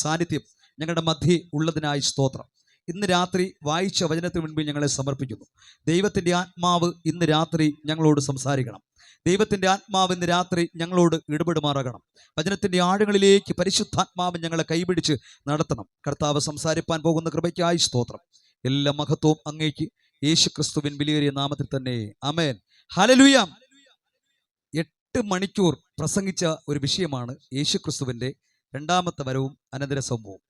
സാന്നിധ്യം ഞങ്ങളുടെ മധ്യേ ഉള്ളതിനായി സ്തോത്രം. ഇന്ന് രാത്രി വായിച്ച വചനത്തിന് മുൻപിൽ ഞങ്ങളെ സമർപ്പിക്കുന്നു. ദൈവത്തിൻ്റെ ആത്മാവ് ഇന്ന് രാത്രി ഞങ്ങളോട് സംസാരിക്കണം. ദൈവത്തിൻ്റെ ആത്മാവ് ഇന്ന് രാത്രി ഞങ്ങളോട് ഇടപെടുമാറാകണം. വചനത്തിൻ്റെ ആഴങ്ങളിലേക്ക് പരിശുദ്ധാത്മാവ് ഞങ്ങളെ കൈപിടിച്ച് നടത്തണം. കർത്താവ് സംസാരിപ്പാൻ പോകുന്ന കൃപയ്ക്കായി സ്തോത്രം. എല്ലാ മഹത്വവും അങ്ങേക്ക് യേശുക്രിസ്തുവിൻ വിലയേറിയ നാമത്തിൽ തന്നെ. ആമേൻ. ഹല്ലേലൂയ. 8 മണിക്കൂർ പ്രസംഗിച്ച ഒരു വിഷയമാണ് യേശുക്രിസ്തുവിൻ്റെ രണ്ടാമത്തെ വരവും അനന്തര സംഭവവും.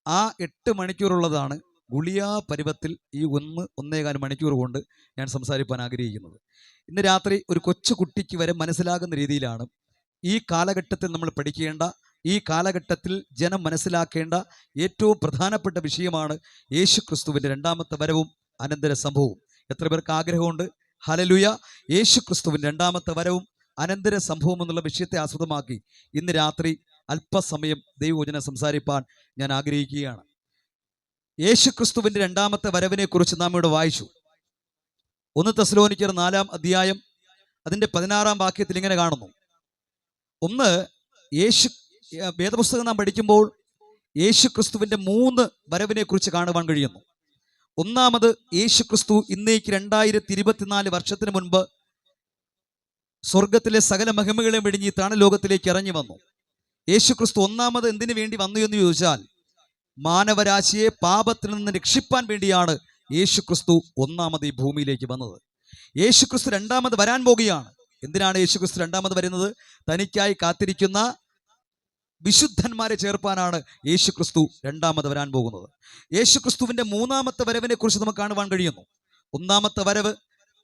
ആ 8 മണിക്കൂറുള്ളതാണ് ഗുളിയാ പരുവത്തിൽ ഈ 1-1.25 മണിക്കൂർ കൊണ്ട് ഞാൻ സംസാരിക്കാൻ ആഗ്രഹിക്കുന്നത്. ഇന്ന് രാത്രി ഒരു കൊച്ചു കുട്ടിക്ക് വരെ മനസ്സിലാകുന്ന രീതിയിലാണ് ഈ കാലഘട്ടത്തിൽ നമ്മൾ പഠിക്കേണ്ട, ഈ കാലഘട്ടത്തിൽ ജനം മനസ്സിലാക്കേണ്ട ഏറ്റവും പ്രധാനപ്പെട്ട വിഷയമാണ് യേശുക്രിസ്തുവിൻ്റെ രണ്ടാമത്തെ വരവും അനന്തര സംഭവവും. എത്ര പേർക്ക് ആഗ്രഹമുണ്ട്? ഹല്ലേലൂയ. യേശുക്രിസ്തുവിൻ്റെ രണ്ടാമത്തെ വരവും അനന്തര സംഭവം എന്നുള്ള വിഷയത്തെ ആസ്പദമാക്കി ഇന്ന് രാത്രി അല്പസമയം ദൈവവചനം സംസാരിപ്പാൻ ഞാൻ ആഗ്രഹിക്കുകയാണ്. യേശുക്രിസ്തുവിൻ്റെ രണ്ടാമത്തെ വരവിനെ കുറിച്ച് നാം ഇവിടെ വായിച്ചു. 1 തെസ്സലോനിക്കർ 4-ാം അധ്യായം അതിൻ്റെ 16-ാം വാക്യത്തിൽ ഇങ്ങനെ കാണുന്നു. വേദപുസ്തകം നാം പഠിക്കുമ്പോൾ യേശുക്രിസ്തുവിൻ്റെ 3 വരവിനെ കുറിച്ച് കാണുവാൻ കഴിയുന്നു. ഒന്നാമത്, യേശുക്രിസ്തു ഇന്നേക്ക് 2024 വർഷത്തിന് മുൻപ് സ്വർഗത്തിലെ സകല മഹിമകളെയും വെടിഞ്ഞ് താണലോകത്തിലേക്ക് ഇറങ്ങി വന്നു. യേശുക്രിസ്തു ഒന്നാമത് എന്തിനു വേണ്ടി വന്നു എന്ന് ചോദിച്ചാൽ, മാനവരാശിയെ പാപത്തിൽ നിന്ന് രക്ഷിപ്പാൻ വേണ്ടിയാണ് യേശുക്രിസ്തു ഒന്നാമത് ഈ ഭൂമിയിലേക്ക് വന്നത്. യേശുക്രിസ്തു രണ്ടാമത് വരാൻ പോകുകയാണ്. എന്തിനാണ് യേശുക്രിസ്തു രണ്ടാമത് വരുന്നത്? തനിക്കായി കാത്തിരിക്കുന്ന വിശുദ്ധന്മാരെ ചേർപ്പാനാണ് യേശുക്രിസ്തു രണ്ടാമത് വരാൻ പോകുന്നത്. യേശുക്രിസ്തുവിൻ്റെ 3-ാമത്തെ വരവിനെ കുറിച്ച് നമുക്ക് കാണുവാൻ കഴിയുന്നു. ഒന്നാമത്തെ വരവ്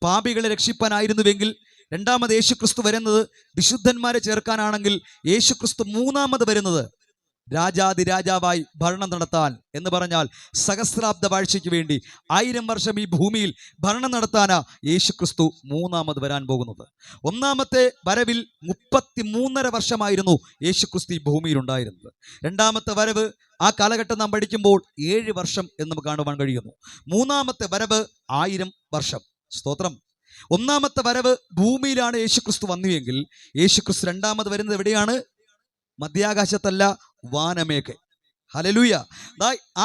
പാപികളെ രക്ഷിപ്പാനായിരുന്നുവെങ്കിൽ, രണ്ടാമത് യേശുക്രിസ്തു വരുന്നത് വിശുദ്ധന്മാരെ ചേർക്കാനാണെങ്കിൽ, യേശുക്രിസ്തു 3-ാമത് വരുന്നത് രാജാതിരാജാവായി ഭരണം നടത്താൻ, എന്ന് പറഞ്ഞാൽ സഹസ്രാബ്ദ വാഴ്ചയ്ക്ക് വേണ്ടി 1000 വർഷം ഈ ഭൂമിയിൽ ഭരണം നടത്താനാ യേശുക്രിസ്തു 3-ാമത് വരാൻ പോകുന്നത്. ഒന്നാമത്തെ വരവിൽ 33.5 വർഷമായിരുന്നു യേശുക്രിസ്തു ഈ ഭൂമിയിൽ ഉണ്ടായിരുന്നത്. രണ്ടാമത്തെ വരവ് ആ കാലഘട്ടം നാം പഠിക്കുമ്പോൾ 7 വർഷം എന്ന് നമുക്ക് കാണുവാൻ കഴിയുന്നു. 3-ാമത്തെ വരവ് 1000 വർഷം. സ്തോത്രം. ഒന്നാമത്തെ വരവ് ഭൂമിയിലാണ് യേശുക്രിസ്തു വന്നുവെങ്കിൽ, യേശുക്രിസ്തു രണ്ടാമത് വരുന്നത് എവിടെയാണ്? മധ്യാകാശത്തല്ല, വാനമേഘ. ഹല്ലേലൂയ.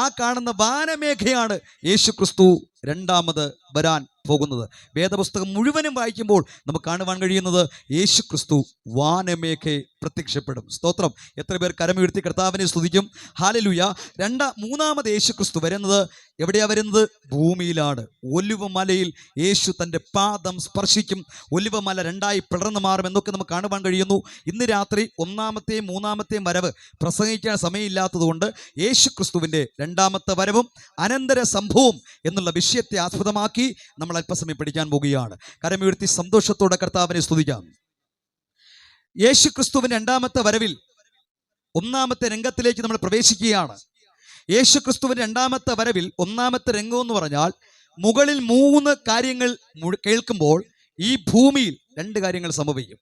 ആ കാണുന്ന വാനമേഘയാണ് യേശുക്രിസ്തു രണ്ടാമത് വരാൻ പോകുന്നത്. വേദപുസ്തകം മുഴുവനും വായിക്കുമ്പോൾ നമുക്ക് കാണുവാൻ കഴിയുന്നത് യേശുക്രിസ്തു വാനമേഘയെ പ്രത്യക്ഷപ്പെടും. സ്തോത്രം. എത്ര പേർ കരമുയർത്തി കർത്താവിനെ സ്തുതിക്കും? ഹല്ലേലൂയ. 3-ാമത് യേശുക്രിസ്തു വരുന്നത് എവിടെയാ വരുന്നത്? ഭൂമിയിലാണ്. ഒലിവുമലയിൽ യേശു തൻ്റെ പാദം സ്പർശിക്കും. ഒലിവുമല 2ആയി പിളർന്നു മാറും എന്നൊക്കെ നമുക്ക് കാണുവാൻ കഴിയുന്നു. ഇന്ന് രാത്രി 1-ാമത്തെയും 3-ാമത്തെയും വരവ് പ്രസംഗിക്കാൻ സമയമില്ലാത്തതുകൊണ്ട് യേശുക്രിസ്തുവിൻ്റെ രണ്ടാമത്തെ വരവും അനന്തര സംഭവവും എന്നുള്ള വിഷയത്തെ ആസ്പദമാക്കി നമ്മൾ അല്പസമയം പഠിക്കാൻ പോകുകയാണ്. കരമുയർത്തി സന്തോഷത്തോടെ കർത്താവിനെ സ്തുതിക്കാം. യേശുക്രിസ്തുവിന്റെ രണ്ടാമത്തെ വരവിൽ 1-ാമത്തെ രംഗത്തിലേക്ക് നമ്മൾ പ്രവേശിക്കുകയാണ്. യേശുക്രിസ്തുവിന്റെ രണ്ടാമത്തെ വരവിൽ 1-ാമത്തെ രംഗം എന്ന് പറഞ്ഞാൽ, മുകളിൽ 3 കാര്യങ്ങൾ കേൾക്കുമ്പോൾ ഈ ഭൂമിയിൽ 2 കാര്യങ്ങൾ സംഭവിക്കും.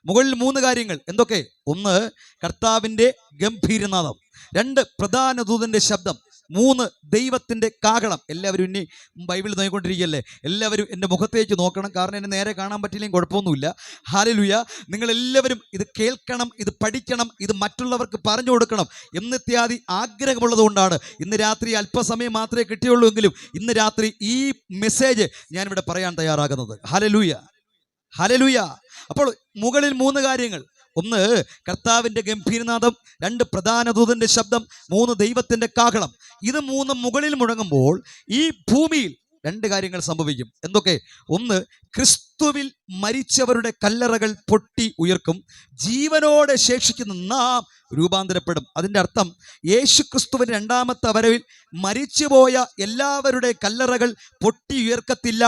മുകളിൽ 3 കാര്യങ്ങൾ എന്തൊക്കെ? 1, കർത്താവിൻ്റെ ഗംഭീരനാദം. 2, പ്രധാന ദൂതന്റെ ശബ്ദം. 3, ദൈവത്തിൻ്റെ കാഹളം. എല്ലാവരും ഇനി ബൈബിൾ നോക്കിക്കൊണ്ടിരിക്കുകയല്ലേ? എല്ലാവരും എൻ്റെ മുഖത്തേക്ക് നോക്കണം, കാരണം എന്നെ നേരെ കാണാൻ പറ്റില്ലെങ്കിൽ കുഴപ്പമൊന്നുമില്ല. ഹല്ലേലൂയ. നിങ്ങളെല്ലാവരും ഇത് കേൾക്കണം, ഇത് പഠിക്കണം, ഇത് മറ്റുള്ളവർക്ക് പറഞ്ഞു കൊടുക്കണം എന്നിത്യാദി ആഗ്രഹമുള്ളത് കൊണ്ടാണ് ഇന്ന് രാത്രി അല്പസമയം മാത്രമേ കിട്ടിയുള്ളൂ എങ്കിലും ഇന്ന് രാത്രി ഈ മെസ്സേജ് ഞാനിവിടെ പറയാൻ തയ്യാറാകുന്നത്. ഹല്ലേലൂയ. ഹല്ലേലൂയ. അപ്പോൾ മുകളിൽ 3 കാര്യങ്ങൾ. 1, കർത്താവിൻ്റെ ഗംഭീരനാദം. 2, പ്രധാന ദൂതന്റെ ശബ്ദം. 3, ദൈവത്തിൻ്റെ കാഹളം. ഇത് 3 മുകളിൽ മുഴങ്ങുമ്പോൾ ഈ ഭൂമിയിൽ 2 കാര്യങ്ങൾ സംഭവിക്കും. എന്തൊക്കെ? 1, ക്രിസ്തുവിൽ മരിച്ചവരുടെ കല്ലറകൾ പൊട്ടി ഉയർക്കും. ജീവനോടെ ശേഷിക്കുന്ന നാം രൂപാന്തരപ്പെടും. അതിൻ്റെ അർത്ഥം, യേശുക്രിസ്തുവിൻ്റെ രണ്ടാമത്തെ വരവിൽ മരിച്ചുപോയ എല്ലാവരുടെ കല്ലറകൾ പൊട്ടി ഉയർക്കത്തില്ല.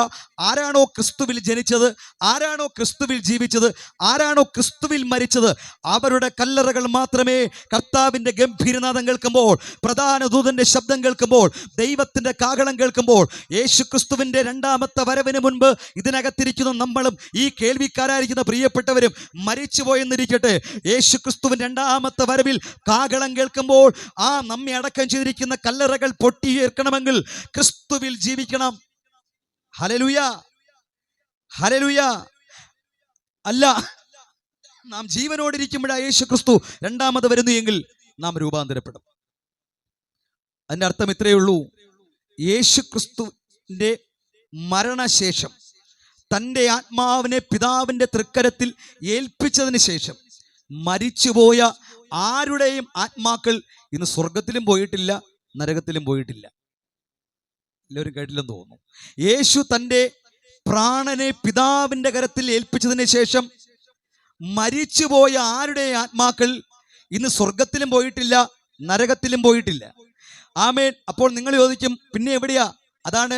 ആരാണോ ക്രിസ്തുവിൽ ജനിച്ചത്, ആരാണോ ക്രിസ്തുവിൽ ജീവിച്ചത്, ആരാണോ ക്രിസ്തുവിൽ മരിച്ചത്, അവരുടെ കല്ലറകൾ മാത്രമേ കർത്താവിൻ്റെ ഗംഭീരനാദം കേൾക്കുമ്പോൾ, പ്രധാന ദൂതന്റെ ശബ്ദം കേൾക്കുമ്പോൾ, ദൈവത്തിൻ്റെ കാഹളം കേൾക്കുമ്പോൾ, യേശുക്രിസ്തുവിൻ്റെ രണ്ടാമത്തെ വരവിന് മുൻപ് ഇതിനകത്തിരിക്കുന്ന നമ്മളും ഈ കേൾവിക്കാരായിരിക്കുന്ന പ്രിയപ്പെട്ടവരും മരിച്ചുപോയെന്നിരിക്കട്ടെ, യേശുക്രിസ്തുവിൻ്റെ രണ്ടാമത്തെ വരവിൽ കാഹളം കേൾക്കുമ്പോൾ ആ നമ്മെ അടക്കം ചെയ്തിരിക്കുന്ന കല്ലറകൾ പൊട്ടിയേർക്കണമെങ്കിൽ ക്രിസ്തുവിൽ ജീവിക്കണം. ഹല്ലേലൂയ. ഹല്ലേലൂയ. അല്ല, നാം ജീവനോടിരിക്കുമ്പോഴാണ് യേശുക്രിസ്തു രണ്ടാമത് വരുന്നു എങ്കിൽ നാം രൂപാന്തരപ്പെടും. അതിൻ്റെ അർത്ഥം ഇത്രയേ ഉള്ളൂ. യേശു ക്രിസ്തുവിൻ്റെ മരണശേഷം തൻ്റെ ആത്മാവിനെ പിതാവിൻ്റെ തൃക്കരത്തിൽ ഏൽപ്പിച്ചതിന് ശേഷം മരിച്ചുപോയ ആരുടെയും ആത്മാക്കൾ ഇന്ന് സ്വർഗത്തിലും പോയിട്ടില്ല, നരകത്തിലും പോയിട്ടില്ല. എല്ലാവരും കേട്ടില്ലെന്ന് തോന്നുന്നു. യേശു തൻ്റെ പ്രാണനെ പിതാവിൻ്റെ കരത്തിൽ ഏൽപ്പിച്ചതിന് ശേഷം മരിച്ചുപോയ ആരുടെ ആത്മാക്കൾ ഇന്ന് സ്വർഗത്തിലും പോയിട്ടില്ല, നരകത്തിലും പോയിട്ടില്ല. ആമേൻ. അപ്പോൾ നിങ്ങൾ ചോദിക്കും, പിന്നെ എവിടെയാ? അതാണ്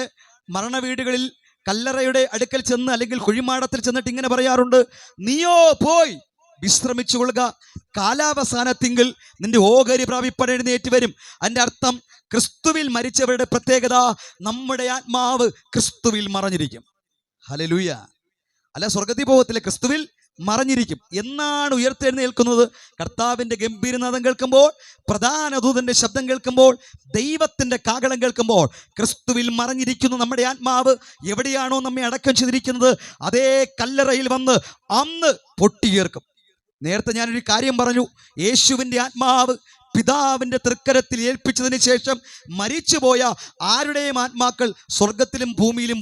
മരണവീടുകളിൽ കല്ലറയുടെ അടുക്കൽ ചെന്ന് അല്ലെങ്കിൽ കുഴിമാടത്തിൽ ചെന്നിട്ട് ഇങ്ങനെ പറയാറുണ്ട്, നീയോ പോയി വിശ്രമിച്ചു കൊള്ളുക, കാലാവസാനത്തിങ്കിൽ നിന്റെ ഓഹരി പ്രാപിപ്പാൻ എഴുന്നേറ്റ് വരും. അതിൻ്റെ അർത്ഥം ക്രിസ്തുവിൽ മരിച്ചവരുടെ പ്രത്യേകത, നമ്മുടെ ആത്മാവ് ക്രിസ്തുവിൽ മറഞ്ഞിരിക്കും. ഹല്ലേലൂയ. അല്ല, സ്വർഗത്തിൽ പോകത്തില്ല, ക്രിസ്തുവിൽ മറഞ്ഞിരിക്കും. എന്നാണ് ഉയർത്തെഴുന്നേൽക്കുന്നത്? കർത്താവിൻ്റെ ഗംഭീരനാദം കേൾക്കുമ്പോൾ, പ്രധാന ദൂതന്റെ ശബ്ദം കേൾക്കുമ്പോൾ, ദൈവത്തിന്റെ കാഹളം കേൾക്കുമ്പോൾ ക്രിസ്തുവിൽ മറഞ്ഞിരിക്കുന്നു നമ്മുടെ ആത്മാവ്. എവിടെയാണോ നമ്മെ അടക്കം ചെയ്തിരിക്കുന്നത് അതേ കല്ലറയിൽ വന്ന് അന്ന് പൊട്ടിയേർക്കും. നേരത്തെ ഞാനൊരു കാര്യം പറഞ്ഞു, യേശുവിൻ്റെ ആത്മാവ് പിതാവിൻ്റെ തൃക്കരത്തിൽ ഏൽപ്പിച്ചതിന് ശേഷം മരിച്ചുപോയ ആരുടെയും ആത്മാക്കൾ സ്വർഗത്തിലും ഭൂമിയിലും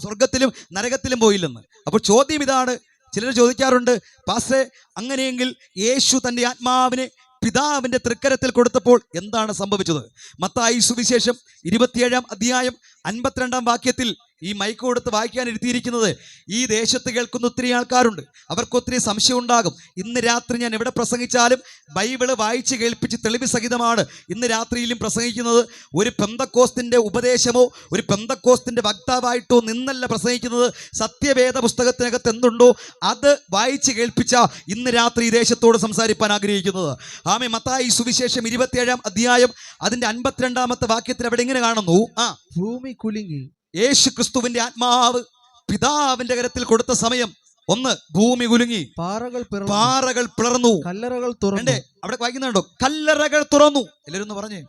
സ്വർഗത്തിലും നരകത്തിലും പോയില്ലെന്ന്. അപ്പോൾ ചോദ്യം ഇതാണ്, ചിലർ ചോദിക്കാറുണ്ട്, പാസ്റ്ററെ അങ്ങനെയെങ്കിൽ യേശു തൻ്റെ ആത്മാവിനെ പിതാവിൻ്റെ തൃക്കരത്തിൽ കൊടുത്തപ്പോൾ എന്താണ് സംഭവിച്ചത്? മത്തായി സുവിശേഷം 27-ാം അധ്യായം 52-ാം വാക്യത്തിൽ ഈ മൈക്ക് കൊടുത്ത് വായിക്കാൻ ഇരുത്തിയിരിക്കുന്നത്, ഈ ദേശത്ത് കേൾക്കുന്ന ഒത്തിരി ആൾക്കാരുണ്ട്, അവർക്കൊത്തിരി സംശയം ഉണ്ടാകും. ഇന്ന് രാത്രി ഞാൻ എവിടെ പ്രസംഗിച്ചാലും ബൈബിള് വായിച്ച് കേൾപ്പിച്ച് തെളിവ് സഹിതമാണ് ഇന്ന് രാത്രിയിലും പ്രസംഗിക്കുന്നത്. ഒരു പെന്തക്കോസ്തിൻ്റെ ഉപദേശമോ ഒരു പെന്തക്കോസ്തിൻ്റെ വക്താവായിട്ടോ നിന്നല്ല പ്രസംഗിക്കുന്നത്. സത്യവേദ പുസ്തകത്തിനകത്ത് എന്തുണ്ടോ അത് വായിച്ച് കേൾപ്പിച്ച ഇന്ന് രാത്രി ഈ ദേശത്തോട് സംസാരിപ്പാൻ ആഗ്രഹിക്കുന്നത്. ആമേ. മത്തായി സുവിശേഷം 27-ാം അധ്യായം അതിൻ്റെ 52-ാമത്തെ വാക്യത്തിൽ അവിടെ ഇങ്ങനെ കാണുന്നു, ഭൂമി കുലുങ്ങി. യേശു ക്രിസ്തുവിന്റെ ആത്മാവ് പിതാവിന്റെ കരത്തിൽ കൊടുത്ത സമയം, ഒന്ന്, ഭൂമി കുലുങ്ങി, പാറകൾ പിളർന്നു, കല്ലറകൾ തുറന്നു. അവിടെ വായിക്കുന്നുണ്ടോ? കല്ലറകൾ തുറന്നു. എല്ലാവരും ഒന്ന് പറഞ്ഞേ,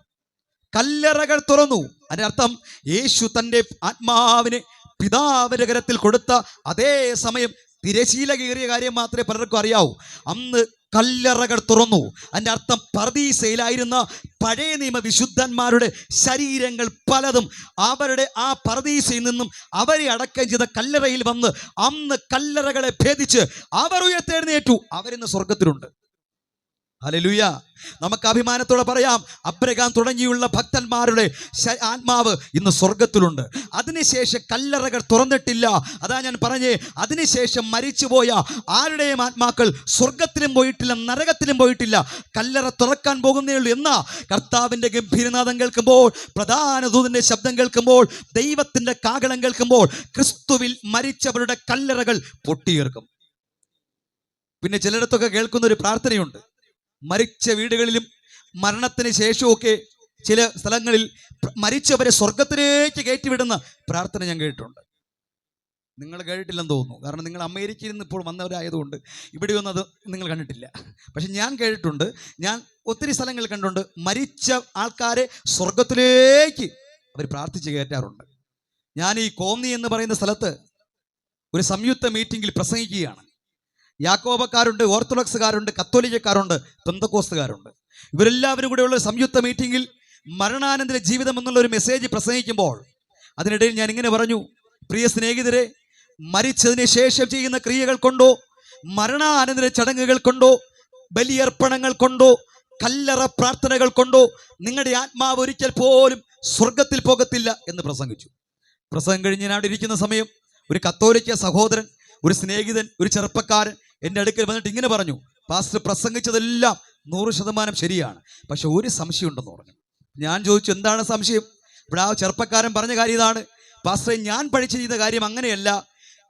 കല്ലറകൾ തുറന്നു. അതിന്റെ അർത്ഥം യേശു തന്റെ ആത്മാവിനെ പിതാവിന്റെ കരത്തിൽ കൊടുത്ത അതേ സമയം തിരശീല കീറിയ കാര്യം മാത്രമേ പലർക്കും അറിയാവൂ. അന്ന് കല്ലറകൾ തുറന്നു. അതിൻ്റെ അർത്ഥം പർദീസയിലായിരുന്ന പഴയ നിയമ വിശുദ്ധന്മാരുടെ ശരീരങ്ങൾ പലതും അവരുടെ ആ പർദീസയിൽ നിന്നും അവരെ അടക്കം ചെയ്ത കല്ലറയിൽ വന്ന് അന്ന് കല്ലറകളെ ഭേദിച്ച് അവർ ഉയർത്തെഴുന്നേറ്റു. അവരിന്ന് സ്വർഗത്തിലുണ്ട്. ഹല്ലേലൂയ. നമുക്ക് അഭിമാനത്തോടെ പറയാം, അബ്രഹാം തുടങ്ങിയുള്ള ഭക്തന്മാരുടെ ആത്മാവ് ഇന്ന് സ്വർഗത്തിലുണ്ട്. അതിനുശേഷം കല്ലറകൾ തുറന്നിട്ടില്ല. അതാ ഞാൻ പറഞ്ഞേ, അതിനുശേഷം മരിച്ചുപോയ ആരുടെയും ആത്മാക്കൾ സ്വർഗത്തിലും പോയിട്ടില്ല, നരകത്തിലും പോയിട്ടില്ല. കല്ലറ തുറക്കാൻ പോകുന്നേ ഉള്ളൂ. എന്നാ കർത്താവിൻ്റെ ഗംഭീരനാദം കേൾക്കുമ്പോൾ, പ്രധാന ദൂതന്റെ ശബ്ദം കേൾക്കുമ്പോൾ, ദൈവത്തിന്റെ കാഹളം കേൾക്കുമ്പോൾ ക്രിസ്തുവിൽ മരിച്ചവരുടെ കല്ലറകൾ പൊട്ടിയേർക്കും. പിന്നെ ചിലയിടത്തൊക്കെ കേൾക്കുന്ന ഒരു പ്രാർത്ഥനയുണ്ട്, മരിച്ച വീടുകളിലും മരണത്തിന് ശേഷമൊക്കെ ചില സ്ഥലങ്ങളിൽ മരിച്ചവരെ സ്വർഗത്തിലേക്ക് കയറ്റിവിടുന്ന പ്രാർത്ഥന ഞാൻ കേട്ടിട്ടുണ്ട്. നിങ്ങൾ കേട്ടിട്ടില്ലെന്ന് തോന്നുന്നു, കാരണം നിങ്ങൾ അമേരിക്കയിൽ നിന്ന് ഇപ്പോൾ വന്നവരായതുകൊണ്ട് ഇവിടെയൊന്നും അത് നിങ്ങൾ കണ്ടിട്ടില്ല. പക്ഷെ ഞാൻ കേട്ടിട്ടുണ്ട്, ഞാൻ ഒത്തിരി സ്ഥലങ്ങൾ കണ്ടിട്ടുണ്ട്, മരിച്ച ആൾക്കാരെ സ്വർഗത്തിലേക്ക് അവർ പ്രാർത്ഥിച്ച് കയറ്റാറുണ്ട്. ഞാൻ ഈ കോന്നി എന്ന് പറയുന്ന സ്ഥലത്ത് ഒരു സംയുക്ത മീറ്റിങ്ങിൽ പ്രസംഗിക്കുകയാണ്. യാക്കോബക്കാരുണ്ട്, ഓർത്തഡോക്സുകാരുണ്ട്, കത്തോലിക്കക്കാരുണ്ട്, പെന്തക്കോസ്തുകാരുണ്ട്. ഇവരെല്ലാവരും കൂടെയുള്ള സംയുക്ത മീറ്റിങ്ങിൽ മരണാനന്തര ജീവിതം എന്നുള്ള ഒരു മെസ്സേജ് പ്രസംഗിക്കുമ്പോൾ അതിനിടയിൽ ഞാൻ ഇങ്ങനെ പറഞ്ഞു, പ്രിയ സ്നേഹിതരെ, മരിച്ചതിന് ശേഷം ചെയ്യുന്ന ക്രിയകൾ കൊണ്ടോ മരണാനന്തര ചടങ്ങുകൾ കൊണ്ടോ ബലിയർപ്പണങ്ങൾ കൊണ്ടോ കല്ലറ പ്രാർത്ഥനകൾ കൊണ്ടോ നിങ്ങളുടെ ആത്മാവ് ഒരിക്കൽ പോലും സ്വർഗത്തിൽ പോകത്തില്ല എന്ന് പ്രസംഗിച്ചു. പ്രസംഗം കഴിഞ്ഞ് ഞാൻ അവിടെ ഇരിക്കുന്ന സമയം ഒരു കത്തോലിക്ക സഹോദരൻ, ഒരു സ്നേഹിതൻ, ഒരു ചെറുപ്പക്കാരൻ എൻ്റെ അടുക്കൽ വന്നിട്ട് ഇങ്ങനെ പറഞ്ഞു, പാസ്റ്റർ പ്രസംഗിച്ചതെല്ലാം 100% ശരിയാണ്, പക്ഷെ ഒരു സംശയം ഉണ്ടെന്ന് പറഞ്ഞു. ഞാൻ ചോദിച്ചു, എന്താണ് സംശയം? ഇവിടെ ആ ചെറുപ്പക്കാരൻ പറഞ്ഞ കാര്യം ഇതാണ്, പാസ്റ്ററെ ഞാൻ പഠിച്ചു ചെയ്ത കാര്യം അങ്ങനെയല്ല,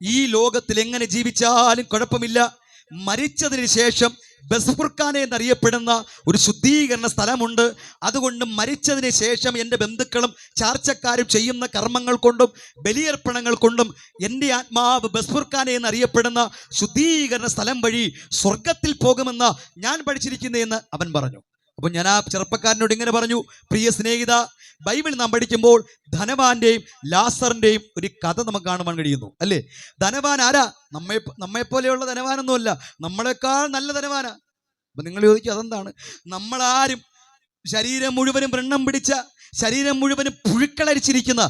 ഈ ലോകത്തിൽ എങ്ങനെ ജീവിച്ചാലും കുഴപ്പമില്ല, മരിച്ചതിന് ശേഷം ബസ്ഫുർഖാന എന്നറിയപ്പെടുന്ന ഒരു ശുദ്ധീകരണ സ്ഥലമുണ്ട്. അതുകൊണ്ട് മരിച്ചതിന് ശേഷം എൻ്റെ ബന്ധുക്കളും ചാർച്ചക്കാരും ചെയ്യുന്ന കർമ്മങ്ങൾ കൊണ്ടും ബലിയർപ്പണങ്ങൾ കൊണ്ടും എൻ്റെ ആത്മാവ് ബസ്ഫുർഖാന എന്നറിയപ്പെടുന്ന ശുദ്ധീകരണ സ്ഥലം വഴി സ്വർഗത്തിൽ പോകുമെന്ന് ഞാൻ പഠിച്ചിരിക്കുന്നതെന്ന് അവൻ പറഞ്ഞു. അപ്പോൾ ഞാൻ ആ ചെറുപ്പക്കാരനോട് ഇങ്ങനെ പറഞ്ഞു, പ്രിയ സ്നേഹിത, ബൈബിൾ നാം പഠിക്കുമ്പോൾ ധനവാന്റെയും ലാസറിന്റെയും ഒരു കഥ നമുക്ക് കാണുവാൻ കഴിയുന്നു, അല്ലേ? ധനവാൻ ആരാ? നമ്മെപ്പോലെയുള്ള ധനവാനൊന്നുമല്ല, നമ്മളെക്കാൾ നല്ല ധനവാനാ. അപ്പം നിങ്ങൾ ചോദിക്കും, അതെന്താണ്? നമ്മളാരും ശരീരം മുഴുവനും വ്രണം പിടിച്ച, ശരീരം മുഴുവനും പുഴുക്കളരിച്ചിരിക്കുന്ന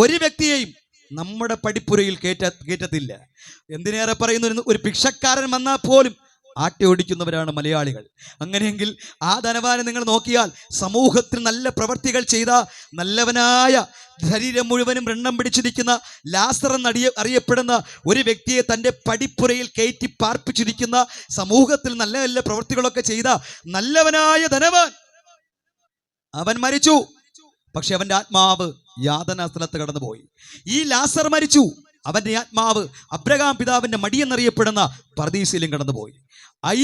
ഒരു വ്യക്തിയെയും നമ്മുടെ പടിപ്പുരയിൽ കയറ്റത്തില്ല. എന്തിനേറെ പറയുന്നു, ഒരു ഭിക്ഷക്കാരൻ വന്നാൽ പോലും ആട്ടി ഓടിക്കുന്നവരാണ് മലയാളികൾ. അങ്ങനെയെങ്കിൽ ആ ധനവാനെ നിങ്ങൾ നോക്കിയാൽ സമൂഹത്തിൽ നല്ല പ്രവർത്തികൾ ചെയ്ത, നല്ലവനായ, ശരീരം മുഴുവനും വ്രണം പിടിച്ചിരിക്കുന്ന ലാസർ അറിയപ്പെടുന്ന ഒരു വ്യക്തിയെ തൻ്റെ പടിപ്പുരയിൽ കയറ്റി പാർപ്പിച്ചിരിക്കുന്ന, സമൂഹത്തിൽ നല്ല നല്ല പ്രവർത്തികളൊക്കെ ചെയ്ത നല്ലവനായ ധനവാൻ, അവൻ മരിച്ചു. പക്ഷെ അവൻ്റെ ആത്മാവ് യാതനാ സ്ഥലത്ത് കടന്നുപോയി. ഈ ലാസർ മരിച്ചു, അവൻ്റെ ആത്മാവ് അബ്രഹാം പിതാവിൻ്റെ മടിയെന്നറിയപ്പെടുന്ന പർദീസിലും കടന്നുപോയി.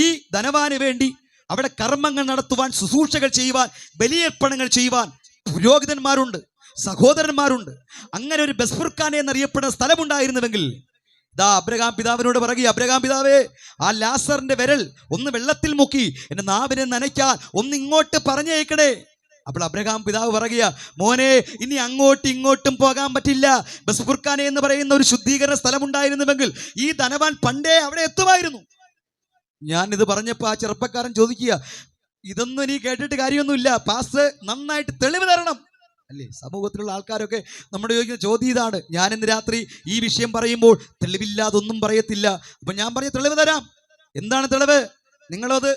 ഈ ധനവാന് വേണ്ടി അവിടെ കർമ്മങ്ങൾ നടത്തുവാൻ, ശുശ്രൂഷകൾ ചെയ്യുവാൻ, ബലിയർപ്പണങ്ങൾ ചെയ്യുവാൻ പുരോഹിതന്മാരുണ്ട്, സഹോദരന്മാരുണ്ട്. അങ്ങനെ ഒരു ബസ്ഫുർഖാനെ എന്നറിയപ്പെടുന്ന സ്ഥലമുണ്ടായിരുന്നുവെങ്കിൽ ഇതാ അബ്രഹാം പിതാവിനോട് പറയുക, അബ്രഹാം പിതാവേ, ആ ലാസറിന്റെ വിരൽ ഒന്ന് വെള്ളത്തിൽ മുക്കി എൻ്റെ നാവിനെ നനയ്ക്കാൻ ഒന്ന് ഇങ്ങോട്ട് പറഞ്ഞേക്കണേ. അപ്പോൾ അബ്രഹാം പിതാവ് പറയുക, മോനെ, ഇനി അങ്ങോട്ടും ഇങ്ങോട്ടും പോകാൻ പറ്റില്ല. ബസ്ഫുർഖാനെ എന്ന് പറയുന്ന ഒരു ശുദ്ധീകരണ സ്ഥലമുണ്ടായിരുന്നുവെങ്കിൽ ഈ ധനവാൻ പണ്ടേ അവിടെ എത്തുമായിരുന്നു. ഞാനിത് പറഞ്ഞപ്പോൾ ആ ചെറുപ്പക്കാരൻ ചോദിക്കുക, ഇതൊന്നും നീ കേട്ടിട്ട് കാര്യമൊന്നുമില്ല, പാസ്റ്റർ നന്നായിട്ട് തെളിവ് തരണം അല്ലേ? സമൂഹത്തിലുള്ള ആൾക്കാരൊക്കെ നമ്മുടെ ചോദിക്കുന്ന ചോദ്യം ഇതാണ്. ഞാൻ ഇന്ന് രാത്രി ഈ വിഷയം പറയുമ്പോൾ തെളിവില്ലാതൊന്നും പറയത്തില്ല. അപ്പം ഞാൻ പറഞ്ഞ തെളിവ് തരാം. എന്താണ് തെളിവ്? നിങ്ങളത്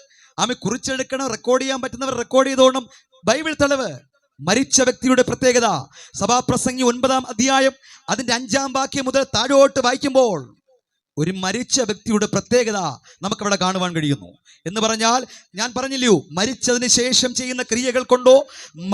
കുറിച്ചെടുക്കണം, റെക്കോർഡ് ചെയ്യാൻ പറ്റുന്നവർ റെക്കോർഡ് ചെയ്തോണം. ബൈബിൾ തെളിവ്. മരിച്ച വ്യക്തിയുടെ പ്രത്യേകത സഭാപ്രസംഗി 9-ാം അധ്യായം അതിന്റെ 5-ാം വാക്യം മുതൽ താഴോട്ട് വായിക്കുമ്പോൾ ഒരു മരിച്ച വ്യക്തിയുടെ പ്രത്യേകത നമുക്കവിടെ കാണുവാൻ കഴിയുന്നു. എന്ന് പറഞ്ഞാൽ, ഞാൻ പറഞ്ഞില്ലയോ, മരിച്ചതിന് ശേഷം ചെയ്യുന്ന ക്രിയകൾ കൊണ്ടോ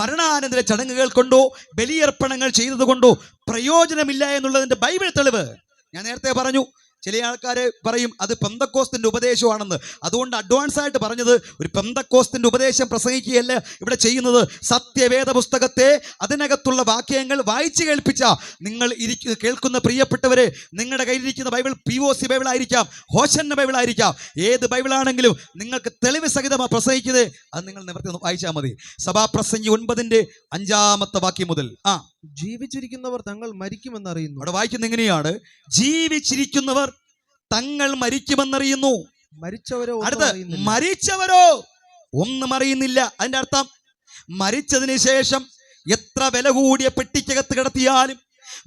മരണാനന്തര ചടങ്ങുകൾ കൊണ്ടോ ബലിയർപ്പണങ്ങൾ ചെയ്തത് കൊണ്ടോ പ്രയോജനമില്ല എന്നുള്ളതിന്റെ ബൈബിൾ തെളിവ് ഞാൻ നേരത്തെ പറഞ്ഞു. ചില ആൾക്കാർ പറയും അത് പെന്തക്കോസ്തിന്റെ ഉപദേശമാണെന്ന്. അതുകൊണ്ട് അഡ്വാൻസ് ആയിട്ട് പറഞ്ഞത്, ഒരു പെന്തക്കോസ്തിന്റെ ഉപദേശം പ്രസംഗിക്കുകയല്ല ഇവിടെ ചെയ്യുന്നത്. സത്യവേദ പുസ്തകത്തെ അതിനകത്തുള്ള വാക്യങ്ങൾ വായിച്ചു കേൾപ്പിച്ച നിങ്ങൾ കേൾക്കുന്ന പ്രിയപ്പെട്ടവരെ, നിങ്ങളുടെ കയ്യിലിരിക്കുന്ന ബൈബിൾ POC ബൈബിൾ ആയിരിക്കാം, ഹോശന്ന ബൈബിൾ ആയിരിക്കാം, ഏത് ബൈബിളാണെങ്കിലും നിങ്ങൾക്ക് തെളിവ് സഹിതമാണ് പ്രസംഗിക്കുന്നത്. അത് നിങ്ങൾ നിവർത്തി വായിച്ചാൽ മതി. സഭാപ്രസംഗി 9-ന്റെ 5-ാമത്തെ വാക്യം മുതൽ. ജീവിച്ചിരിക്കുന്നവർ തങ്ങൾ മരിക്കുമെന്നറിയുന്നു. അവിടെ വായിക്കുന്ന എങ്ങനെയാണ്? ജീവിച്ചിരിക്കുന്നവർ തങ്ങൾ മരിക്കുമെന്നറിയുന്നു. മരിച്ചവരോ ഒന്നും അറിയുന്നില്ല. അതിന്റെ അർത്ഥം, മരിച്ചതിന് ശേഷം എത്ര വില കൂടിയ പെട്ടിക്കകത്ത് കിടത്തിയാലും,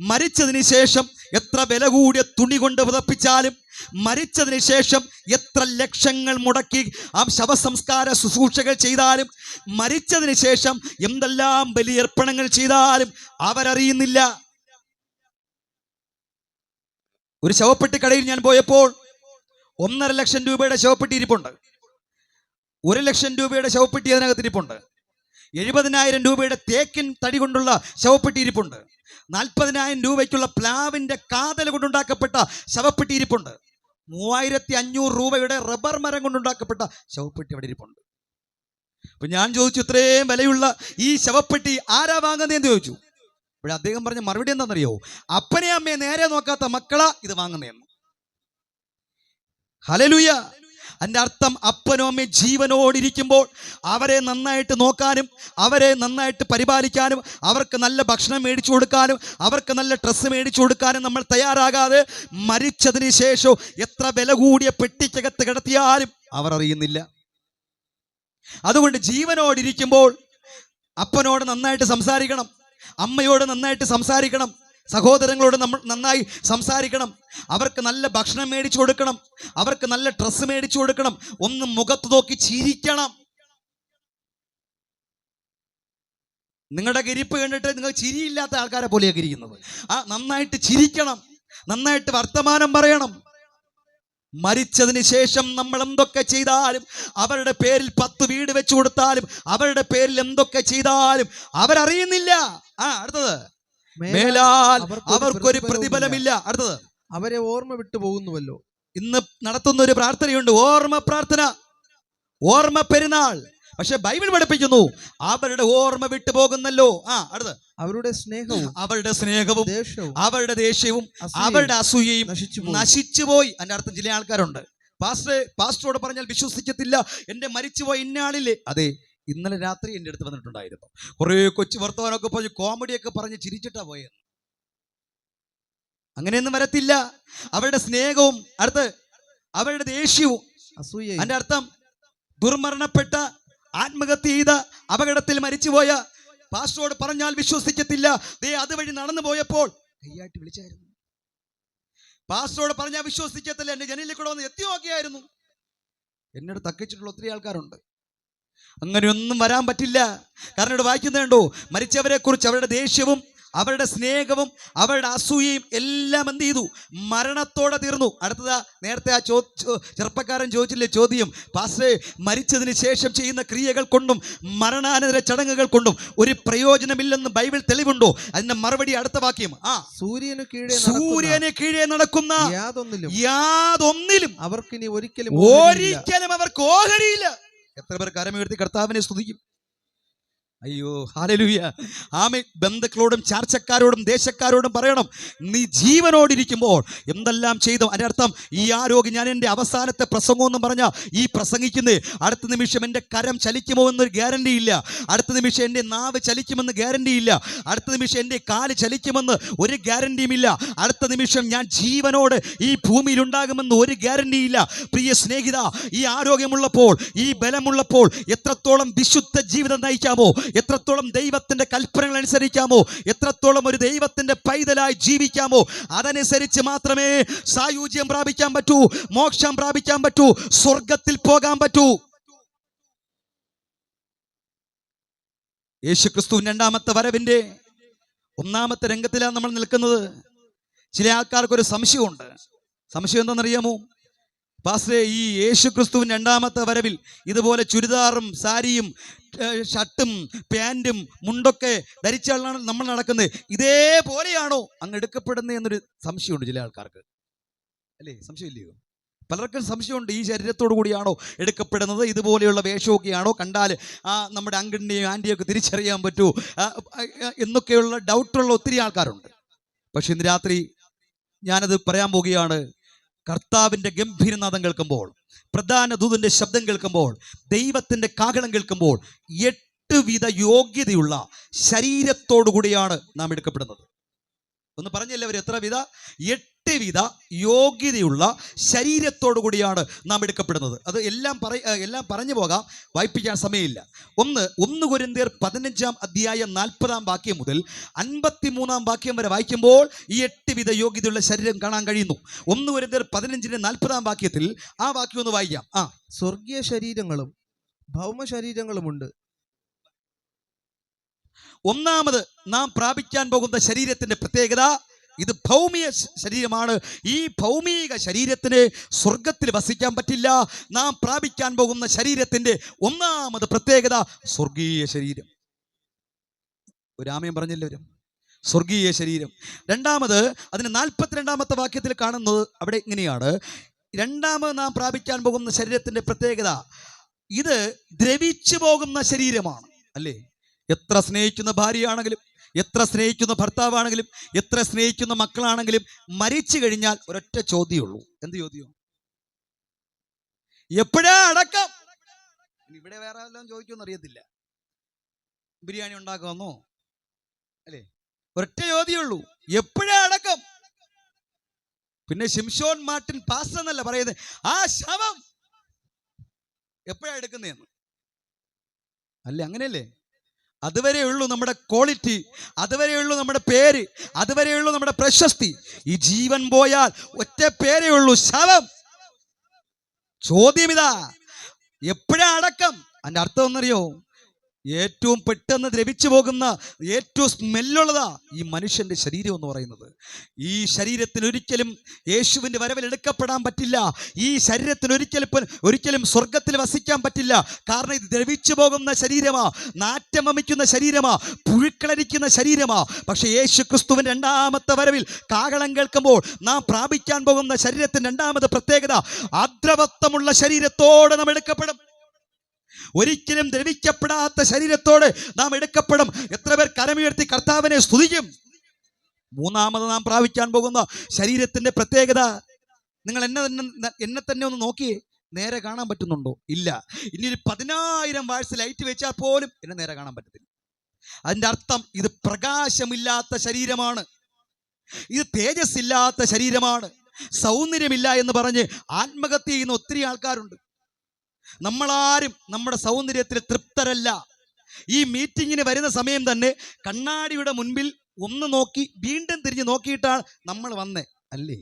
മരിച്ചതിന് ശേഷം എത്ര വില കൂടിയ തുണി കൊണ്ട് പുതപ്പിച്ചാലും, മരിച്ചതിന് ശേഷം എത്ര ലക്ഷങ്ങൾ മുടക്കി ആ ശവസംസ്കാര ശുശ്രൂഷകൾ ചെയ്താലും, മരിച്ചതിന് ശേഷം എന്തെല്ലാം ബലിയർപ്പണങ്ങൾ ചെയ്താലും അവരറിയുന്നില്ല. ഒരു ശവപ്പെട്ടി കടയിൽ ഞാൻ പോയപ്പോൾ 1.5 ലക്ഷം രൂപയുടെ ശവപ്പെട്ടി ഇരിപ്പുണ്ട്. 1 ലക്ഷം രൂപയുടെ ശവപ്പെട്ടി അതിനകത്ത് ഇരിപ്പുണ്ട്. 70,000 രൂപയുടെ തേക്കിൻ തടി കൊണ്ടുള്ള ശവപ്പെട്ടി ഇരിപ്പുണ്ട്. 40,000 രൂപയ്ക്കുള്ള പ്ലാവിന്റെ കാതൽ കൊണ്ടുണ്ടാക്കപ്പെട്ട ശവപ്പെട്ടി ഇരിപ്പുണ്ട്. 3,500 രൂപയുടെ റബ്ബർ മരം കൊണ്ടുണ്ടാക്കപ്പെട്ട ശവപ്പെട്ടി അവിടെ ഇരിപ്പുണ്ട്. അപ്പൊ ഞാൻ ചോദിച്ചു, ഇത്രയും വിലയുള്ള ഈ ശവപ്പെട്ടി ആരാ വാങ്ങുന്നതെന്ന് ചോദിച്ചു. ഇവിടെ അദ്ദേഹം പറഞ്ഞ മറുപടി എന്താണെന്നറിയോ? അപ്പനെ അമ്മയെ നേരെ നോക്കാത്ത മക്കളാ ഇത് വാങ്ങുന്നതെന്ന്. ഹല്ലേലൂയ. അതിൻ്റെ അർത്ഥം, അപ്പനും അമ്മയും ജീവനോടിരിക്കുമ്പോൾ അവരെ നന്നായിട്ട് നോക്കാനും, അവരെ നന്നായിട്ട് പരിപാലിക്കാനും, അവർക്ക് നല്ല ഭക്ഷണം മേടിച്ചു കൊടുക്കാനും, അവർക്ക് നല്ല ഡ്രസ്സ് മേടിച്ചു കൊടുക്കാനും നമ്മൾ തയ്യാറാകാതെ മരിച്ചതിന് ശേഷം എത്ര വില കൂടിയ പെട്ടിക്കകത്ത് കിടത്തിയാലും അവർ അറിയുന്നില്ല. അതുകൊണ്ട് ജീവനോടിരിക്കുമ്പോൾ അപ്പനോട് നന്നായിട്ട് സംസാരിക്കണം, അമ്മയോട് നന്നായിട്ട് സംസാരിക്കണം, സഹോദരങ്ങളോട് നമ്മൾ നന്നായി സംസാരിക്കണം, അവർക്ക് നല്ല ഭക്ഷണം മേടിച്ചു കൊടുക്കണം, അവർക്ക് നല്ല ഡ്രസ്സ് മേടിച്ചു കൊടുക്കണം, ഒന്ന് മുഖത്ത് നോക്കി ചിരിക്കണം. നിങ്ങളുടെ ഇരിപ്പ് കണ്ടിട്ട് നിങ്ങൾ ചിരിയില്ലാത്ത ആൾക്കാരെ പോലെയൊക്കെ ഇരിക്കുന്നത്. നന്നായിട്ട് ചിരിക്കണം, നന്നായിട്ട് വർത്തമാനം പറയണം. മരിച്ചതിന് ശേഷം നമ്മൾ എന്തൊക്കെ ചെയ്താലും, അവരുടെ പേരിൽ 10 വീട് വെച്ചു കൊടുത്താലും, അവരുടെ പേരിൽ എന്തൊക്കെ ചെയ്താലും അവരറിയുന്നില്ല. അടുത്തത്, മേലാൽ അവർക്കൊരു പ്രതിഫലമില്ല. അടുത്തത്, അവരെ ഓർമ്മ വിട്ടു പോകുന്നുവല്ലോ. ഇന്ന് നടത്തുന്ന ഒരു പ്രാർത്ഥനയുണ്ട്, ഓർമ്മ പ്രാർത്ഥന, ഓർമ്മ പെരുന്നാൾ. പക്ഷെ ബൈബിൾ പഠിപ്പിക്കുന്നു അവരുടെ ഓർമ്മ വിട്ടു പോകുന്നല്ലോ. അടുത്തത്, അവരുടെ സ്നേഹവും അവരുടെ ദേഷ്യവും അവരുടെ അസൂയയും നശിച്ചുപോയി. അതിന്റെ അർത്ഥം, ചില ആൾക്കാരുണ്ട്, പാസ്റ്ററോട് പറഞ്ഞാൽ വിശ്വസിക്കത്തില്ല, എന്റെ മരിച്ചുപോയി ഇന്നയാളില്ലേ. അതെ, ഇന്നലെ രാത്രി എൻ്റെ അടുത്ത് വന്നിട്ടുണ്ടായിരുന്നു. കുറേ കൊച്ചു വർത്തമാനമൊക്കെ പറഞ്ഞ് കോമഡിയൊക്കെ പറഞ്ഞ് ചിരിച്ചിട്ടാ പോയത്. അങ്ങനെയൊന്നും വരത്തില്ല. അവരുടെ സ്നേഹവും, അടുത്ത് അവരുടെ ദേഷ്യവും, അസൂയ. അതിന്റെ അർത്ഥം, ദുർമരണപ്പെട്ട ആത്മഹത്യ ചെയ്ത അപകടത്തിൽ മരിച്ചുപോയ പാസ്റ്ററോട് പറഞ്ഞാൽ വിശ്വസിക്കത്തില്ല, ദേ അതുവഴി നടന്നു പോയപ്പോൾ കയ്യാട്ടി വിളിച്ചായിരുന്നു. പാസ്റ്ററോട് പറഞ്ഞാൽ വിശ്വസിക്കത്തില്ല, എന്റെ ജനലിൽ കൂടെ വന്ന് എത്തി നോക്കിയായിരുന്നു. എന്നോട് തക്കിച്ചിട്ടുള്ള ഒത്തിരി ആൾക്കാരുണ്ട്. അങ്ങനെയൊന്നും വരാൻ പറ്റില്ല. കാരണം ഇവിടെ വായിക്കുന്നുണ്ടോ, മരിച്ചവരെ കുറിച്ച് അവരുടെ ദേഷ്യവും അവരുടെ സ്നേഹവും അവരുടെ അസൂയയും എല്ലാം എന്ത് ചെയ്തു? മരണത്തോടെ തീർന്നു. അടുത്തതാ, നേരത്തെ ആ ചെറുപ്പക്കാരൻ ചോദിച്ചില്ലേ ചോദ്യം, പാസ്റ്റേ മരിച്ചതിന് ശേഷം ചെയ്യുന്ന ക്രിയകൾ കൊണ്ടും മരണാനന്തര ചടങ്ങുകൾ കൊണ്ടും ഒരു പ്രയോജനമില്ലെന്ന് ബൈബിൾ തെളിവുണ്ടോ? അതിന്റെ മറുപടി അടുത്ത വാക്യം, സൂര്യന് കീഴെ നടക്കുന്ന യാതൊന്നിലും അവർക്കിനി ഒരിക്കലും അവർക്ക് ഓഹരിയില്ല. എത്ര പേർ കരമുയർത്തി കർത്താവിനെ സ്തുതിക്കും? അയ്യോ ഹല്ലേലൂയ. ആമേ. ബന്ധുക്കളോടും ചാർച്ചക്കാരോടും ദേശക്കാരോടും പറയണം, നീ ജീവനോടിരിക്കുമ്പോൾ എന്തെല്ലാം ചെയ്തു. അതിൻ്റെ അർത്ഥം, ഈ ആരോഗ്യം, ഞാൻ എൻ്റെ അവസാനത്തെ പ്രസംഗം എന്ന് പറഞ്ഞാൽ ഈ പ്രസംഗിക്കുന്നേ അടുത്ത നിമിഷം എൻ്റെ കരം ചലിക്കുമോ എന്നൊരു ഗ്യാരണ്ടി ഇല്ല. അടുത്ത നിമിഷം എൻ്റെ നാവ് ചലിക്കുമെന്ന് ഗ്യാരണ്ടി ഇല്ല. അടുത്ത നിമിഷം എൻ്റെ കാല് ചലിക്കുമെന്ന് ഒരു ഗ്യാരണ്ടിയും ഇല്ല. അടുത്ത നിമിഷം ഞാൻ ജീവനോട് ഈ ഭൂമിയിൽ ഉണ്ടാകുമെന്ന് ഒരു ഗ്യാരണ്ടി ഇല്ല. പ്രിയ സ്നേഹിത, ഈ ആരോഗ്യമുള്ളപ്പോൾ, ഈ ബലമുള്ളപ്പോൾ എത്രത്തോളം വിശുദ്ധ ജീവിതം നയിക്കാമോ, എത്രത്തോളം ദൈവത്തിന്റെ കൽപ്പനകൾ അനുസരിക്കാമോ, എത്രത്തോളം ഒരു ദൈവത്തിന്റെ പൈതലായി ജീവിക്കാമോ, അതനുസരിച്ച് മാത്രമേ സായുജ്യം പ്രാപിക്കാൻ പറ്റൂ, മോക്ഷം പ്രാപിക്കാൻ പറ്റൂ, സ്വർഗത്തിൽ പോകാൻ പറ്റൂ. യേശുക്രിസ്തു രണ്ടാമത്തെ വരവിന്റെ ഒന്നാമത്തെ രംഗത്തിലാണ് നമ്മൾ നിൽക്കുന്നത്. ചില ആൾക്കാർക്കൊരു സംശയമുണ്ട്. സംശയം എന്താണെന്നറിയാമോ? പാസ്റ്ററെ, ഈ യേശുക്രിസ്തുവിൻ രണ്ടാമത്തെ വരവിൽ ഇതുപോലെ ചുരിദാറും സാരിയും ഷർട്ടും പാൻറ്റും മുണ്ടൊക്കെ ധരിച്ചാണ് നമ്മൾ നടക്കുന്നത്, ഇതേപോലെയാണോ അങ്ങ് എടുക്കപ്പെടുന്നത് എന്നൊരു സംശയമുണ്ട് ചില ആൾക്കാർക്ക്. അല്ലേ? സംശയമില്ലയോ? പലർക്കും സംശയമുണ്ട്, ഈ ശരീരത്തോടു കൂടിയാണോ എടുക്കപ്പെടുന്നത്, ഇതുപോലെയുള്ള വേഷമൊക്കെയാണോ, കണ്ടാൽ നമ്മുടെ അങ്കിളിൻ്റെയും ആൻറ്റിയൊക്കെ തിരിച്ചറിയാൻ പറ്റൂ എന്നൊക്കെയുള്ള ഡൗട്ടുള്ള ഒത്തിരി ആൾക്കാരുണ്ട്. പക്ഷെ ഇന്ന് രാത്രി ഞാനത് പറയാൻ പോവുകയാണ്. കർത്താവിൻ്റെ ഗംഭീരനാദം കേൾക്കുമ്പോൾ, പ്രധാന ദൂതന്റെ ശബ്ദം കേൾക്കുമ്പോൾ, ദൈവത്തിന്റെ കാഹളം കേൾക്കുമ്പോൾ 8 വിധ യോഗ്യതയുള്ള ശരീരത്തോടു കൂടിയാണ് നാം എടുക്കപ്പെടുന്നത്. ഒന്ന് പറഞ്ഞെല്ലാവരും, എത്ര വിധ? 8 വിധ യോഗ്യതയുള്ള ശരീരത്തോടു കൂടിയാണ് നാം എടുക്കപ്പെടുന്നത്. അത് എല്ലാം പറഞ്ഞു പോകാം, വായിപ്പിക്കാൻ സമയമില്ല. 1 കൊരിന്ത്യർ 15-ാം അധ്യായം 40-ാം വാക്യം മുതൽ 53-ാം വാക്യം വരെ വായിക്കുമ്പോൾ ഈ 8 വിധ യോഗ്യതയുള്ള ശരീരം കാണാൻ കഴിയുന്നു. 1 കൊരിന്ത്യർ 15-ന്റെ 40-ാം വാക്യത്തിൽ ആ വാക്യം ഒന്ന് വായിക്കാം. സ്വർഗീയ ശരീരങ്ങളും ഭൗമ ശരീരങ്ങളുമുണ്ട്. ഒന്നാമത് നാം പ്രാപിക്കാൻ പോകുന്ന ശരീരത്തിന്റെ പ്രത്യേകത, ഇത് ഭൗമിക ശരീരമാണ്. ഈ ഭൗമിക ശരീരത്തിന് സ്വർഗത്തിൽ വസിക്കാൻ പറ്റില്ല. നാം പ്രാപിക്കാൻ പോകുന്ന ശരീരത്തിന്റെ ഒന്നാമത് പ്രത്യേകത സ്വർഗീയ ശരീരം. ഒരു ആമയും പറഞ്ഞെല്ലാവരും, സ്വർഗീയ ശരീരം. രണ്ടാമത്, അതിന് 42-ാമത്തെ വാക്യത്തിൽ കാണുന്നത് അവിടെ ഇങ്ങനെയാണ്, രണ്ടാമത് നാം പ്രാപിക്കാൻ പോകുന്ന ശരീരത്തിന്റെ പ്രത്യേകത, ഇത് ദ്രവിച്ചു പോകുന്ന ശരീരമാണ്. അല്ലേ? എത്ര സ്നേഹിക്കുന്ന ഭാര്യയാണെങ്കിലും, എത്ര സ്നേഹിക്കുന്ന ഭർത്താവാണെങ്കിലും, എത്ര സ്നേഹിക്കുന്ന മക്കളാണെങ്കിലും മരിച്ചു കഴിഞ്ഞാൽ ഒരൊറ്റ ചോദ്യമുള്ളൂ. എന്ത് ചോദ്യം? എപ്പോഴാ അടക്കം? ഇവിടെ വേറെ എല്ലാം ചോദിക്കുമെന്ന് അറിയത്തില്ല. ബിരിയാണി ഉണ്ടാക്കുമെന്നോ? അല്ലേ? ഒരൊറ്റ ചോദ്യമുള്ളൂ, എപ്പോഴാ അടക്കം? പിന്നെ ശിംശോൻ മാർട്ടിൻ പാസ്റ്റർ എന്നല്ല പറയുന്നത്, ആ ശവം എപ്പോഴാ എടുക്കുന്നതെന്ന്. അല്ലേ? അങ്ങനെയല്ലേ? അതുവരെയുള്ളൂ നമ്മുടെ ക്വാളിറ്റി, അതുവരെയുള്ളൂ നമ്മുടെ പേര്, അതുവരെയുള്ളൂ നമ്മുടെ പ്രശസ്തി. ഈ ജീവൻ പോയാൽ ഒറ്റ പേരേ ഉള്ളൂ, ശവം. ചോദ്യം ഇതാ, എപ്പോഴാ അടക്കം? അതിൻ്റെ അർത്ഥം ഒന്നറിയോ? ഏറ്റവും പെട്ടെന്ന് ദ്രവിച്ചു പോകുന്ന, ഏറ്റവും സ്മെല്ലുള്ളതാ ഈ മനുഷ്യന്റെ ശരീരം എന്ന് പറയുന്നത്. ഈ ശരീരത്തിന് ഒരിക്കലും യേശുവിൻ്റെ വരവിൽ എടുക്കപ്പെടാൻ പറ്റില്ല. ഈ ശരീരത്തിന് ഒരിക്കലും സ്വർഗത്തിൽ വസിക്കാൻ പറ്റില്ല. കാരണം ഇത് ദ്രവിച്ചു പോകുന്ന ശരീരമാ, നാറ്റം വമിക്കുന്ന ശരീരമാ, പുഴുക്കളരിക്കുന്ന ശരീരമാ. പക്ഷെ യേശു ക്രിസ്തുവിൻ്റെ രണ്ടാമത്തെ വരവിൽ കാഹളം കേൾക്കുമ്പോൾ നാം പ്രാപിക്കാൻ പോകുന്ന ശരീരത്തിന്റെ രണ്ടാമത്തെ പ്രത്യേകത, ആർദ്രവത്വമുള്ള ശരീരത്തോടെ നാം എടുക്കപ്പെടും. ഒരിക്കലും ദ്രവിക്കപ്പെടാത്ത ശരീരത്തോടെ നാം എടുക്കപ്പെടും. എത്ര പേർ കരമുയർത്തി കർത്താവിനെ സ്തുതിക്കും? മൂന്നാമത് നാം പ്രാപിക്കാൻ പോകുന്ന ശരീരത്തിന്റെ പ്രത്യേകത, നിങ്ങൾ എന്നെ തന്നെ ഒന്ന് നോക്കിയേ, നേരെ കാണാൻ പറ്റുന്നുണ്ടോ? ഇല്ല. ഇനി ഒരു 10,000 വാട്ട്സ് ലൈറ്റ് വെച്ചാൽ പോലും എന്നെ നേരെ കാണാൻ പറ്റത്തില്ല. അതിൻ്റെ അർത്ഥം, ഇത് പ്രകാശമില്ലാത്ത ശരീരമാണ്, ഇത് തേജസ് ഇല്ലാത്ത ശരീരമാണ്. സൗന്ദര്യമില്ല എന്ന് പറഞ്ഞ് ആത്മഹത്യ ചെയ്യുന്ന ഒത്തിരി ആൾക്കാരുണ്ട്. നമ്മളാരും നമ്മുടെ സൗന്ദര്യത്തിൽ തൃപ്തരല്ല. ഈ മീറ്റിങ്ങിന് വരുന്ന സമയം തന്നെ കണ്ണാടിയുടെ മുൻപിൽ ഒന്ന് നോക്കി വീണ്ടും തിരിഞ്ഞ് നോക്കിയിട്ടാണ് നമ്മൾ വന്നേ അല്ലേ?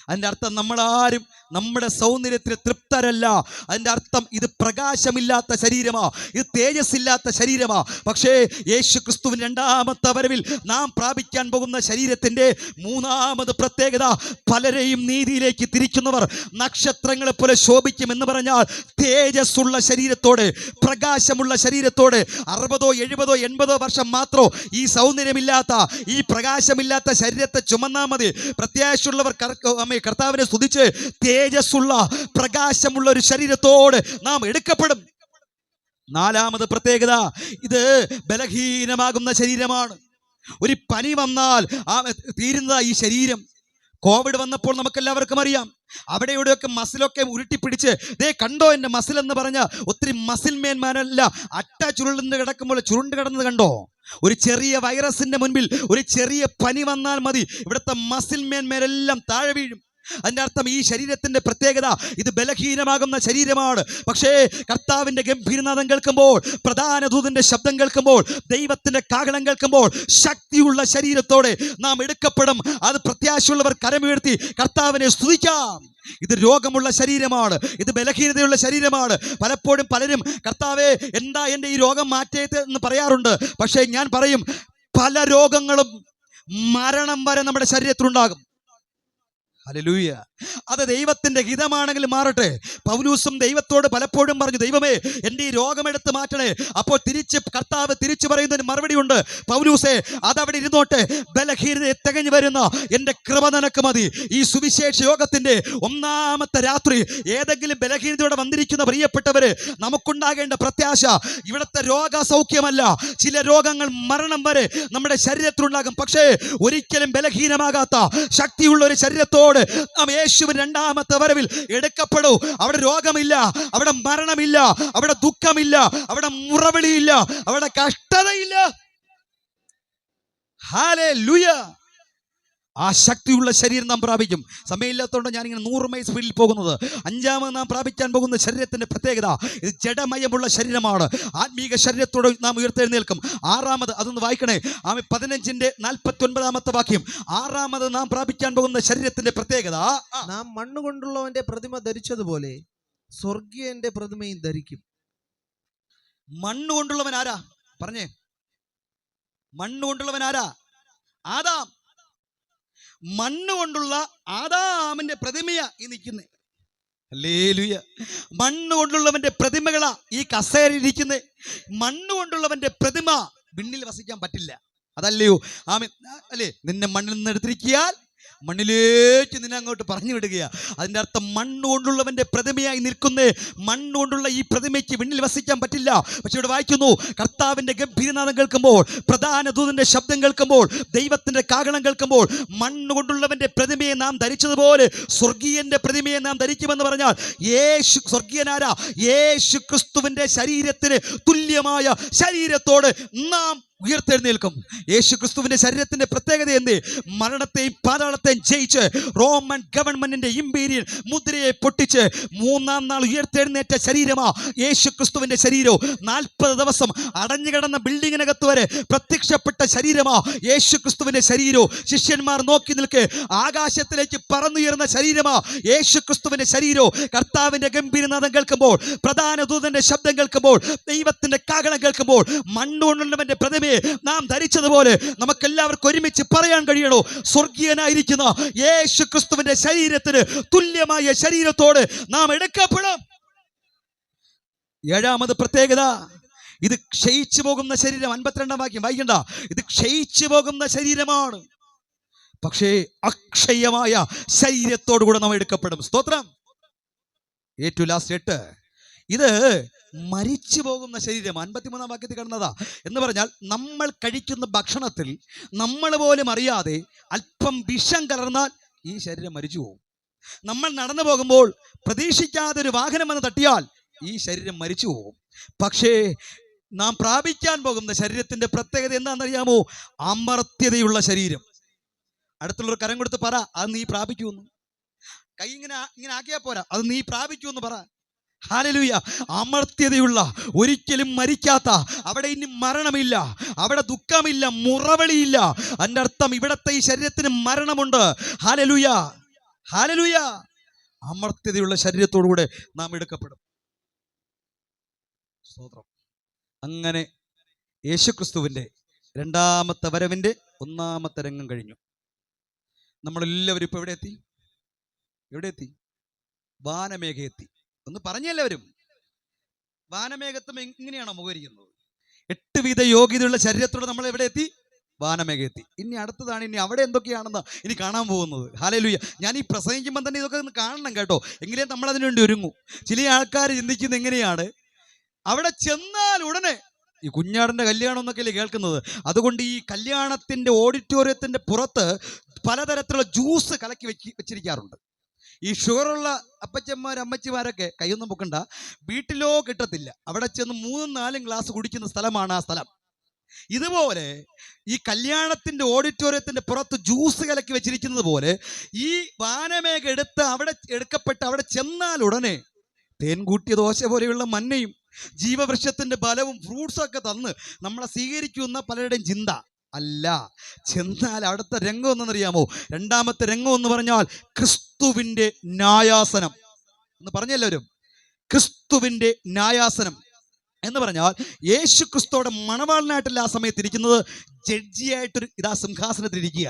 അതിൻ്റെ അർത്ഥം നമ്മളാരും നമ്മുടെ സൗന്ദര്യത്തിൽ തൃപ്തരല്ല. അതിൻ്റെ അർത്ഥം ഇത് പ്രകാശമില്ലാത്ത ശരീരമാ, ഇത് തേജസ്സില്ലാത്ത ശരീരമാ. പക്ഷേ യേശു ക്രിസ്തുവിൻ രണ്ടാമത്തെ വരവിൽ നാം പ്രാപിക്കാൻ പോകുന്ന ശരീരത്തിൻ്റെ മൂന്നാമത് പ്രത്യേകത, പലരെയും നീതിയിലേക്ക് തിരിക്കുന്നവർ നക്ഷത്രങ്ങളെ പോലെ ശോഭിക്കും എന്ന് പറഞ്ഞാൽ തേജസ്സുള്ള ശരീരത്തോടെ, പ്രകാശമുള്ള ശരീരത്തോടെ 60, 70, 80 വർഷം മാത്രം ഈ സൗന്ദര്യമില്ലാത്ത, ഈ പ്രകാശമില്ലാത്ത ശരീരത്തെ ചുമന്നാൽ മതി. പ്രത്യാശയുള്ളവർ കർത്താവിനെ സ്തുതിച്ച് തേജസ്സുള്ള പ്രകാശമുള്ള ഒരു ശരീരത്തോട് നാം എടുക്കപ്പെടും. നാലാമത് പ്രത്യേകത, ഇത് ബലഹീനമാകുന്ന ശരീരമാണ്. ഒരു പനി വന്നാൽ തീരുന്നതാ ഈ ശരീരം. കോവിഡ് വന്നപ്പോൾ നമുക്കെല്ലാവർക്കും അറിയാം, അവിടെ ഇവിടെയൊക്കെ മസിലൊക്കെ ഉരുട്ടിപ്പിടിച്ച് ദേ കണ്ടോ എൻ്റെ മസിൽ എന്ന് പറഞ്ഞ ഒത്തിരി മസിൽമേന്മാരല്ല അട്ട ചുരുണ്ട് കിടക്കുമ്പോൾ ചുരുണ്ട് കിടന്നത് കണ്ടോ? ഒരു ചെറിയ വൈറസിന്റെ മുൻപിൽ ഒരു ചെറിയ പനി വന്നാൽ മതി, ഇവിടുത്തെ മസിൽമേന്മാരെല്ലാം താഴെ വീഴും. അതിൻ്റെ അർത്ഥം ഈ ശരീരത്തിന്റെ പ്രത്യേകത, ഇത് ബലഹീനമാകുന്ന ശരീരമാണ്. പക്ഷേ കർത്താവിന്റെ ഗംഭീരനാദം കേൾക്കുമ്പോൾ, പ്രധാന ദൂതന്റെ ശബ്ദം കേൾക്കുമ്പോൾ, ദൈവത്തിന്റെ കാഹളം കേൾക്കുമ്പോൾ ശക്തിയുള്ള ശരീരത്തോടെ നാം എടുക്കപ്പെടും. അത് പ്രത്യാശയുള്ളവർ കരമുയർത്തി കർത്താവിനെ സ്തുതിക്കാം. ഇത് രോഗമുള്ള ശരീരമാണ്, ഇത് ബലഹീനതയുള്ള ശരീരമാണ്. പലപ്പോഴും പലരും കർത്താവേ എന്താ എൻ്റെ ഈ രോഗം മാറ്റേത് എന്ന് പറയാറുണ്ട്. പക്ഷേ ഞാൻ പറയും, പല രോഗങ്ങളും മരണം വരെ നമ്മുടെ ശരീരത്തിലുണ്ടാകും. ഹല്ലേലൂയ. അത് ദൈവത്തിന്റെ ഹിതമാണെങ്കിൽ മാറട്ടെ. പൗലൂസും ദൈവത്തോട് പലപ്പോഴും പറഞ്ഞു, ദൈവമേ എൻ്റെ ഈ രോഗമെടുത്ത് മാറ്റണേ. അപ്പോൾ കർത്താവ് തിരിച്ചു പറയുന്നതിന് മറുപടി ഉണ്ട്, പൗലൂസേ അതവിടെ ഇരുന്നോട്ടെ, ബലഹീനതയെ തികഞ്ഞു വരുന്ന എൻ്റെ കൃപ നിനക്ക് മതി. ഈ സുവിശേഷ യോഗത്തിന്റെ ഒന്നാമത്തെ രാത്രി ഏതെങ്കിലും ബലഹീനതയോടെ വന്നിരിക്കുന്ന പ്രിയപ്പെട്ടവര്, നമുക്കുണ്ടാകേണ്ട പ്രത്യാശ ഇവിടുത്തെ രോഗസൗഖ്യമല്ല. ചില രോഗങ്ങൾ മരണം വരെ നമ്മുടെ ശരീരത്തിലുണ്ടാകും. പക്ഷേ ഒരിക്കലും ബലഹീനമാകാത്ത ശക്തിയുള്ള ഒരു ശരീരത്തോട് നാം യേശുവിൻ രണ്ടാമത്തെ വരവിൽ എടുക്കപ്പെടൂ. അവിടെ രോഗമില്ല, അവിടെ മരണമില്ല, അവിടെ ദുഃഖമില്ല, അവിടെ മുറവിളിയില്ല, അവിടെ കഷ്ടതയില്ല. ഹല്ലേലൂയ. ആ ശക്തിയുള്ള ശരീരം നാം പ്രാപിക്കും. സമയമില്ലാത്തതുകൊണ്ട് ഞാനിങ്ങനെ 100 മൈൽ സ്പീഡിൽ പോകുന്നത്. അഞ്ചാമത് നാം പ്രാപിക്കാൻ പോകുന്ന ശരീരത്തിന്റെ പ്രത്യേകത, ഇത് ജഡമയമുള്ള ശരീരമാണ്. ആത്മീക ശരീരത്തോട് നാം ഉയർത്തെഴുന്നേൽക്കും. ആറാമത്, അതൊന്ന് വായിക്കണേ, 15:49 വാക്യം. ആറാമത് നാം പ്രാപിക്കാൻ പോകുന്ന ശരീരത്തിന്റെ പ്രത്യേകത, നാം മണ്ണുകൊണ്ടുള്ളവന്റെ പ്രതിമ ധരിച്ചതുപോലെ സ്വർഗീയന്റെ പ്രതിമയും ധരിക്കും. മണ്ണുകൊണ്ടുള്ളവൻ ആരാ? പറഞ്ഞേ, മണ്ണുകൊണ്ടുള്ളവൻ ആരാ? ആദാം. മണ്ണുകൊണ്ടുള്ള ആദാമിന്റെ പ്രതിമയാ ഈ നിൽക്കുന്നേ. ഹല്ലേലൂയ. മണ്ണുകൊണ്ടുള്ളവന്റെ പ്രതിമകളാ ഈ കസേരയിരിക്കുന്നേ. മണ്ണുകൊണ്ടുള്ളവന്റെ പ്രതിമ വിണ്ണിൽ വസിക്കാൻ പറ്റില്ല. അതല്ലയോ ആമേൻ അല്ലേ? നിന്നെ മണ്ണിൽ നിന്ന് എടുത്തിരിക്കിയാൽ മണ്ണിലേക്ക് നിന്നെ അങ്ങോട്ട് പറഞ്ഞു വിടുകയാണ്. അതിൻ്റെ അർത്ഥം മണ്ണുകൊണ്ടുള്ളവന്റെ പ്രതിമയായി നിൽക്കുന്നേ. മണ്ണുകൊണ്ടുള്ള ഈ പ്രതിമയ്ക്ക് വിണ്ണിൽ വസിക്കാൻ പറ്റില്ല. പക്ഷെ ഇവിടെ വായിക്കുന്നു, കർത്താവിന്റെ ഗംഭീരനാദം കേൾക്കുമ്പോൾ, പ്രധാന ദൂതന്റെ ശബ്ദം കേൾക്കുമ്പോൾ, ദൈവത്തിന്റെ കാഹളം കേൾക്കുമ്പോൾ, മണ്ണുകൊണ്ടുള്ളവന്റെ പ്രതിമയെ നാം ധരിച്ചതുപോലെ സ്വർഗീയന്റെ പ്രതിമയെ നാം ധരിക്കുമെന്ന് പറഞ്ഞാൽ, യേശു സ്വർഗീയനാരാ? യേശു ക്രിസ്തുവിന്റെ ശരീരത്തിന് തുല്യമായ ശരീരത്തോട് നാം ഉയർത്തെഴുന്നേൽക്കും. യേശു ക്രിസ്തുവിന്റെ ശരീരത്തിന്റെ പ്രത്യേകത എന്ത്? മരണത്തെയും പാതാളത്തെയും ജയിച്ച് റോമൻ ഗവൺമെന്റിന്റെ ഇമ്പീരിയൽ മുദ്രയെ പൊട്ടിച്ച് 3-ാം നാൾ ഉയർത്തെഴുന്നേറ്റ ശരീരമാ യേശു ക്രിസ്തുവിന്റെ ശരീരവും. 40 ദിവസം അടഞ്ഞുകിടന്ന ബിൽഡിങ്ങിനകത്ത് വരെ പ്രത്യക്ഷപ്പെട്ട ശരീരമാ യേശു ക്രിസ്തുവിന്റെ ശരീരവും. ശിഷ്യന്മാർ നോക്കി നിൽക്കെ ആകാശത്തിലേക്ക് പറന്നുയർന്ന ശരീരമാ യേശു ക്രിസ്തുവിന്റെ ശരീരവും. കർത്താവിന്റെ ഗംഭീരനാദം കേൾക്കുമ്പോൾ, പ്രധാന ദൂതന്റെ ശബ്ദം കേൾക്കുമ്പോൾ, ദൈവത്തിന്റെ കാഹളം കേൾക്കുമ്പോൾ, മണ്ണുകൊണ്ടുള്ളവന്റെ പ്രതിമ നാം ധരിച്ചതുപോലെ നമുക്കെല്ലാവർക്കും ഒരുമിച്ച് പറയാൻ കഴിയണോ? സ്വർഗീയനായിരിക്കുന്ന യേശു ക്രിസ്തുവിന്റെ ശരീരത്തിന് തുല്യമായ ശരീരത്തോട് നാം എടുക്കപ്പെടും. ഏഴാമത് പ്രത്യേകത, ഇത് ക്ഷയിച്ചു പോകുന്ന ശരീരം. 52-ാം വാക്യം വായിക്കണ്ട. ഇത് ക്ഷയിച്ചു പോകുന്ന ശരീരമാണ്, പക്ഷേ അക്ഷയമായ ശരീരത്തോടു കൂടെ നാം എടുക്കപ്പെടും. സ്തോത്രം. ഏറ്റവും ലാസ്റ്റ് 8, ഇത് മരിച്ചു പോകുന്ന ശരീരം. 53-ാം വാക്യത്തിൽ കാണുന്നതാ. എന്ന് പറഞ്ഞാൽ നമ്മൾ കഴിക്കുന്ന ഭക്ഷണത്തിൽ നമ്മൾ പോലും അറിയാതെ അല്പം വിഷം കലർന്നാൽ ഈ ശരീരം മരിച്ചു പോകും. നമ്മൾ നടന്നു പോകുമ്പോൾ പ്രതീക്ഷിക്കാതെ ഒരു വാഹനം വന്ന് തട്ടിയാൽ ഈ ശരീരം മരിച്ചു പോകും. പക്ഷേ നാം പ്രാപിക്കാൻ പോകുന്ന ശരീരത്തിന്റെ പ്രത്യേകത എന്താണെന്നറിയാമോ? അമർത്യതയുള്ള ശരീരം. അടുത്തുള്ളൊരു കരം കൊടുത്ത് പറ, അത് നീ പ്രാപിക്കുമെന്ന്. കൈ ഇങ്ങനെ ആക്കിയാൽ പോരാ, അത് നീ പ്രാപിക്കുമെന്ന് പറ. ഹല്ലേലൂയ. അമർത്യതയുള്ള, ഒരിക്കലും മരിക്കാത്ത, അവിടെ ഇനി മരണമില്ല, അവിടെ ദുഃഖമില്ല, മുറവിളിയില്ല. അതിൻ്റെ അർത്ഥം ഇവിടത്തെ ഈ ശരീരത്തിന് മരണമുണ്ട്. Hallelujah, hallelujah. അമർത്യതയുള്ള ശരീരത്തോടുകൂടെ നാം എടുക്കപ്പെടും. സ്തോത്രം. അങ്ങനെ യേശുക്രിസ്തുവിൻ്റെ രണ്ടാമത്തെ വരവിൻ്റെ ഒന്നാമത്തെ രംഗം കഴിഞ്ഞു. നമ്മളെല്ലാവരും ഇപ്പൊ എവിടെ എത്തി? എവിടെ എത്തി? വാനമേഘ എത്തി. ഒന്ന് പറഞ്ഞെല്ലാവരും. വാനമേഘത്തും ഇങ്ങനെയാണോ മുഖരിക്കുന്നത്? 8 വിധ യോഗ്യതയുള്ള ശരീരത്തോടെ നമ്മൾ എവിടെ എത്തി? വാനമേഘ എത്തി. ഇനി അടുത്തതാണ്, ഇനി അവിടെ എന്തൊക്കെയാണെന്ന് ഇനി കാണാൻ പോകുന്നത്. ഹല്ലേലൂയ. ഞാൻ ഈ പ്രസംഗിക്കുമ്പോൾ തന്നെ ഇതൊക്കെ ഒന്ന് കാണണം കേട്ടോ, എങ്കിലേ നമ്മൾ അതിനു വേണ്ടി ഒരുങ്ങും. ചില ആൾക്കാർ ചിന്തിക്കുന്നത് എങ്ങനെയാണ്, അവിടെ ചെന്നാൽ ഉടനെ ഈ കുഞ്ഞാടിന്റെ കല്യാണം എന്നൊക്കെയല്ലേ കേൾക്കുന്നത്. അതുകൊണ്ട് ഈ കല്യാണത്തിന്റെ ഓഡിറ്റോറിയത്തിന്റെ പുറത്ത് പലതരത്തിലുള്ള ജ്യൂസ് കലക്കി വെച്ചിരിക്കാറുണ്ട്. ഈ ഷുഗറുള്ള അമ്മച്ചിമാരൊക്കെ കൈയൊന്നും പൊക്കണ്ട, വീട്ടിലോ കിട്ടത്തില്ല, അവിടെ ചെന്ന് 3-4 ഗ്ലാസ് കുടിക്കുന്ന സ്ഥലമാണ് ആ സ്ഥലം. ഇതുപോലെ ഈ കല്യാണത്തിന്റെ ഓഡിറ്റോറിയത്തിന്റെ പുറത്ത് ജ്യൂസ് കലക്കി വെച്ചിരിക്കുന്നത് പോലെ ഈ വാനമേഘ എടുക്കപ്പെട്ട് അവിടെ ചെന്നാൽ ഉടനെ തേൻകൂട്ടിയ ദോശ പോലെയുള്ള മന്നയും ജീവവൃക്ഷത്തിന്റെ ബലവും ഫ്രൂട്ട്സും ഒക്കെ തന്ന് നമ്മളെ സ്വീകരിക്കുന്ന പലരുടെയും ചിന്ത അല്ല. ചെന്നാൽ അവിടുത്തെ രംഗം എന്നറിയാമോ? രണ്ടാമത്തെ രംഗം എന്ന് പറഞ്ഞാൽ ക്രിസ്തുവിന്റെ ന്യായാസനം എന്ന് പറഞ്ഞെല്ലാവരും. ക്രിസ്തുവിന്റെ ന്യായാസനം എന്ന് പറഞ്ഞാൽ യേശു ക്രിസ്തുവിടെ മണവാളനായിട്ടല്ല ആ സമയത്ത് ഇരിക്കുന്നത്, ജഡ്ജിയായിട്ടൊരു ഇതാ സിംഹാസനത്തിലിരിക്കുക.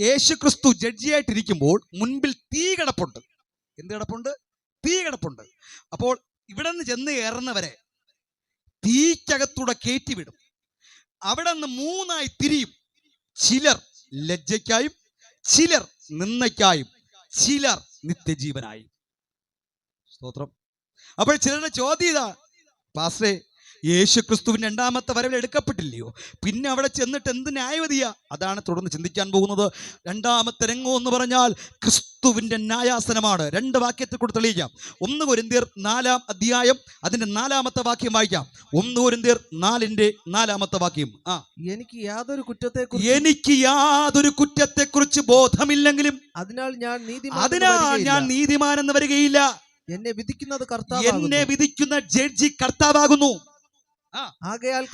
യേശു ക്രിസ്തു ജഡ്ജിയായിട്ടിരിക്കുമ്പോൾ മുൻപിൽ തീ കിടപ്പുണ്ട്. എന്ത് കിടപ്പുണ്ട്? തീ കിടപ്പുണ്ട്. അപ്പോൾ ഇവിടെ നിന്ന് ചെന്ന് കയറുന്നവരെ തീക്കകത്തൂടെ കയറ്റിവിടും. അവിടെ നിന്ന് 3ആയി തിരിയും. ചിലർ ലജ്ജയ്ക്കായും, ചിലർ നിന്ദയ്ക്കായും, ചിലർ നിത്യജീവനായും. സ്തോത്രം. അപ്പോൾ ചിലരുടെ ചോദ്യം ഇതാ, പാസ്റ്ററെ, യേശു ക്രിസ്തുവിന്റെ രണ്ടാമത്തെ വരവിൽ എടുക്കപ്പെട്ടില്ലയോ, പിന്നെ അവിടെ ചെന്നിട്ട് എന്ത് ന്യായവതിയാ? അതാണ് തുടർന്ന് ചിന്തിക്കാൻ പോകുന്നത്. രണ്ടാമത്തെ രംഗം എന്ന് പറഞ്ഞാൽ ക്രിസ്തുവിന്റെ ന്യായാസനമാണ്. 2 വാക്യത്തിൽ കൂടെ തെളിയിക്കാം. 1 കൊരിന്ത്യർ 4-ാം അധ്യായം അതിന്റെ 4-ാമത്തെ വാക്യം വായിക്കാം. 1 കൊരിന്ത്യർ 4-ന്റെ 4-ാമത്തെ വാക്യം. എനിക്ക് യാതൊരു കുറ്റത്തെക്കുറിച്ച് ബോധമില്ലെങ്കിലും അതിനാൽ ഞാൻ നീതിമാനെന്ന് വരികയില്ല. എന്നെ വിധിക്കുന്ന ജഡ്ജി കർത്താവാകുന്നു. ആകയാൽ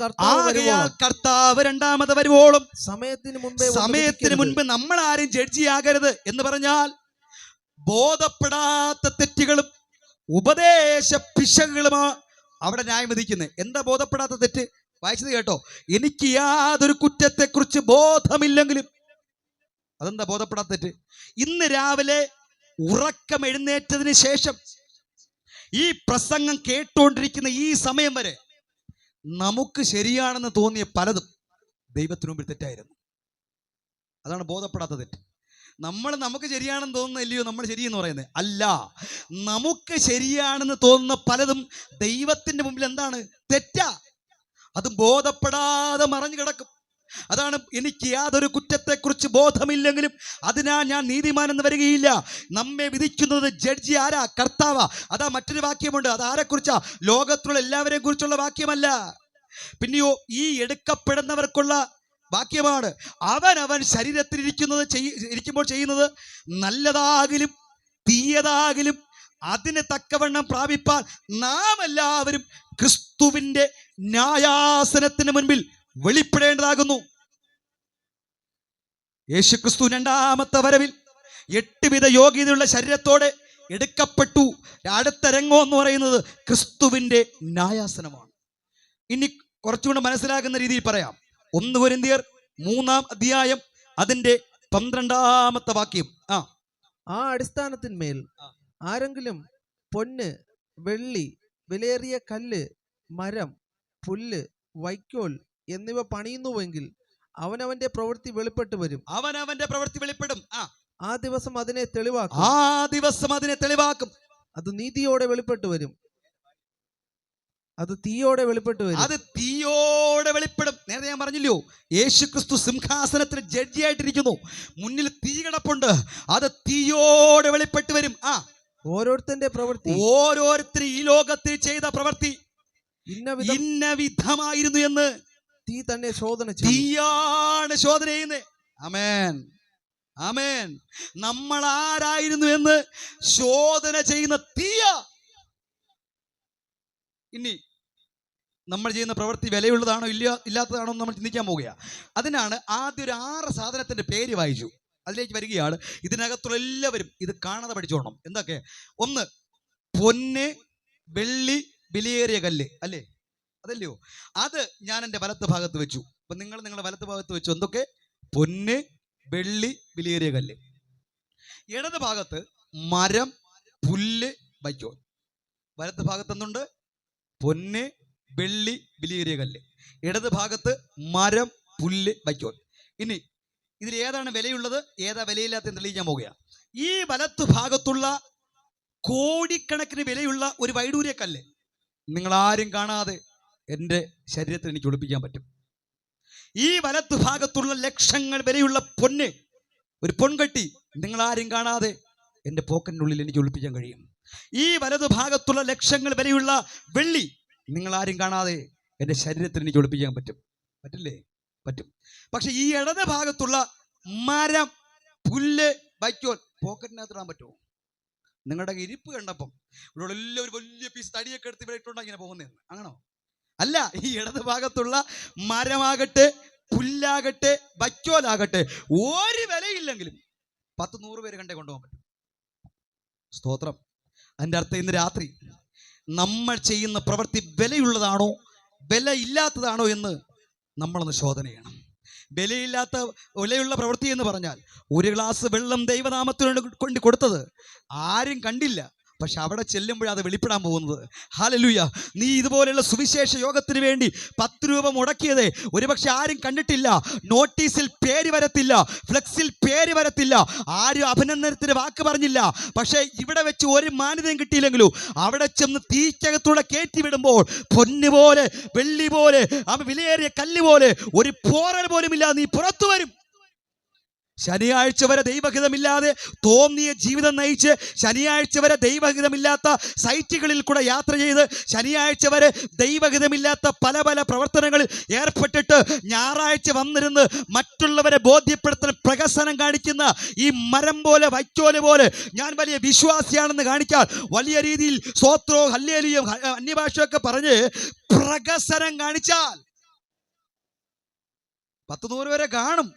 കർത്താവ് രണ്ടാമത് വരുവോളം സമയത്തിന് മുൻപ് നമ്മൾ ആരും ജഡ്ജിയാകരുത് എന്ന് പറഞ്ഞാൽ ബോധപ്പെടാത്ത തെറ്റുകളും ഉപദേശ പിശകുകളുമാ അവിടെ ന്യായം വിധിക്കുന്നത്. എന്താ ബോധപ്പെടാത്ത തെറ്റ്? വായിച്ചത് കേട്ടോ. എനിക്ക് യാതൊരു കുറ്റത്തെക്കുറിച്ച് ബോധമില്ലെങ്കിലും. അതെന്താ ബോധപ്പെടാത്ത തെറ്റ്? ഇന്ന് രാവിലെ ഉറക്കം എഴുന്നേറ്റതിന് ശേഷം ഈ പ്രസംഗം കേട്ടുകൊണ്ടിരിക്കുന്ന ഈ സമയം വരെ നമുക്ക് ശരിയാണെന്ന് തോന്നിയ പലതും ദൈവത്തിനു മുമ്പിൽ തെറ്റായിരുന്നു. അതാണ് ബോധപ്പെടാത്ത തെറ്റ്. നമുക്ക് ശരിയാണെന്ന് തോന്നുന്നില്ലയോ നമ്മൾ ശരിയെന്ന് പറയുന്നത്? അല്ല, നമുക്ക് ശരിയാണെന്ന് തോന്നുന്ന പലതും ദൈവത്തിന്റെ മുമ്പിൽ എന്താണ്? തെറ്റാ. അത് ബോധപ്പെടാതെ മറഞ്ഞു കിടക്കും. അതാണ് എനിക്ക് യാതൊരു കുറ്റത്തെക്കുറിച്ച് ബോധമില്ലെങ്കിലും അതിനാൽ ഞാൻ നീതിമാനെന്ന് വരികയില്ല. നമ്മെ വിധിക്കുന്നത് ജഡ്ജി ആരാ? കർത്താവാ. അതാ മറ്റൊരു വാക്യമുണ്ട്. അത് ആരെക്കുറിച്ചാ? ലോകത്തിലുള്ള എല്ലാവരെയും കുറിച്ചുള്ള വാക്യമല്ല, പിന്നെയോ ഈ എടുക്കപ്പെടുന്നവർക്കുള്ള വാക്യമാണ്. അവൻ ശരീരത്തിൽ ഇരിക്കുമ്പോൾ ചെയ്യുന്നത് നല്ലതാകിലും തീയതാകിലും അതിന് തക്കവണ്ണം പ്രാപിപ്പാൻ നാം എല്ലാവരും ക്രിസ്തുവിന്റെ ന്യായാസനത്തിന് മുൻപിൽ വെളിപ്പെടേണ്ടതാകുന്നു. യേശു ക്രിസ്തു രണ്ടാമത്തെ വരവിൽ 8 വിധ യോഗ്യതയുള്ള ശരീരത്തോടെ എടുക്കപ്പെട്ടു. അടുത്ത രംഗം എന്ന് പറയുന്നത് ക്രിസ്തുവിന്റെ ന്യായാസനമാണ്. ഇനി കുറച്ചുകൂടെ മനസ്സിലാക്കുന്ന രീതിയിൽ പറയാം. 1 കൊരിന്ത്യർ 3-ാം അധ്യായം അതിന്റെ 12-ാമത്തെ വാക്യം. ആ അടിസ്ഥാനത്തിന്മേൽ ആരെങ്കിലും പൊന്ന്, വെള്ളി, വിലയേറിയ കല്ല്, മരം, പുല്ല്, വൈക്കോൽ എന്നിവ പണിയുന്നുവെങ്കിൽ അവനവന്റെ പ്രവൃത്തി വെളിപ്പെട്ടു വരും. ആ ദിവസം അതിനെ തെളിവാക്കും. അത് നീതിയോടെ വെളിപ്പെട്ടു വരും. അത് തീയോടെ വെളിപ്പെടും. നേരത്തെ ഞാൻ പറഞ്ഞില്ലയോ, യേശു ക്രിസ്തു സിംഹാസനത്തിന് ജഡ്ജിയായിട്ടിരിക്കുന്നു. മുന്നിൽ തീ കിടപ്പുണ്ട്. അത് തീയോടെ വെളിപ്പെട്ടു വരും. ഓരോരുത്തർ ഈ ലോകത്തിൽ ചെയ്ത പ്രവൃത്തി ഇന്ന വിധമായിരുന്നു എന്ന് തീ തന്നെ തീയാണ് ശോധന ചെയ്യുന്നത്. ആമേൻ, ആമേൻ. നമ്മൾ ആരായിരുന്നു എന്ന് ശോധന ചെയ്യുന്ന തീയ. ഇനി നമ്മൾ ചെയ്യുന്ന പ്രവൃത്തി വിലയുള്ളതാണോ ഇല്ലാത്തതാണോ എന്ന് നമ്മൾ ചിന്തിക്കാൻ പോവുകയാണ്. അതിനാണ് ആദ്യം ഒരു 6 സാധനത്തിൻ്റെ പേര് വായിച്ചു. അതിലേക്ക് വരികയാണ്. ഇതിനകത്തുള്ള എല്ലാവരും ഇത് കാണാതെ പഠിച്ചോണം. എന്തൊക്കെ? 1, പൊന്ന്, വെള്ളി, വിലയേറിയ കല്ല്, അല്ലേ? അതല്ലയോ? അത് ഞാൻ എൻ്റെ വലത്ത് ഭാഗത്ത് വെച്ചു. അപ്പം നിങ്ങൾ നിങ്ങളുടെ വലത്ത് ഭാഗത്ത് വെച്ചു. എന്തൊക്കെ? പൊന്ന്, വെള്ളി, വിലയേറിയ കല്ല്. ഇടത് ഭാഗത്ത് മരം, പുല്ല്, വൈക്കോൽ. വലത്ത് ഭാഗത്ത് എന്തുണ്ട്? പൊന്ന്, വെള്ളി, വിലയേറിയ കല്ല്. ഇടത് ഭാഗത്ത് മരം, പുല്ല്, വൈക്കോൽ. ഇനി ഇതിൽ ഏതാണ് വിലയുള്ളത്, ഏതാ വിലയില്ലാത്ത തെളിയിക്കാൻ പോവുകയാണ്. ഈ വലത്ത് ഭാഗത്തുള്ള കോടിക്കണക്കിന് വിലയുള്ള ഒരു വൈഡൂര്യ കല്ല് നിങ്ങളാരും കാണാതെ എൻ്റെ ശരീരത്തിൽ എനിക്ക് ഒളിപ്പിക്കാൻ പറ്റും. ഈ വലത്ത് ഭാഗത്തുള്ള ലക്ഷങ്ങൾ വിലയുള്ള പൊന്ന്, ഒരു പൊൻകട്ടി നിങ്ങളാരും കാണാതെ എൻ്റെ പോക്കറ്റിനുള്ളിൽ എനിക്ക് ഒളിപ്പിക്കാൻ കഴിയും. ഈ വലത് ഭാഗത്തുള്ള ലക്ഷങ്ങൾ വിലയുള്ള വെള്ളി നിങ്ങളാരും കാണാതെ എൻ്റെ ശരീരത്തിൽ എനിക്ക് ഒളിപ്പിക്കാൻ പറ്റും. പറ്റില്ലേ? പറ്റും. പക്ഷെ ഈ ഇടത് ഭാഗത്തുള്ള മരം, പുല്ല്, വൈക്കോൽ പോക്കറ്റിനകത്ത് ഇടാൻ പറ്റുമോ? നിങ്ങളുടെ ഇരിപ്പ് കണ്ടപ്പം ഇവിടെ എല്ലാം ഒരു വലിയ പീസ് തടിയൊക്കെ എടുത്ത് ഇവിടെ ഇട്ടുണ്ടോ ഇങ്ങനെ പോകുന്നതെന്ന്? ആണോ? അല്ല. ഈ ഇടത് ഭാഗത്തുള്ള മരമാകട്ടെ, പുല്ലാകട്ടെ, വൈക്കോലാകട്ടെ ഒരു വിലയില്ലെങ്കിലും 10-100 പേര് കണ്ടേ കൊണ്ടുപോകാൻ പറ്റും. സ്തോത്രം. അതിൻ്റെ അർത്ഥം ഇന്ന് രാത്രി നമ്മൾ ചെയ്യുന്ന പ്രവൃത്തി വിലയുള്ളതാണോ വില ഇല്ലാത്തതാണോ എന്ന് നമ്മളൊന്ന് ശോധന ചെയ്യണം. വിലയുള്ള പ്രവൃത്തി എന്ന് പറഞ്ഞാൽ ഒരു ഗ്ലാസ് വെള്ളം ദൈവനാമത്തിന് കൊണ്ട് കൊടുത്തത് ആരും കണ്ടില്ല. പക്ഷെ അവിടെ ചെല്ലുമ്പോഴത് വെളിപ്പെടാൻ പോകുന്നത്. ഹല്ലേലൂയ. നീ ഇതുപോലെയുള്ള സുവിശേഷ യോഗത്തിന് വേണ്ടി 10 രൂപ മുടക്കിയത് ഒരുപക്ഷെ ആരും കണ്ടിട്ടില്ല. നോട്ടീസിൽ പേര് വരത്തില്ല, ഫ്ലെക്സിൽ പേര് വരത്തില്ല, ആരും അഭിനന്ദനത്തിന് വാക്ക് പറഞ്ഞില്ല. പക്ഷേ ഇവിടെ വെച്ച് ഒരു മാന്യതയും കിട്ടിയില്ലെങ്കിലും അവിടെ ചെന്ന് തീക്കകത്തൂടെ കയറ്റി വിടുമ്പോൾ പൊന്ന് പോലെ, വെള്ളി പോലെ, വിലയേറിയ കല്ല് പോലെ ഒരു പോറൽ പോലും ഇല്ലാതെ നീ പുറത്തു വരും. ശനിയാഴ്ച വരെ ദൈവഹിതമില്ലാതെ തോന്നിയ ജീവിതം നയിച്ച്, ശനിയാഴ്ച വരെ ദൈവഹിതമില്ലാത്ത സൈറ്റുകളിൽ കൂടെ യാത്ര ചെയ്ത്, ശനിയാഴ്ച വരെ ദൈവഹിതമില്ലാത്ത പല പല പ്രവർത്തനങ്ങളിൽ ഏർപ്പെട്ടിട്ട് ഞായറാഴ്ച വന്നിരുന്ന് മറ്റുള്ളവരെ ബോധ്യപ്പെടുത്തുന്ന പ്രഹസനം കാണിക്കുന്ന ഈ മരം പോലെ, വൈക്കോല് പോലെ ഞാൻ വലിയ വിശ്വാസിയാണെന്ന് കാണിക്കാൻ വലിയ രീതിയിൽ സ്തോത്രവും ഹല്ലേലൂയയും അന്യഭാഷയൊക്കെ പറഞ്ഞ് പ്രഹസനം കാണിച്ചാൽ 10-100 പേരെ കാണും.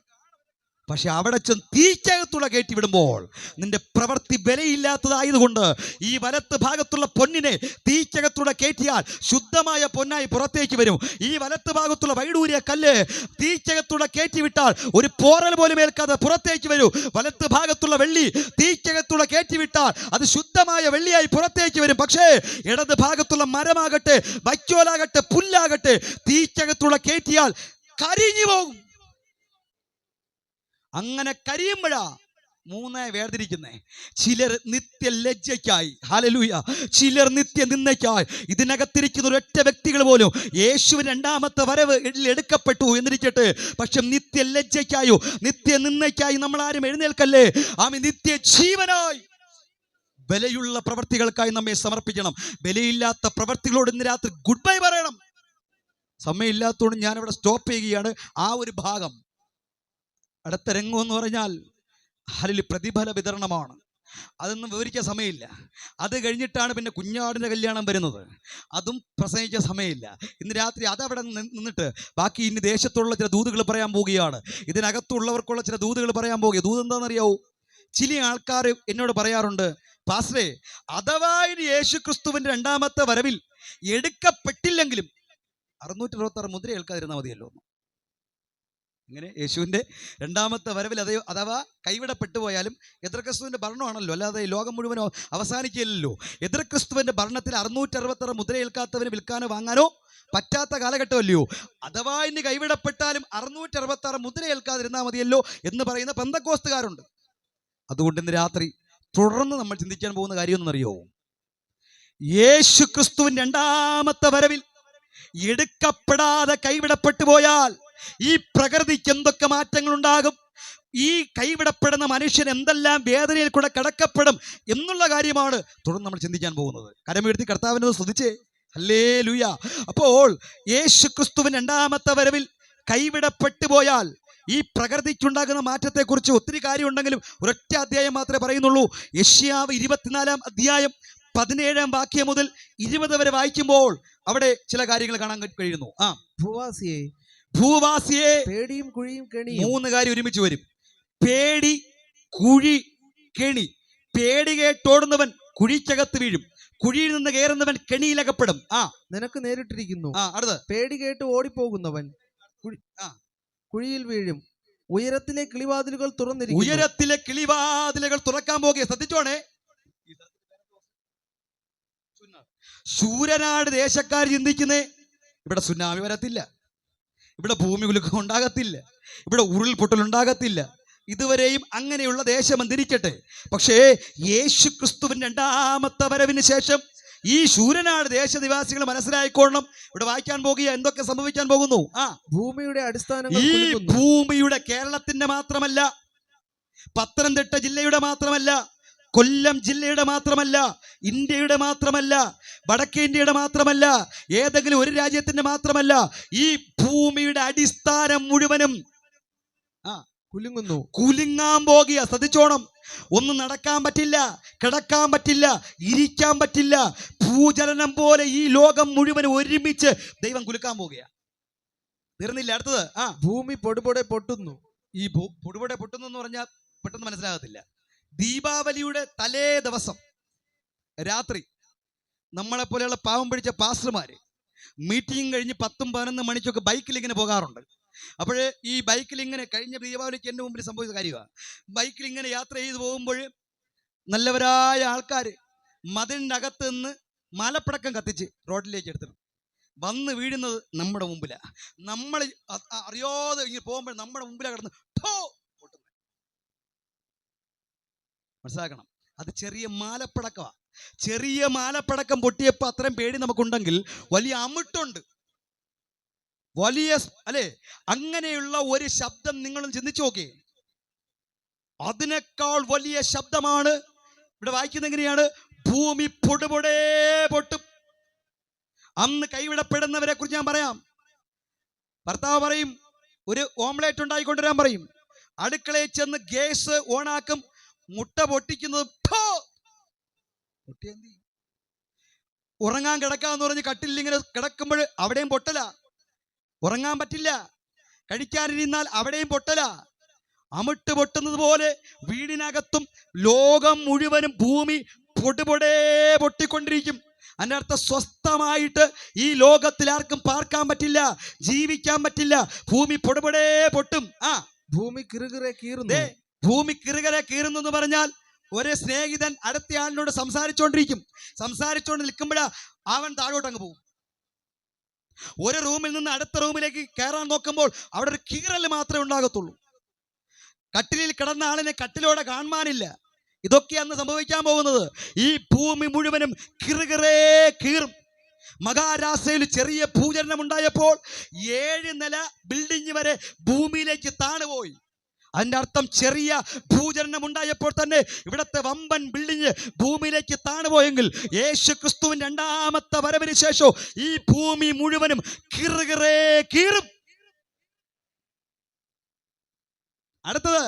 പക്ഷെ അവിടെ ചെന്ന് തീക്കകത്തുള്ള കയറ്റി വിടുമ്പോൾ നിന്റെ പ്രവൃത്തി വിലയില്ലാത്തതായതുകൊണ്ട് ഈ വലത്ത് ഭാഗത്തുള്ള പൊന്നിനെ തീക്കകത്തുള്ള കയറ്റിയാൽ ശുദ്ധമായ പൊന്നായി പുറത്തേക്ക് വരും. ഈ വലത്ത് ഭാഗത്തുള്ള വൈഡൂര്യ കല്ല് തീക്കകത്തുള്ള കയറ്റി വിട്ടാൽ ഒരു പോറൽ പോലും ഏൽക്കാതെ പുറത്തേക്ക് വരും. വലത്ത് ഭാഗത്തുള്ള വെള്ളി തീക്കകത്തുള്ള കയറ്റി വിട്ടാൽ അത് ശുദ്ധമായ വെള്ളിയായി പുറത്തേക്ക് വരും. പക്ഷേ ഇടത് ഭാഗത്തുള്ള മരമാകട്ടെ, വൈക്കോലാകട്ടെ, പുല്ലാകട്ടെ തീക്കകത്തുള്ള കയറ്റിയാൽ കരിഞ്ഞു പോകും. അങ്ങനെ കരിയുമ്പോഴാ 3 വേർതിരിക്കുന്നേ. ചിലർ നിത്യ ലജ്ജയ്ക്കായി, ഹല്ലേലൂയ, ചിലർ നിത്യ നിന്ദയ്ക്കായി. ഇതിനകത്തിരിക്കുന്ന ഒരൊറ്റ വ്യക്തികൾ പോലും യേശുവിന്റെ 2ാമത്തെ വരവ് എടുക്കപ്പെട്ടു എന്നിരിക്കട്ടെ, പക്ഷെ നിത്യ ലജ്ജയ്ക്കായോ നിത്യ നിന്ദയ്ക്കായി നമ്മൾ ആരും എഴുന്നേൽക്കല്ലേ. ആമേൻ. നിത്യ ജീവനായി വിലയുള്ള പ്രവർത്തികൾക്കായി നമ്മെ സമർപ്പിക്കണം. വിലയില്ലാത്ത പ്രവർത്തികളോട് ഇന്ന് രാത്രി ഗുഡ് ബൈ പറയണം. സമയമില്ലാത്തതുകൊണ്ട് ഞാനിവിടെ സ്റ്റോപ്പ് ചെയ്യുകയാണ്. ആ ഒരു ഭാഗം അടുത്ത രംഗം എന്ന് പറഞ്ഞാൽ അതിൽ പ്രതിഫല വിതരണമാണ്. അതൊന്നും വിവരിക്കാൻ സമയമില്ല. അത് കഴിഞ്ഞിട്ടാണ് പിന്നെ കുഞ്ഞാടിൻ്റെ കല്യാണം വരുന്നത്. അതും പ്രസംഗിക്കാൻ സമയമില്ല. ഇന്ന് രാത്രി അതവിടെ നിന്നിട്ട് ബാക്കി ഇനി ദേശത്തുള്ള ചില ദൂതുകൾ പറയാൻ പോവുകയാണ്. ഇതിനകത്തുള്ളവർക്കുള്ള ചില ദൂതുകൾ പറയാൻ പോവുക. ദൂത് എന്താണെന്നറിയാവോ? ചില ആൾക്കാർ എന്നോട് പറയാറുണ്ട്, പാസ്റ്ററേ, അഥവാ ഇനി യേശു ക്രിസ്തുവിൻ്റെ 2ാമത്തെ വരവിൽ എടുക്കപ്പെട്ടില്ലെങ്കിലും 666 മുദ്ര ഏൽക്കാതിരുന്നാൽ മതിയല്ലോ. ഇങ്ങനെ യേശുവിൻ്റെ 2ാമത്തെ വരവിൽ അഥവാ കൈവിടപ്പെട്ടു പോയാലും എതിർക്രിസ്തുവിൻ്റെ ഭരണമാണല്ലോ, അല്ലാതെ ലോകം മുഴുവനോ അവസാനിക്കില്ലല്ലോ. എതിർക്രിസ്തുവിൻ്റെ ഭരണത്തിൽ 666 മുദ്രയേൽക്കാത്തവന് വിൽക്കാനോ വാങ്ങാനോ പറ്റാത്ത കാലഘട്ടമല്ലയോ. അഥവാ ഇനി കൈവിടപ്പെട്ടാലും 666 മുദ്രയേൽക്കാതിരുന്നാൽ മതിയല്ലോ എന്ന് പറയുന്ന പെന്തക്കോസ്തുകാരുണ്ട്. അതുകൊണ്ട് ഇന്ന് രാത്രി തുടർന്ന് നമ്മൾ ചിന്തിക്കാൻ പോകുന്ന കാര്യം എന്നറിയോ? യേശു ക്രിസ്തുവിൻ്റെ 2ാമത്തെ വരവിൽ എടുക്കപ്പെടാതെ കൈവിടപ്പെട്ടു പോയാൽ ഈ പ്രകൃതിക്ക് എന്തൊക്കെ മാറ്റങ്ങൾ ഉണ്ടാകും, ഈ കൈവിടപ്പെടുന്ന മനുഷ്യൻ എന്തെല്ലാം വേദനയിൽ കൂടെ കടക്കപ്പെടും എന്നുള്ള കാര്യമാണ് തുടർന്ന് നമ്മൾ ചിന്തിക്കാൻ പോകുന്നത്. കരമുയർത്തി കർത്താവിനെ സ്തുതിച്ചേ. ഹല്ലേലൂയ. അപ്പോൾ യേശു ക്രിസ്തുവിൻ 2ാമത്തെ വരവിൽ കൈവിടപ്പെട്ടു പോയാൽ ഈ പ്രകൃതിക്കുണ്ടാകുന്ന മാറ്റത്തെക്കുറിച്ച് ഒത്തിരി കാര്യമുണ്ടെങ്കിലും ഒരൊറ്റ അധ്യായം മാത്രമേ പറയുന്നുള്ളൂ. യെശയ്യാവ് 24-ാം അധ്യായം 17-ാം വാക്യം മുതൽ 20 വരെ വായിക്കുമ്പോൾ അവിടെ ചില കാര്യങ്ങൾ കാണാൻ കഴിയുന്നു. ഭൂവാസിയെ ഭൂവാസിയെ പേടിയും കുഴിയും കെണിയും. 3 കാര്യം ഒരുമിച്ച് വരും. പേടി, കുഴി, കെണി. പേടി കേട്ടോടുന്നവൻ കുഴിക്കകത്ത് വീഴും, കുഴിയിൽ നിന്ന് കയറുന്നവൻ കെണിയിലകപ്പെടും. നിനക്ക് നേരിട്ടിരിക്കുന്നു. അടുത്ത് പേടി കേട്ട് ഓടിപ്പോകുന്നവൻ കുഴിയിൽ വീഴും. ഉയരത്തിലെ കിളിവാതിലുകൾ തുറന്നിരിക്കുന്നു. ഉയരത്തിലെ കിളിവാതിലുകൾ തുറക്കാൻ പോകുക. ശ്രദ്ധിച്ചോണേ, ശൂരനാട് ദേശക്കാർ ചിന്തിക്കുന്നേ ഇവിടെ സുനാമി വരത്തില്ല, ഇവിടെ ഭൂമി കുലുക്കം ഉണ്ടാകത്തില്ല, ഇവിടെ ഉരുൾപൊട്ടൽ ഉണ്ടാകത്തില്ല. ഇതുവരെയും അങ്ങനെയുള്ള ദേശം എന്തിരിക്കട്ടെ. പക്ഷേ യേശു ക്രിസ്തുവിന്റെ 2ാമത്തെ വരവിന് ശേഷം ഈ ശൂരനാട് ദേശനിവാസികൾ മനസ്സിലായിക്കൊള്ളണം. ഇവിടെ വായിക്കാൻ പോകുക എന്തൊക്കെ സംഭവിക്കാൻ പോകുന്നു. ഭൂമിയുടെ അടിസ്ഥാനങ്ങൾ ഈ ഭൂമിയുടെ, കേരളത്തിന്റെ മാത്രമല്ല, പത്തനംതിട്ട ജില്ലയുടെ മാത്രമല്ല, കൊല്ലം ജില്ലയുടെ മാത്രമല്ല, ഇന്ത്യയുടെ മാത്രമല്ല, വടക്കേ ഇന്ത്യയുടെ മാത്രമല്ല, ഏതെങ്കിലും ഒരു രാജ്യത്തിന്റെ മാത്രമല്ല, ഈ ഭൂമിയുടെ അടിസ്ഥാനം മുഴുവനും കുലുങ്ങാൻ പോകുക. ശ്രദ്ധിച്ചോണം. ഒന്നും നടക്കാൻ പറ്റില്ല, കിടക്കാൻ പറ്റില്ല, ഇരിക്കാൻ പറ്റില്ല. ഭൂചലനം പോലെ ഈ ലോകം മുഴുവൻ ഒരുമിച്ച് ദൈവം കുലുക്കാൻ പോകുക. തീർന്നില്ല. അടുത്തത് ഭൂമി പൊടുപൊടെ പൊട്ടുന്നു. ഈ പൊടുപൊടെ പൊട്ടുന്നു എന്ന് പറഞ്ഞാൽ പെട്ടെന്ന് മനസ്സിലാകത്തില്ല. ദീപാവലിയുടെ തലേ ദിവസം രാത്രി നമ്മളെപ്പോലെയുള്ള പാവം പിടിച്ച പാസ്റ്റർമാര് മീറ്റിംഗ് കഴിഞ്ഞ് 10-11 മണിക്കൊക്കെ ബൈക്കിൽ ഇങ്ങനെ പോകാറുണ്ട്. അപ്പോൾ ഈ ബൈക്കിൽ ഇങ്ങനെ, കഴിഞ്ഞ ദീപാവലിക്ക് എൻ്റെ മുമ്പിൽ സംഭവിച്ച കാര്യമാണ്. ബൈക്കിൽ ഇങ്ങനെ യാത്ര ചെയ്ത് പോകുമ്പോൾ നല്ലവരായ ആൾക്കാർ മതിലിൻ്റെ അകത്ത് നിന്ന് മാലപ്പടക്കം കത്തിച്ച് റോഡിലേക്ക് എടുത്തിട്ട് വന്ന് വീഴുന്നത് നമ്മുടെ മുമ്പിലാണ്. നമ്മൾ അറിയാതെ ഇങ്ങനെ പോകുമ്പോൾ നമ്മുടെ മുമ്പിലാണ് കിടന്ന് പൊട്ടുന്നത്. മനസ്സിലാക്കണം, അത് ചെറിയ മാലപ്പടക്കമാണ്. ചെറിയ മാലപ്പടക്കം പൊട്ടിയപ്പോൾ അത്രയും പേടി നമുക്കുണ്ടെങ്കിൽ വലിയ അമിട്ടുണ്ട്, വലിയ അല്ലേ, അങ്ങനെയുള്ള ഒരു ശബ്ദം നിങ്ങളും ചിന്തിച്ചു നോക്കിയേ. അതിനേക്കാൾ വലിയ ശബ്ദമാണ് ഇവിടെ വായിക്കുന്നത്. എങ്ങനെയാണ്? ഭൂമി പൊടുപൊടേ പൊട്ടും. അന്ന് കൈവിടപ്പെടുന്നവരെ കുറിച്ച് ഞാൻ പറയാം. ഭർത്താവ് പറയും ഒരു ഓംലേറ്റ് ഉണ്ടായിക്കൊണ്ടുവരാൻ പറയും. അടുക്കളയിൽ ചെന്ന് ഗ്യാസ് ഓണാക്കും, മുട്ട പൊട്ടിക്കുന്നത് ഉറങ്ങാൻ കിടക്കാന്ന് പറഞ്ഞ് കട്ടിൽ ഇങ്ങനെ കിടക്കുമ്പോൾ അവിടെയും പൊട്ടല. ഉറങ്ങാൻ പറ്റില്ല. കഴിക്കാനിരുന്നാൽ അവിടെയും പൊട്ടല. അമിട്ട് പൊട്ടുന്നത് പോലെ വീടിനകത്തും ലോകം മുഴുവനും ഭൂമി പൊടുപൊടേ പൊട്ടിക്കൊണ്ടിരിക്കും. അതിൻ്റെ അർത്ഥം സ്വസ്ഥമായിട്ട് ഈ ലോകത്തിൽ ആർക്കും പാർക്കാൻ പറ്റില്ല, ജീവിക്കാൻ പറ്റില്ല. ഭൂമി പൊടുപൊടേ പൊട്ടും. ഭൂമി കിറുകിറെ കീറുന്നു. ഭൂമി കിറുകിറെ കീറുന്നു എന്ന് പറഞ്ഞാൽ ഒരു സ്നേഹിതൻ അടുത്ത ആളിനോട് സംസാരിച്ചുകൊണ്ട് നിൽക്കുമ്പോഴാ അവൻ താഴോട്ട് അങ്ങ് പോകും. ഒരു റൂമിൽ നിന്ന് അടുത്ത റൂമിലേക്ക് കയറാൻ നോക്കുമ്പോൾ അവിടെ ഒരു കീറൽ മാത്രമേ ഉണ്ടാകത്തുള്ളൂ. കട്ടിലിൽ കിടന്ന ആളിനെ കട്ടിലോടെ കാണാനില്ല. ഇതൊക്കെയാണ് സംഭവിക്കാൻ പോകുന്നത്. ഈ ഭൂമി മുഴുവനും കിറുകിറേ കീറും. മഹാരാഷ്ട്രയിൽ ചെറിയ ഭൂചലനം ഉണ്ടായപ്പോൾ 7 നില ബിൽഡിംഗ് വരെ ഭൂമിയിലേക്ക് താണുപോയി. അതിൻ്റെ അർത്ഥം ചെറിയ ഭൂചലനം ഉണ്ടായപ്പോൾ തന്നെ ഇവിടുത്തെ വമ്പൻ ബിൽഡിംഗ് ഭൂമിയിലേക്ക് താണുപോയെങ്കിൽ യേശു ക്രിസ്തുവിന്റെ 2ാമത്തെ വരവിന് ശേഷം ഈ ഭൂമി മുഴുവനും കിറുകിറേ കീറും. അടുത്തത്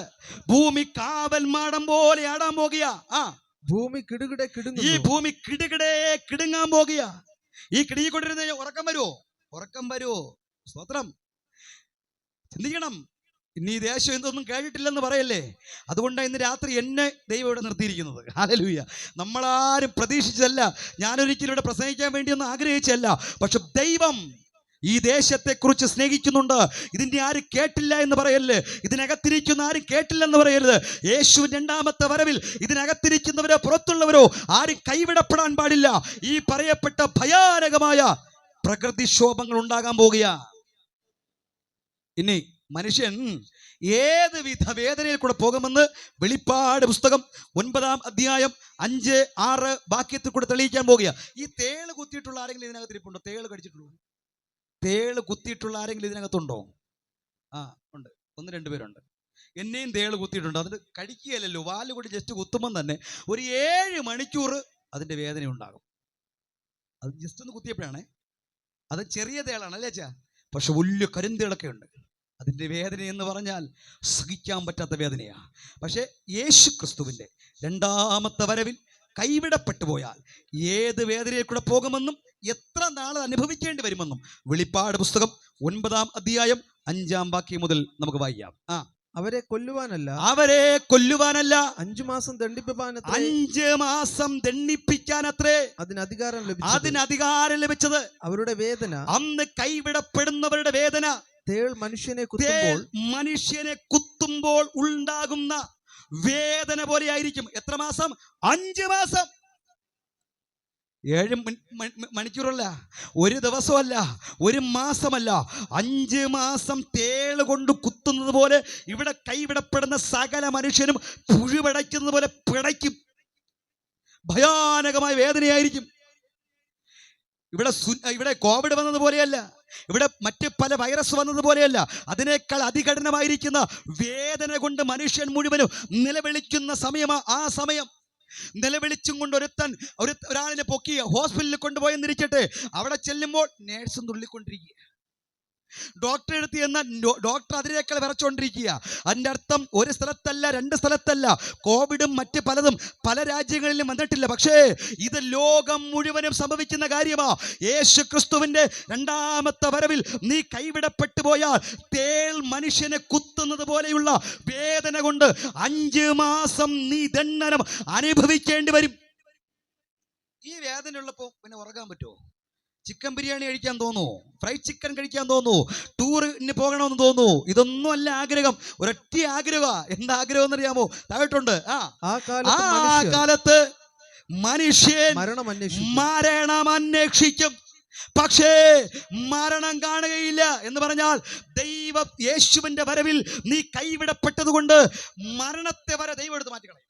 ഭൂമി കാവൽ മാടം പോലെ ആടാൻ പോകുക. ഭൂമി കിടുകിടെ കിടുങ്ങുന്നു. ഈ ഭൂമി കിടുകിടേ കിടുങ്ങാൻ പോകുക. ഈ കിടുങ്ങിക്കൊണ്ടിരുന്ന ഉറക്കം വരുമോ? സ്തോത്രം. ചിന്തിക്കണം. ഇനി ഈ ദേശം എന്തൊന്നും കേട്ടിട്ടില്ലെന്ന് പറയല്ലേ. അതുകൊണ്ടാണ് ഇന്ന് രാത്രി എന്നെ ദൈവം ഇവിടെ നിർത്തിയിരിക്കുന്നത്. ഹല്ലേലൂയ. നമ്മളാരും പ്രതീക്ഷിച്ചതല്ല, ഞാനൊരിക്കലും ഇവിടെ പ്രസംഗിക്കാൻ വേണ്ടിയൊന്നും ആഗ്രഹിച്ചല്ല. പക്ഷെ ദൈവം ഈ ദേശത്തെക്കുറിച്ച് സ്നേഹിക്കുന്നുണ്ട്. ഇതിൻ്റെ ആരും കേട്ടില്ല എന്ന് പറയരുത്, ഇതിനകത്തിരിക്കുന്ന ആരും കേട്ടില്ലെന്ന് പറയരുത്. യേശുവിന്റെ 2ാമത്തെ വരവിൽ ഇതിനകത്തിരിക്കുന്നവരോ പുറത്തുള്ളവരോ ആരും കൈവിടപ്പെടാൻ പാടില്ല. ഈ പറയപ്പെട്ട ഭയാനകമായ പ്രകൃതിക്ഷോഭങ്ങൾ ഉണ്ടാകാൻ പോകുക. ഇനി മനുഷ്യൻ ഏത് വിധ വേദനയിൽ കൂടെ പോകുമെന്ന് വെളിപ്പാട് പുസ്തകം 9-ാം അധ്യായം 5-6 വാക്യത്തിൽ കൂടെ തെളിയിക്കാൻ പോകുക. ഈ തേള് കുത്തിയിട്ടുള്ള ആരെങ്കിലും ഇതിനകത്ത് ഇരിപ്പുണ്ടോ? തേള് കടിച്ചിട്ടുള്ളൂ? തേള് കുത്തിയിട്ടുള്ള ആരെങ്കിലും ഇതിനകത്തുണ്ടോ? ഉണ്ട്. 1-2 പേരുണ്ട്. എന്നെയും തേള് കുത്തിയിട്ടുണ്ട്. അതിന് കടിക്കുകയല്ലോ, വാല് കൂടി ജസ്റ്റ് കുത്തുമ്പം തന്നെ ഒരു 7 മണിക്കൂർ അതിൻ്റെ വേദന ഉണ്ടാകും. അത് ജസ്റ്റ് ഒന്ന് കുത്തിയപ്പോഴാണേ. അത് ചെറിയ തേളാണ് അല്ലേ ചാ? പക്ഷെ വലിയ കരിന്തേളൊക്കെ ഉണ്ട്. അതിൻ്റെ വേദന എന്ന് പറഞ്ഞാൽ സഹിക്കാൻ പറ്റാത്ത വേദനയാണ്. പക്ഷേ യേശു ക്രിസ്തുവിൻ്റെ 2ാമത്തെ വരവിൽ കൈവിടപ്പെട്ടു പോയാൽ ഏത് വേദനയിൽ കൂടെ പോകുമെന്നും എത്ര നാൾ അനുഭവിക്കേണ്ടി വരുമെന്നും വെളിപ്പാട് പുസ്തകം 9-ാം അധ്യായം 5-ാം വാക്യം മുതൽ നമുക്ക് വായിക്കാം. അവരെ കൊല്ലുവാനല്ല, 5 മാസം ദണ്ഡിപ്പാൻ 5 മാസം ദണ്ഡിപ്പിക്കാനത്രേ അതിന് അധികാരം ലഭിച്ചത്. അവരുടെ വേദന, അന്ന് കൈവിടപ്പെടുന്നവരുടെ വേദന, തേൾ മനുഷ്യനെ കുത്തുമ്പോൾ ഉണ്ടാകുന്ന വേദന പോലെയായിരിക്കും. എത്ര മാസം? 5 മാസം. 7 മണിക്കൂറല്ല, ഒരു ദിവസമല്ല, ഒരു മാസമല്ല, 5 മാസം തേള് കൊണ്ട് കുത്തുന്നത് പോലെ ഇവിടെ കൈവിടപ്പെടുന്ന സകല മനുഷ്യനും പുഴുപടയ്ക്കുന്നത് പോലെ പിടയ്ക്കും. ഭയാനകമായ വേദനയായിരിക്കും. ഇവിടെ കോവിഡ് വന്നതുപോലെയല്ല, ഇവിടെ മറ്റ് പല വൈറസ് വന്നതുപോലെയല്ല, അതിനേക്കാൾ അതികഠിനമായിരിക്കുന്ന വേദന കൊണ്ട് മനുഷ്യൻ മുഴുവനും നിലവിളിക്കുന്ന സമയമാ ആ സമയം. നിലവിളിച്ചും കൊണ്ട് ഒരാളിനെ പൊക്കി ഹോസ്പിറ്റലിൽ കൊണ്ടുപോയെന്നിരിക്കട്ടെ, അവിടെ ചെല്ലുമ്പോൾ നേഴ്സും തുള്ളിക്കൊണ്ടിരിക്കുക. ഡോക്ടറെ അടുത്ത് എന്ന ഡോക്ടർ അതിനേക്കാൾ വിറച്ചുകൊണ്ടിരിക്കുക. അതിൻ്റെ അർത്ഥം ഒരു സ്ഥലത്തല്ല, 2 സ്ഥലത്തല്ല, കോവിഡും മറ്റ് പലതും പല രാജ്യങ്ങളിലും വന്നിട്ടില്ല. പക്ഷേ ഇത് ലോകം മുഴുവനും സംഭവിക്കുന്ന കാര്യമാ. യേശു ക്രിസ്തുവിൻ്റെ 2ാമത്തെ വരവിൽ നീ കൈവിടപ്പെട്ടു പോയാൽ തേൾ മനുഷ്യനെ കുത്തുന്നത് പോലെയുള്ള വേദന കൊണ്ട് 5 മാസം നീ ദണ്ഡനം അനുഭവിക്കേണ്ടി വരും. ഈ വേദന ഉള്ളപ്പോൾ പിന്നെ ഉറങ്ങാൻ പറ്റുമോ? ചിക്കൻ ബിരിയാണി കഴിക്കാൻ തോന്നുന്നു, ഫ്രൈഡ് ചിക്കൻ കഴിക്കാൻ തോന്നുന്നു, ടൂറിന് പോകണമെന്ന് തോന്നുന്നു. ഇതൊന്നും അല്ല ആഗ്രഹം, ഒരൊറ്റ ആഗ്രഹം. എന്താ ആഗ്രഹം എന്നറിയാമോ? താഴോട്ടുണ്ട്. ആ കാലത്ത് മനുഷ്യൻ മരണം അന്വേഷിക്കും, പക്ഷേ മരണം കാണുകയില്ല. എന്ന് പറഞ്ഞാൽ യേശുവിന്റെ വരവിൽ നീ കൈവിടപ്പെട്ടത് കൊണ്ട് മരണത്തെ വരെ ദൈവം എടുത്ത് മാറ്റിക്കളയും.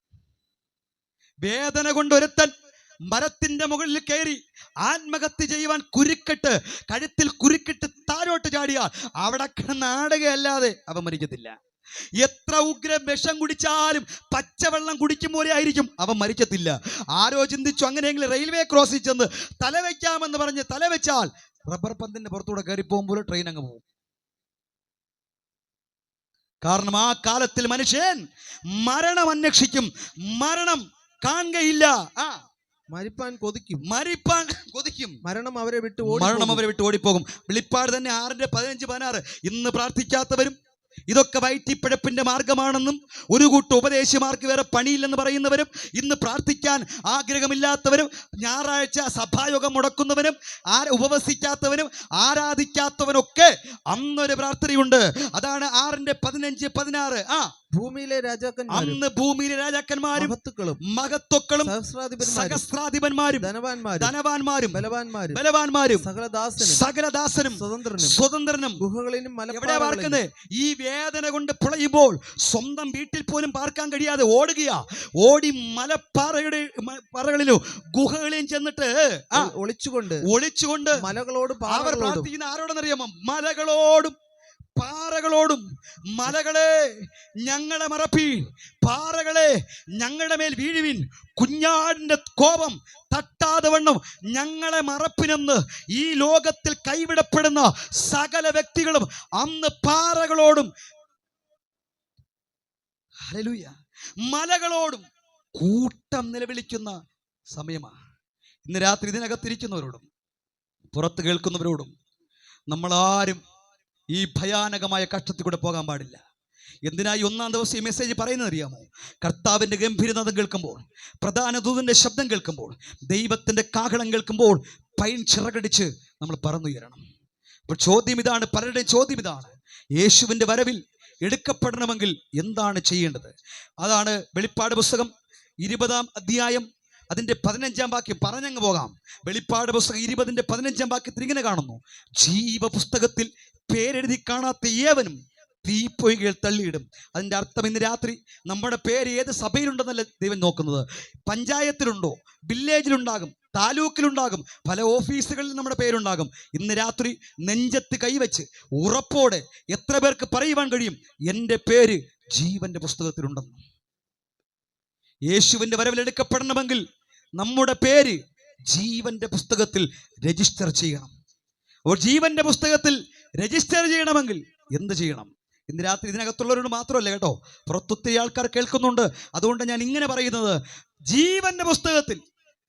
വേദന കൊണ്ട് ഒരുത്തൻ മരത്തിന്റെ മുകളിൽ കയറി ആത്മഹത്യ ചെയ്യുവാൻ കഴുത്തിൽ കുരുക്കിട്ട് താഴോട്ട് ചാടിയാൽ അവിടെ നാടകയല്ലാതെ അവൻ മരിക്കത്തില്ല. എത്ര ഉഗ്രം വിഷം കുടിച്ചാലും പച്ചവെള്ളം കുടിക്കും പോലെ ആയിരിക്കും, അവൻ മരിക്കത്തില്ല. ആരോ ചിന്തിച്ചു അങ്ങനെയെങ്കിലും റെയിൽവേ ക്രോസിൽ ചെന്ന് തലവെക്കാമെന്ന് പറഞ്ഞ് തലവെച്ചാൽ റബ്ബർ പന്തിന്റെ പുറത്തൂടെ കയറി പോകുമ്പോൾ ട്രെയിൻ അങ്ങ് പോകും. കാരണം ആ കാലത്തിൽ മനുഷ്യൻ മരണം അന്വേഷിക്കും, മരണം കാണുകയില്ല. മരിപ്പാൻ കൊതിക്കും, മരണം അവരെ വിട്ട് ഓടിപ്പോകും. വെളിപ്പാട് തന്നെ 6:15-16. ഇന്ന് പ്രാർത്ഥിക്കാത്തവരും ഇതൊക്കെ വയറ്റിപ്പിഴപ്പിന്റെ മാർഗമാണെന്നും ഒരു കൂട്ടം ഉപദേശിമാർക്ക് വേറെ പണിയില്ലെന്ന് പറയുന്നവരും, ഇന്ന് പ്രാർത്ഥിക്കാൻ ആഗ്രഹമില്ലാത്തവരും, ഞായറാഴ്ച സഭായോഗം മുടക്കുന്നവനും, ഉപവസിക്കാത്തവനും ആരാധിക്കാത്തവനൊക്കെ അന്നൊരു പ്രാർത്ഥനയുണ്ട്. അതാണ് 6:15-16. ഭൂമിയിലെ രാജാക്കന്മാരും, അന്ന് ഭൂമിയിലെ രാജാക്കന്മാരും മഹത്വക്കളും സഹസ്രാധിപന്മാരും ധനവാന്മാരും ബലവാന്മാരും സകലദാസനും സ്വതന്ത്രനും ഗുഹകളിലും എവിടെ പാർക്കുന്നത്? ഈ വേദന കൊണ്ട് പുളയുമ്പോൾ സ്വന്തം വീട്ടിൽ പോലും പാർക്കാൻ കഴിയാതെ ഓടി മലപ്പാറകളിലും ഗുഹകളിലും ചെന്നിട്ട് ഒളിച്ചുകൊണ്ട് മലകളോടും അവർ പ്രാർത്ഥിക്കുന്ന ആരോടെന്നറിയാമോ? മലകളോടും പാറകളോടും. മലകളെ ഞങ്ങളെ മറപ്പീൻ, പാറകളെ ഞങ്ങളുടെ മേൽ വീഴുവിൻ, കുഞ്ഞാടിന്റെ കോപം തട്ടാതെ വണ്ണം ഞങ്ങളെ മറപ്പിനെന്ന് ഈ ലോകത്തിൽ കൈവിടപ്പെടുന്ന സകല വ്യക്തികളും അന്ന് പാറകളോടും മലകളോടും കൂട്ടം നിലവിളിക്കുന്ന സമയമാണ്. ഇന്ന് രാത്രി ഇതിനകത്തിരിക്കുന്നവരോടും പുറത്ത് കേൾക്കുന്നവരോടും നമ്മളാരും ഈ ഭയാനകമായ കഷ്ടത്തിൽ കൂടെ പോകാൻ പാടില്ല. എന്തിനായി 1-ാം ദിവസം ഈ മെസ്സേജ് പറയുന്നത് അറിയാമോ? കർത്താവിൻ്റെ ഗംഭീരനാദം കേൾക്കുമ്പോൾ, പ്രധാന ദൂതന്റെ ശബ്ദം കേൾക്കുമ്പോൾ, ദൈവത്തിൻ്റെ കാഹളം കേൾക്കുമ്പോൾ പൈൻ ചിറകടിച്ച് നമ്മൾ പറന്നുയരണം. അപ്പോൾ ചോദ്യം ഇതാണ്, പലരുടെയും ചോദ്യം ഇതാണ്: യേശുവിൻ്റെ വരവിൽ എടുക്കപ്പെടണമെങ്കിൽ എന്താണ് ചെയ്യേണ്ടത്? അതാണ് വെളിപ്പാട് പുസ്തകം 20-ാം അധ്യായം അതിൻ്റെ 15-ാം വാക്യം പറഞ്ഞങ്ങ് പോകാം. വെളിപ്പാട് പുസ്തകം 20-ന്റെ 15-ാം വാക്യത്തിൽ ഇങ്ങനെ കാണുന്നു: ജീവപുസ്തകത്തിൽ പേരെഴുതി കാണാത്ത ഏവനും തീപ്പൊയ്കയിൽ തള്ളിയിടും. അതിൻ്റെ അർത്ഥം ഇന്ന് രാത്രി നമ്മുടെ പേര് ഏത് സഭയിലുണ്ടെന്നല്ല ദൈവം നോക്കുന്നത്. പഞ്ചായത്തിലുണ്ടോ, വില്ലേജിലുണ്ടാകും, താലൂക്കിലുണ്ടാകും, പല ഓഫീസുകളിൽ നമ്മുടെ പേരുണ്ടാകും. ഇന്ന് രാത്രി നെഞ്ചത്ത് കൈവച്ച് ഉറപ്പോടെ എത്ര പേർക്ക് പറയുവാൻ കഴിയും എൻ്റെ പേര് ജീവന്റെ പുസ്തകത്തിലുണ്ടെന്ന്? യേശുവിൻ്റെ വരവിലെടുക്കപ്പെടണമെങ്കിൽ നമ്മുടെ പേര് ജീവന്റെ പുസ്തകത്തിൽ രജിസ്റ്റർ ചെയ്യണം. അപ്പോൾ ജീവന്റെ പുസ്തകത്തിൽ രജിസ്റ്റർ ചെയ്യണമെങ്കിൽ എന്ത് ചെയ്യണം? ഇന്ന് രാത്രി ഇതിനകത്തുള്ളവരോട് മാത്രമല്ല കേട്ടോ, പുറത്തൊത്തിരി ആൾക്കാർ കേൾക്കുന്നുണ്ട്. അതുകൊണ്ട് ഞാൻ ഇങ്ങനെ പറയുന്നത്, ജീവന്റെ പുസ്തകത്തിൽ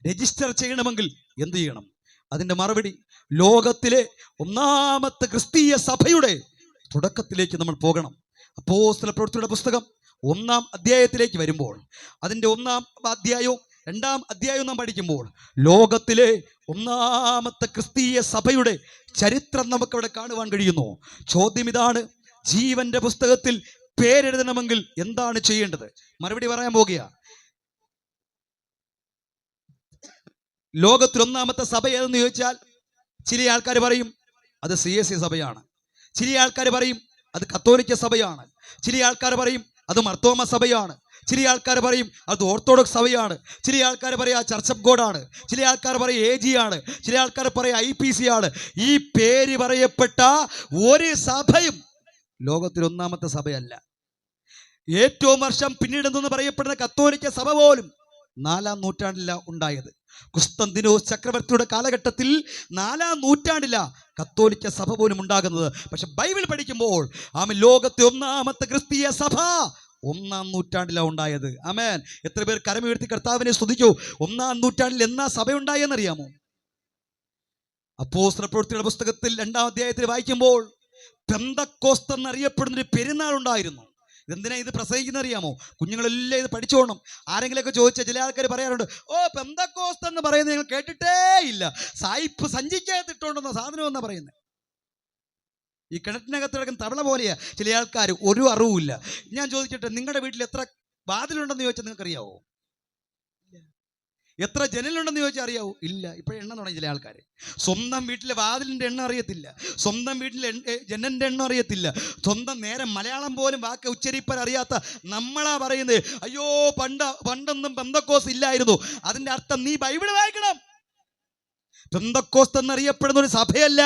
രജിസ്റ്റർ ചെയ്യണമെങ്കിൽ എന്ത് ചെയ്യണം? അതിന്റെ മറുപടി ലോകത്തിലെ ഒന്നാമത്തെ ക്രിസ്തീയ സഭയുടെ തുടക്കത്തിലേക്ക് നമ്മൾ പോകണം. അപ്പോസ്തല പ്രവൃത്തിയുടെ പുസ്തകം 1-ാം അധ്യായത്തിലേക്ക് വരുമ്പോൾ അതിൻ്റെ 1-ാം അധ്യായവും 2-ാം അധ്യായവും നാം പഠിക്കുമ്പോൾ ലോകത്തിലെ ഒന്നാമത്തെ ക്രിസ്തീയ സഭയുടെ ചരിത്രം നമുക്കവിടെ കാണുവാൻ കഴിയുന്നു. ചോദ്യം ഇതാണ്: ജീവന്റെ പുസ്തകത്തിൽ പേരെഴുതണമെങ്കിൽ എന്താണ് ചെയ്യേണ്ടത്? മറുപടി പറയാൻ പോകുക. ലോകത്തിൽ ഒന്നാമത്തെ സഭ ഏതെന്ന് ചോദിച്ചാൽ ചില ആൾക്കാർ പറയും അത് CSC സഭയാണ്, ചില ആൾക്കാർ പറയും അത് കത്തോലിക്ക സഭയാണ്, ചില ആൾക്കാർ പറയും അത് മർത്തോമ സഭയാണ്, ചില ആൾക്കാർ പറയും അത് ഓർത്തഡോക്സ് സഭയാണ്, ചില ആൾക്കാർ പറയും ചർച്ച് ഓഫ് ഗോഡ് ആണ്, ചില ആൾക്കാർ പറയും AG ആണ്, ചില ആൾക്കാർ പറയും IPC ആണ്. ഈ പേര് പറയപ്പെട്ട ഒരു സഭയും ലോകത്തിൽ ഒന്നാമത്തെ സഭയല്ല. ഏറ്റവും വർഷം പിന്നീടെന്ന് പറയപ്പെടുന്ന കത്തോലിക്ക സഭ പോലും 4-ാം നൂറ്റാണ്ടില ഉണ്ടായത്. കുസ്തന്തിനോസ് ചക്രവർത്തിയുടെ കാലഘട്ടത്തിൽ 4-ാം നൂറ്റാണ്ടില കത്തോലിക്ക സഭ പോലും ഉണ്ടാകുന്നത്. പക്ഷെ ബൈബിൾ പഠിക്കുമ്പോൾ ലോകത്തെ ഒന്നാമത്തെ ക്രിസ്തീയ സഭ 1-ാം നൂറ്റാണ്ടിലാണ് ഉണ്ടായത്. ആമേൻ. എത്ര പേർ കരമുയർത്തി കർത്താവിനെ സ്തുതിക്കൂ? 1-ാം നൂറ്റാണ്ടിൽ എന്നാ സഭ ഉണ്ടായെന്നറിയാമോ? അപ്പോസ്തല പ്രവൃത്തിയുടെ പുസ്തകത്തിൽ 2-ാം അധ്യായത്തിൽ വായിക്കുമ്പോൾ പെന്തക്കോസ്ത് എന്നറിയപ്പെടുന്നൊരു പെരുന്നാൾ ഉണ്ടായിരുന്നു. ഇതെന്തിനാ ഇത് പ്രസംഗിക്കുന്ന അറിയാമോ? കുഞ്ഞുങ്ങളെല്ലാം ഇത് പഠിച്ചോണം. ആരെങ്കിലുമൊക്കെ ചോദിച്ചാൽ ചില ആൾക്കാർ പറയാറുണ്ട്, ഓ പെന്തക്കോസ്ത് എന്ന് പറയുന്നത് നിങ്ങൾ കേട്ടിട്ടേ ഇല്ല, സായിപ്പ് സഞ്ചിക്കകത്തിട്ടുണ്ടെന്ന സാധനം എന്നാ പറയുന്നത്. ഈ കിണറ്റിനകത്ത് കിടക്കുന്ന തവള പോലെയാ ചില ആൾക്കാർ, ഒരു അറിവുമില്ല. ഞാൻ ചോദിക്കട്ടെ, നിങ്ങളുടെ വീട്ടിൽ എത്ര വാതിലുണ്ടെന്ന് ചോദിച്ചാൽ നിങ്ങൾക്കറിയാവോ? എത്ര ജനലുണ്ടെന്ന് ചോദിച്ചാൽ അറിയാവോ? ഇല്ല. ഇപ്പോഴും എണ്ണം തുടങ്ങി ചില ആൾക്കാർ. സ്വന്തം വീട്ടിലെ വാതിലിൻ്റെ എണ്ണം അറിയത്തില്ല, സ്വന്തം വീട്ടിലെ ജനലിൻ്റെ എണ്ണം അറിയത്തില്ല, സ്വന്തം നേരെ മലയാളം പോലും വാക്ക് ഉച്ചരിപ്പാൻ അറിയാത്ത നമ്മളാ പറയുന്നത്, അയ്യോ പണ്ടൊന്നും പെന്തക്കോസ്ത് ഇല്ലായിരുന്നു. അതിൻ്റെ അർത്ഥം നീ ബൈബിൾ വായിക്കണം. പെന്തക്കോസ്ത് എന്നറിയപ്പെടുന്ന ഒരു സഭയല്ല.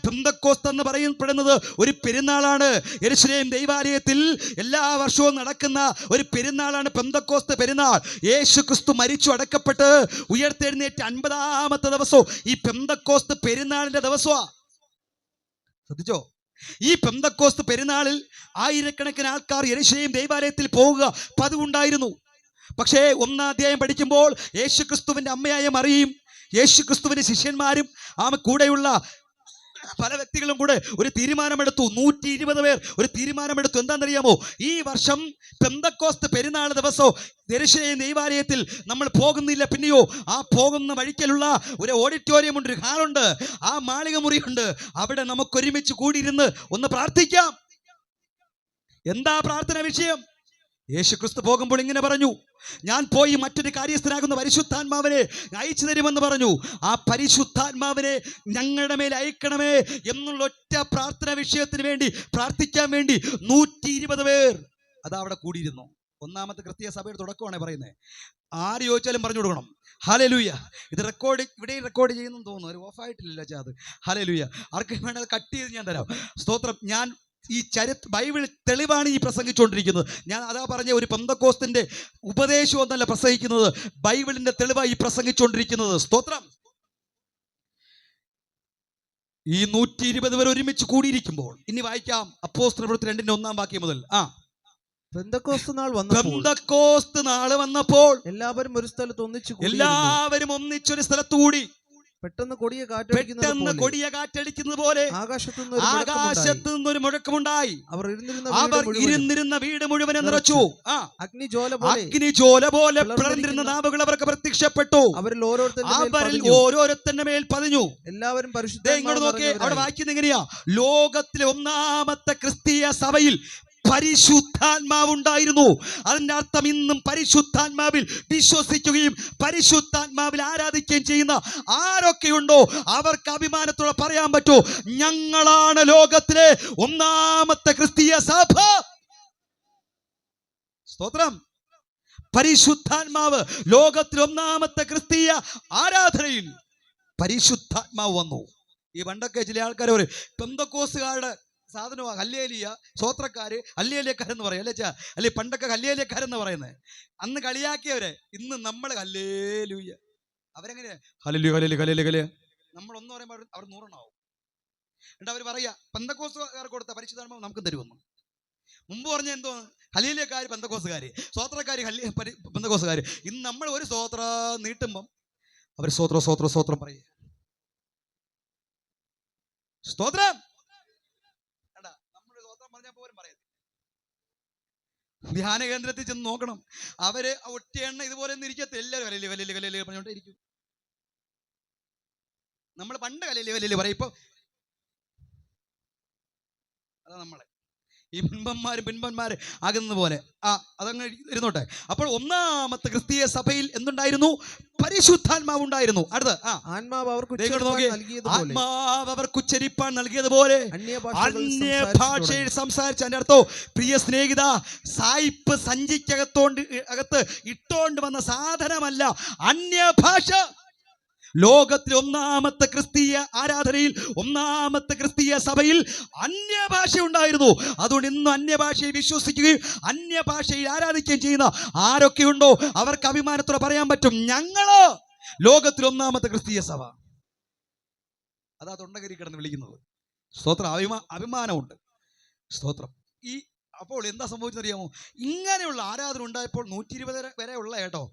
പെന്തക്കോസ്ത് എന്ന് പറയപ്പെടുന്നത് ഒരു പെരുന്നാളാണ്. യെരൂശലേം ദൈവാലയത്തിൽ എല്ലാ വർഷവും നടക്കുന്ന ഒരു പെരുന്നാളാണ് പെന്തക്കോസ്ത് പെരുന്നാൾ. യേശു ക്രിസ്തു മരിച്ചു അടക്കപ്പെട്ട് ഉയർത്തെഴുന്നേറ്റ് 50-ാമത്തെ ദിവസവും ഈ പെന്തക്കോസ്ത് പെരുന്നാളിന്റെ ദിവസമാണ്. ശ്രദ്ധിച്ചോ? ഈ പെന്തക്കോസ്ത് പെരുന്നാളിൽ ആയിരക്കണക്കിന് ആൾക്കാർ യെരൂശലേം ദൈവാലയത്തിൽ പോവുക പതിവുണ്ടായിരുന്നു. പക്ഷേ 1-ാം അധ്യായം പഠിക്കുമ്പോൾ യേശു ക്രിസ്തുവിന്റെ അമ്മയായ മറിയയും യേശു ക്രിസ്തുവിന്റെ ശിഷ്യന്മാരും കൂടെയുള്ള പല വ്യക്തികളും കൂടെ ഒരു തീരുമാനമെടുത്തു. 120 പേർ ഒരു തീരുമാനമെടുത്തു. എന്താണെന്നറിയാമോ? ഈ വർഷം പെന്തക്കോസ്ത് പെരുന്നാൾ ദിവസവും യെരൂശലേം ദൈവാലയത്തിൽ നമ്മൾ പോകുന്നില്ല. പിന്നെയോ ആ പോകുന്ന വഴിക്കലുള്ള ഒരു ഓഡിറ്റോറിയം ഉണ്ട്, ഒരു ഹാളുണ്ട്, ആ മാളിക മുറിയുണ്ട്. അവിടെ നമുക്കൊരുമിച്ച് കൂടിയിരുന്ന് ഒന്ന് പ്രാർത്ഥിക്കാം. എന്താ പ്രാർത്ഥന വിഷയം? യേശുക്രിസ്തു പോകുമ്പോൾ ഇങ്ങനെ പറഞ്ഞു, ഞാൻ പോയി മറ്റൊരു കാര്യസ്ഥനാകുന്ന പരിശുദ്ധാത്മാവിനെ അയച്ചു തരുമെന്ന് പറഞ്ഞു. ആ പരിശുദ്ധാത്മാവിനെ ഞങ്ങളുടെ മേൽ അയക്കണമേ എന്നുള്ള ഒറ്റ പ്രാർത്ഥന വിഷയത്തിന് വേണ്ടി പ്രാർത്ഥിക്കാൻ വേണ്ടി 120 പേർ അതാ അവിടെ കൂടിയിരുന്നു. 1-ാമത്തെ ക്രിസ്തീയ സഭയുടെ തുടക്കമാണ് പറയുന്നത്. ആര് ചോദിച്ചാലും പറഞ്ഞു കൊടുക്കണം. ഹല്ലേലൂയ. ഇത് ഇവിടെ റെക്കോർഡ് ചെയ്യുന്നു തോന്നുന്നു, ഒരു ഓഫായിട്ടില്ല അത്. ഹല്ലേലൂയ. ആർക്കും വേണേൽ കട്ട് ചെയ്ത് ഞാൻ തരാം. സ്തോത്രം. ഞാൻ ഈ ബൈബിൾ തെളിവാണ് ഈ പ്രസംഗിച്ചുകൊണ്ടിരിക്കുന്നത്. ഞാൻ അതാ പറഞ്ഞ ഒരു പെന്തക്കോസ്തിന്റെ ഉപദേശം ഒന്നല്ല പ്രസംഗിക്കുന്നത്, ബൈബിളിന്റെ തെളിവായി പ്രസംഗിച്ചുകൊണ്ടിരിക്കുന്നത്. സ്തോത്രം. ഈ 120 പേർ ഒരുമിച്ച് കൂടിയിരിക്കുമ്പോൾ ഇനി വായിക്കാം അപ്പോസ്തല പ്രവൃത്തി 2-ന്റെ 1-ാം വാക്യം മുതൽ. പെന്തക്കോസ്ത് നാൾ വന്നപ്പോൾ എല്ലാവരും ഒരു സ്ഥലത്ത് ഒന്നിച്ചൊരു സ്ഥലത്ത് കൂടി. പെട്ടെന്ന് കൊടിയ കാറ്റടിക്കുന്നത് പോലെ ആകാശത്തു നിന്നൊരു മുഴക്കമുണ്ടായി. അവർ ഇരുന്നിരുന്ന വീട് മുഴുവൻ നിറച്ചു. അഗ്നിജ്വാല പോലെ പിളർന്നിരുന്ന നാവുകൾ അവർക്ക് പ്രത്യക്ഷപ്പെട്ടു. അവരിൽ ഓരോരുത്തരുടെ മേൽ പതിഞ്ഞു. എല്ലാവരും പരിശുദ്ധ. ഇങ്ങോട്ട് നോക്കി, അവിടെ വായിക്കുന്നത് എങ്ങനെയാ? ലോകത്തിലെ 1-ാമത്തെ ക്രിസ്തീയ സഭയിൽ പരിശുദ്ധാത്മാവ് ഉണ്ടായിരുന്നു. അതിന്റെ അർത്ഥം ഇന്നും പരിശുദ്ധാത്മാവിൽ വിശ്വസിക്കുകയും പരിശുദ്ധാത്മാവിൽ ആരാധിക്കുകയും ചെയ്യുന്ന ആരൊക്കെയുണ്ടോ അവർക്ക് അഭിമാനത്തോടെ പറയാൻ പറ്റൂ, ഞങ്ങളാണ് ലോകത്തിലെ 1-ാമത്തെ ക്രിസ്തീയ സഭ. സ്തോത്രം. പരിശുദ്ധാത്മാവ് ലോകത്തിൽ 1-ാമത്തെ ക്രിസ്തീയ ആരാധനയിൽ പരിശുദ്ധാത്മാവ് വന്നു. ഈ പണ്ടൊക്കെ ചില ആൾക്കാർ പറയും പെന്തക്കോസ്തുകാരുടെ സാധനമാണ് ഹല്ലേലൂയ, സ്തോത്രക്കാര് ഹല്ലേലൂയക്കാരെന്ന് പറയും അല്ലേ ചാ? അല്ലെ പണ്ടൊക്കെ ഹല്ലേലൂയക്കാരെന്ന് പറയുന്നത്. അന്ന് കളിയാക്കിയവരെ ഇന്ന് നമ്മൾ ഹല്ലേലൂയ. അവരെങ്ങനെയാ? Hallelujah hallelujah hallelujah. നമ്മൾ ഒന്ന് പറയുമ്പോൾ അവർ 100 എന്നിട്ട് അവർ പറയാ പെന്തക്കോസ്തുകാർക്ക് കൊടുത്ത പരിശുദ്ധാത്മാവ് നമുക്ക് തരുമെന്ന്. മുമ്പ് പറഞ്ഞ എന്തോ ഹല്ലേലൂയക്കാര് പെന്തക്കോസ്തുകാര്, സ്തോത്രക്കാര് പെന്തക്കോസ്തുകാര്. ഇന്ന് നമ്മൾ ഒരു സ്തോത്ര നീട്ടുമ്പം അവർ സ്തോത്രം പറയും. സ്തോത്രം. നമ്മൾ സ്തോത്രം പറഞ്ഞാൽ പോലും പറയാം. ധ്യാന കേന്ദ്രത്തിൽ ചെന്ന് നോക്കണം, അവര് ഒറ്റ എണ്ണ ഇതുപോലെ ഒന്നും ഇരിക്കത്തില്ല. എല്ലാവരും കലയില് കലയില് കലയില് പറഞ്ഞോണ്ടിരിക്കും. നമ്മൾ പണ്ട് കലയില് കലയില് പറയും. ഇപ്പൊ അതാ നമ്മളെ ഈ പിൻപന്മാര് ആകുന്നത് പോലെ അതങ്ങ് ഇരുന്നോട്ടെ. അപ്പോൾ ഒന്നാമത്തെ ക്രിസ്തീയ സഭയിൽ എന്തുണ്ടായിരുന്നു? പരിശുദ്ധാത്മാവ് ഉണ്ടായിരുന്നു. അടുത്ത ആത്മാവ് അവർക്ക് ഉച്ചരിപ്പാൻ നൽകിയതുപോലെ അന്യഭാഷയിൽ സംസാരിച്ച. അതിന്റെ അർത്ഥം, പ്രിയ സ്നേഹിത, സായിപ്പ് അകത്ത് ഇട്ടോണ്ട് വന്ന സാധനമല്ല അന്യഭാഷ. ലോകത്തിൽ ഒന്നാമത്തെ ക്രിസ്തീയ ആരാധനയിൽ, ഒന്നാമത്തെ ക്രിസ്തീയ സഭയിൽ അന്യഭാഷ ഉണ്ടായിരുന്നു. അതുകൊണ്ട് ഇന്ന് അന്യഭാഷയിൽ വിശ്വസിക്കുകയും അന്യഭാഷയിൽ ആരാധിക്കുകയും ചെയ്യുന്ന ആരൊക്കെയുണ്ടോ അവർക്ക് അഭിമാനത്തോടെ പറയാൻ പറ്റും, ഞങ്ങള് ലോകത്തിൽ ഒന്നാമത്തെ ക്രിസ്തീയ സഭ. അതാ തൊണ്ടകരി കിടന്ന് വിളിക്കുന്നത്. സ്തോത്രം. അഭിമാനമുണ്ട്. സ്തോത്രം. അപ്പോൾ എന്താ സംഭവിച്ചറിയാമോ? ഇങ്ങനെയുള്ള ആരാധന ഉണ്ടായപ്പോൾ 120 വരെ ഉള്ള കേട്ടോ,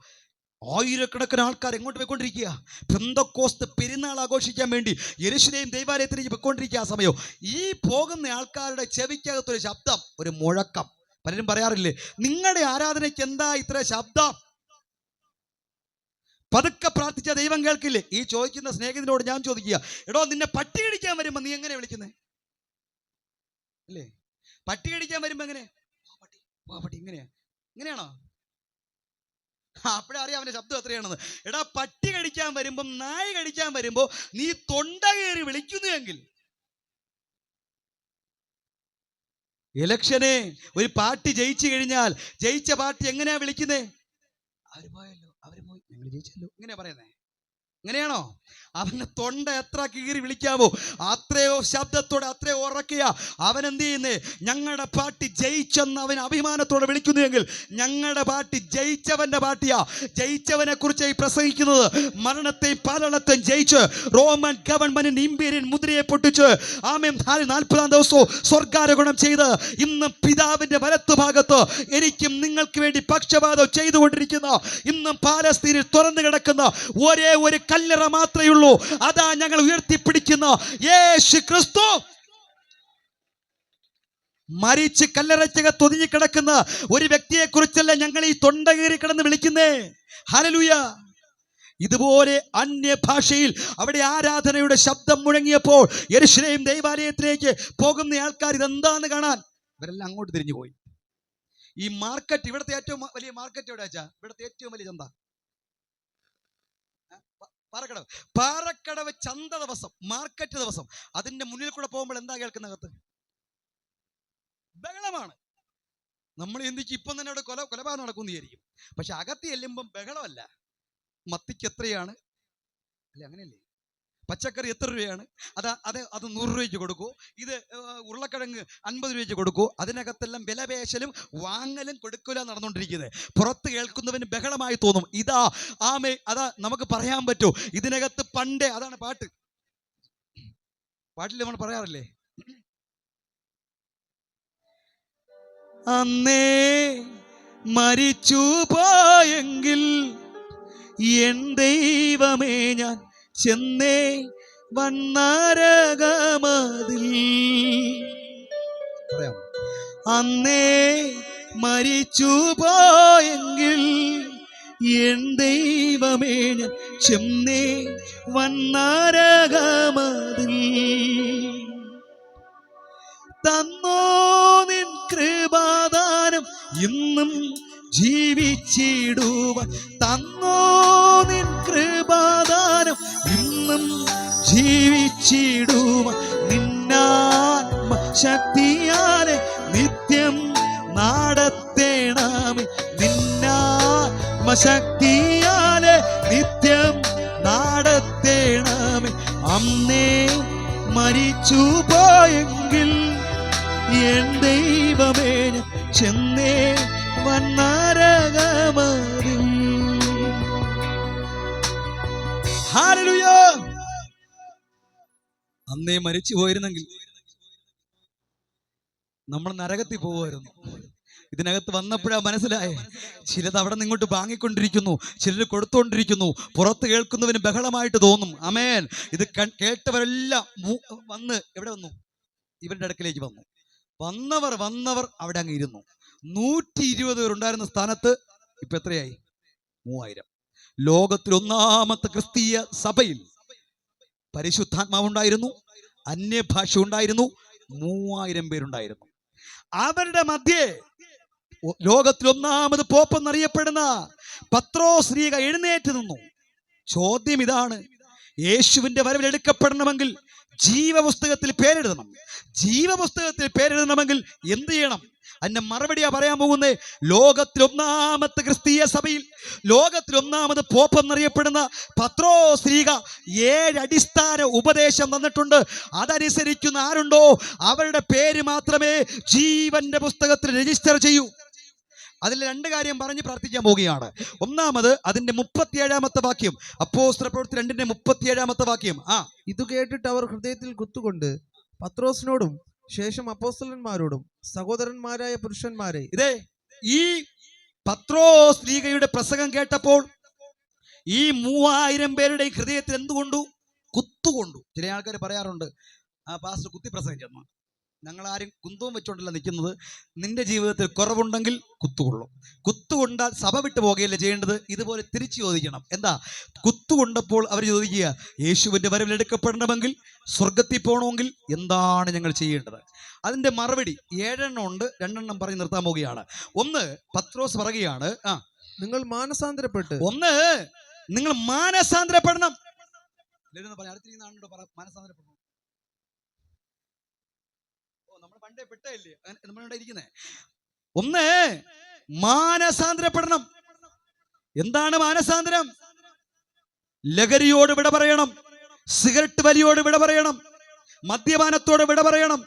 ആയിരക്കണക്കിന് ആൾക്കാർ എങ്ങോട്ട് പോയിക്കൊണ്ടിരിക്കുക? പെന്തക്കോസ്ത് പെരുന്നാൾ ആഘോഷിക്കാൻ വേണ്ടി യെരൂശലേം ദൈവാലയത്തിലേക്ക് പോയിക്കൊണ്ടിരിക്കുക. ആ സമയം ഈ പോകുന്ന ആൾക്കാരുടെ ചെവിക്കകത്തൊരു ശബ്ദം, ഒരു മുഴക്കം. പലരും പറയാറില്ലേ, നിങ്ങളുടെ ആരാധനയ്ക്ക് എന്താ ഇത്ര ശബ്ദം? പതുക്കെ പ്രാർത്ഥിച്ച ദൈവം കേൾക്കില്ലേ? ഈ ചോദിക്കുന്ന സ്നേഹിതനോട് ഞാൻ ചോദിക്കുക, എടോ, നിന്നെ പട്ടി കടിക്കാൻ വരുമ്പോ നീ എങ്ങനെ വിളിക്കുന്നേ? അല്ലേ? പട്ടി കടിക്കാൻ വരുമ്പോ എങ്ങനെ? പട്ടി ഇങ്ങനെയാണോ? അപ്പോഴേ അറിയാം അവന്റെ ശബ്ദം എത്രയാണെന്ന്. എടാ, പട്ടി കടിക്കാൻ വരുമ്പം, നായ കടിക്കാൻ വരുമ്പോ നീ തൊണ്ട കയറി വിളിക്കുന്നുവെങ്കിൽ, ഇലക്ഷനെ ഒരു പാർട്ടി ജയിച്ചു കഴിഞ്ഞാൽ ജയിച്ച പാർട്ടി എങ്ങനെയാ വിളിക്കുന്നേ? അവര് പോയല്ലോ, അവര് പോയി, ഞങ്ങൾ ജയിച്ചല്ലോ, ഇങ്ങനെ പറയുന്നേ. ഇങ്ങനെയാണോ? അവന്റെ തൊണ്ട എത്ര കീറി വിളിക്കാവോ അത്രയോ ശബ്ദത്തോടെ, അത്രയോ ഉറക്കിയ അവൻ എന്ത് ചെയ്യുന്നേ? ഞങ്ങളുടെ പാർട്ടി ജയിച്ചെന്ന് അവൻ അഭിമാനത്തോടെ വിളിക്കുന്നുവെങ്കിൽ, ഞങ്ങളുടെ പാർട്ടി ജയിച്ചവന്റെ പാർട്ടിയാ. ജയിച്ചവനെ കുറിച്ച് പ്രസംഗിക്കുന്നത്. മരണത്തെയും പാതാളത്തെയും ജയിച്ച് റോമൻ ഗവൺമെന്റിന് ഇമ്പീരിയൻ മുദ്രയെ പൊട്ടിച്ച് 40-ാം ദിവസവും സ്വർഗാരോഹണം ചെയ്ത് ഇന്ന് പിതാവിന്റെ വലത്തു ഭാഗത്ത് എനിക്കും നിങ്ങൾക്ക് വേണ്ടി പക്ഷപാതം ചെയ്തുകൊണ്ടിരിക്കുന്ന, ഇന്നും പാലസ്തീനിൽ തുറന്നു കിടക്കുന്ന ഒരേ ഒരു കല്ലറ മാത്രമേ ഉള്ളൂ. അതാ ഞങ്ങൾ ഉയർത്തിപ്പിടിക്കുന്ന യേശു ക്രിസ്തു. മരിച്ച് കല്ലറയ്ക്കകത്ത് ഒതുങ്ങി കിടക്കുന്ന ഒരു വ്യക്തിയെ കുറിച്ചല്ല ഞങ്ങൾ ഈ തൊണ്ട കീറി കിടന്ന് വിളിക്കുന്നേ. ഹല്ലേലൂയ. ഇതുപോലെ അന്യഭാഷയിൽ അവിടെ ആരാധനയുടെ ശബ്ദം മുഴങ്ങിയപ്പോൾ യെരൂശലേം ദൈവാലയത്തിലേക്ക് പോകുന്ന ആൾക്കാർ ഇതെന്താന്ന് കാണാൻ ഇവരെല്ലാം അങ്ങോട്ട് തിരിഞ്ഞു പോയി. ഈ മാർക്കറ്റ്, ഇവിടുത്തെ ഏറ്റവും വലിയ മാർക്കറ്റ് എവിടെ വെച്ചാ? ഇവിടുത്തെ ഏറ്റവും വലിയ ചന്ത പാറക്കടവ് ചന്ത ദിവസം, മാർക്കറ്റ് ദിവസം. അതിന്റെ മുന്നിൽ കൂടെ പോകുമ്പോൾ എന്താ കേൾക്കുന്നകത്ത്? ബഹളമാണ്. നമ്മൾ എന്തിക്ക് ഇപ്പം തന്നെ അവിടെ കൊലപാതകം നടക്കും എന്ന് വിചാരിക്കും. പക്ഷെ അകത്ത് ചെല്ലുമ്പം ബഹളമല്ല. മത്തിക്ക് എത്രയാണ്? അല്ലെ, അങ്ങനെയല്ലേ? പച്ചക്കറി എത്ര രൂപയാണ്? അത് 100 രൂപയ്ക്ക് കൊടുക്കൂ. ഇത് ഉരുളക്കിഴങ്ങ് 50 രൂപയ്ക്ക് കൊടുക്കൂ. അതിനകത്തെല്ലാം വിലപേശലും വാങ്ങലും കൊടുക്കല നടന്നുകൊണ്ടിരിക്കുന്നത്. പുറത്ത് കേൾക്കുന്നവന് ബഹളമായി തോന്നും. അതാ നമുക്ക് പറയാൻ പറ്റൂ. ഇതിനകത്ത് പണ്ടേ, അതാണ് പാട്ടിൽ നമ്മൾ പറയാറില്ലേ, അന്നേ മരിച്ചു പോയെങ്കിൽ എൻ ദൈവമേ ഞാൻ ചെന്നേ വന്നരകമതിൽ. അന്നേ മരിച്ചു പോയെങ്കിൽ എൻ ദൈവമേ ഞാൻ ചെന്നേ വന്നരകമതിൽ. തന്നോ നിൻ കൃപാദാനം ഇന്നും ജീവിച്ചിടുവാൻ. തന്നോ നിൻ കൃപാദാനം ഇന്നും ജീവിച്ചിടുവാൻ. നിന്നാത്മ ശക്തിയാലെ നിത്യം നടത്തേണമേ. നിന്നാത്മ ശക്തിയാലെ നിത്യം നടത്തേണമേ. അന്നേ മരിച്ചു പോയെങ്കിൽ എൻ ദൈവമേ ചെന്നേ വന്നരകമതിൽ. ഹല്ലേലൂയ. അന്നേ മരിച്ചു പോയിരുന്നെങ്കിൽ നമ്മൾ നരകത്തിൽ പോവുമായിരുന്നു. ഇതിനകത്ത് വന്നപ്പോഴാ മനസ്സിലായേ, ചിലത് അവിടെ നിന്ന് ഇങ്ങോട്ട് വാങ്ങിക്കൊണ്ടിരിക്കുന്നു, ചിലർ കൊടുത്തുകൊണ്ടിരിക്കുന്നു. പുറത്ത് കേൾക്കുന്നവന് ബഹളമായിട്ട് തോന്നും. ആമേൻ. ഇത് കേട്ടവരെല്ലാം വന്ന് എവിടെ വന്നു? ഇവരുടെ അടുക്കലേക്ക് വന്നു. വന്നവർ അവിടെ അങ്ങ് ഇരുന്നു. 120 പേരുണ്ടായിരുന്ന സ്ഥാനത്ത് ഇപ്പൊ എത്രയായി? 3000. ലോകത്തിൽ ഒന്നാമത്തെ ക്രിസ്തീയ സഭയിൽ പരിശുദ്ധാത്മാവുണ്ടായിരുന്നു, അന്യഭാഷ ഉണ്ടായിരുന്നു, 3000 പേരുണ്ടായിരുന്നു. അവരുടെ മധ്യേ ലോകത്തിൽ ഒന്നാമത് പോപ്പെന്നറിയപ്പെടുന്ന പത്രോസ് ശ്ലീഹ എഴുന്നേറ്റ് നിന്നു. ചോദ്യം ഇതാണ്, യേശുവിന്റെ വരവിൽ എടുക്കപ്പെടണമെങ്കിൽ ജീവപുസ്തകത്തിൽ പേരെഴുതണം. ജീവപുസ്തകത്തിൽ പേരെഴുതണമെങ്കിൽ എന്ത് ചെയ്യണം? അതിന്റെ മറുപടിയാ പറയാൻ പോകുന്നേ. ലോകത്തിൽ ഒന്നാമത്തെ ക്രിസ്തീയ സഭയിൽ ലോകത്തിൽ ഒന്നാമത് പോപ്പെന്നറിയപ്പെടുന്ന പത്രോസ് ശ്ലീഹ 7 അടിസ്ഥാന ഉപദേശം തന്നിട്ടുണ്ട്. അതനുസരിക്കുന്ന ആരുണ്ടോ അവരുടെ പേര് മാത്രമേ ജീവന്റെ പുസ്തകത്തിൽ രജിസ്റ്റർ ചെയ്യൂ. അതിൽ 2 കാര്യം പറഞ്ഞ് പ്രാർത്ഥിക്കാൻ പോവുകയാണ്. ഒന്നാമത് അതിന്റെ 37-ാമത്തെ വാക്യം, അപ്പോസ്തല പ്രവൃത്തി 2-ന്റെ 37-ാമത്തെ വാക്യം. ഇത് കേട്ടിട്ട് അവർ ഹൃദയത്തിൽ കുത്തുകൊണ്ട് പത്രോസിനോടും ശേഷം അപ്പോസ്തലന്മാരോടും സഹോദരന്മാരായ പുരുഷന്മാരെ. ഇതേ ഈ പത്രോസ് ശ്ലീഹയുടെ പ്രസംഗം കേട്ടപ്പോൾ ഈ 3000 പേരുടെ ഹൃദയത്തിൽ എന്തുകൊണ്ടു? കുത്തുകൊണ്ടു. ചില ആൾക്കാർ പറയാറുണ്ട്, പാസ്റ്റർ കുത്തി പ്രസംഗിച്ചെന്ന്. ഞങ്ങളാരും കുന്തവും വെച്ചോണ്ടല്ല നിൽക്കുന്നത്. നിന്റെ ജീവിതത്തിൽ കുറവുണ്ടെങ്കിൽ കുത്തുകൊള്ളും. കുത്തുകൊണ്ടാൽ സഭ വിട്ടു പോകുകയല്ല ചെയ്യേണ്ടത്. ഇതുപോലെ തിരിച്ചു ചോദിക്കണം. എന്താ? കുത്തുകൊണ്ടപ്പോൾ അവർ ചോദിക്കുക, യേശുവിന്റെ വരവിൽ എടുക്കപ്പെടണമെങ്കിൽ, സ്വർഗത്തിൽ പോകണമെങ്കിൽ എന്താണ് ഞങ്ങൾ ചെയ്യേണ്ടത്? അതിന്റെ മറുപടി 7 എണ്ണം ഉണ്ട്. 2 എണ്ണം പറഞ്ഞ് നിർത്താൻ പോവുകയാണ്. ഒന്ന്, പത്രോസ് പറയുകയാണ്, നിങ്ങൾ മാനസാന്തരപ്പെട്ട്. ഒന്ന്, നിങ്ങൾ മാനസാന്തരപ്പെടണം. അടുത്തിരിക്കുന്ന ആണോ മാനസാന്തരപ്പെടണം? നമ്മൾ പണ്ടേ പെട്ടല്ലേ നമ്മളിവിടെ ഇരിക്കുന്നേ. ഒന്ന്, മാനസാന്തരപ്പെടണം. എന്താണ് മാനസാന്തരം? ലഹരിയോട് വിട പറയണം, സിഗരറ്റ് വലിയോട് വിട പറയണം, മദ്യപാനത്തോട് വിട പറയണം,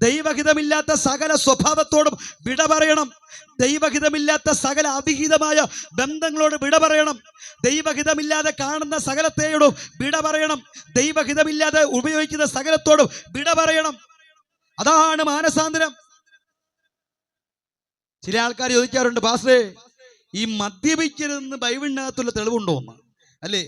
ദൈവഹിതമില്ലാത്ത സകല സ്വഭാവത്തോടും വിട പറയണം, ദൈവഹിതമില്ലാത്ത സകല അവിഹിതമായ ബന്ധങ്ങളോട് വിട പറയണം, ദൈവഹിതമില്ലാതെ കാണുന്ന സകലത്തെയോടും വിട പറയണം, ദൈവഹിതമില്ലാതെ ഉപയോഗിക്കുന്ന സകലത്തോടും വിട പറയണം. അതാണ് മാനസാന്തരം. ചില ആൾക്കാർ ചോദിക്കാറുണ്ട്, പാസ്റ്ററേ ഈ മദ്യപിക്കരുതെന്ന് ബൈബിളിനകത്തുള്ള തെളിവുണ്ടോ എന്ന്? അല്ലേ,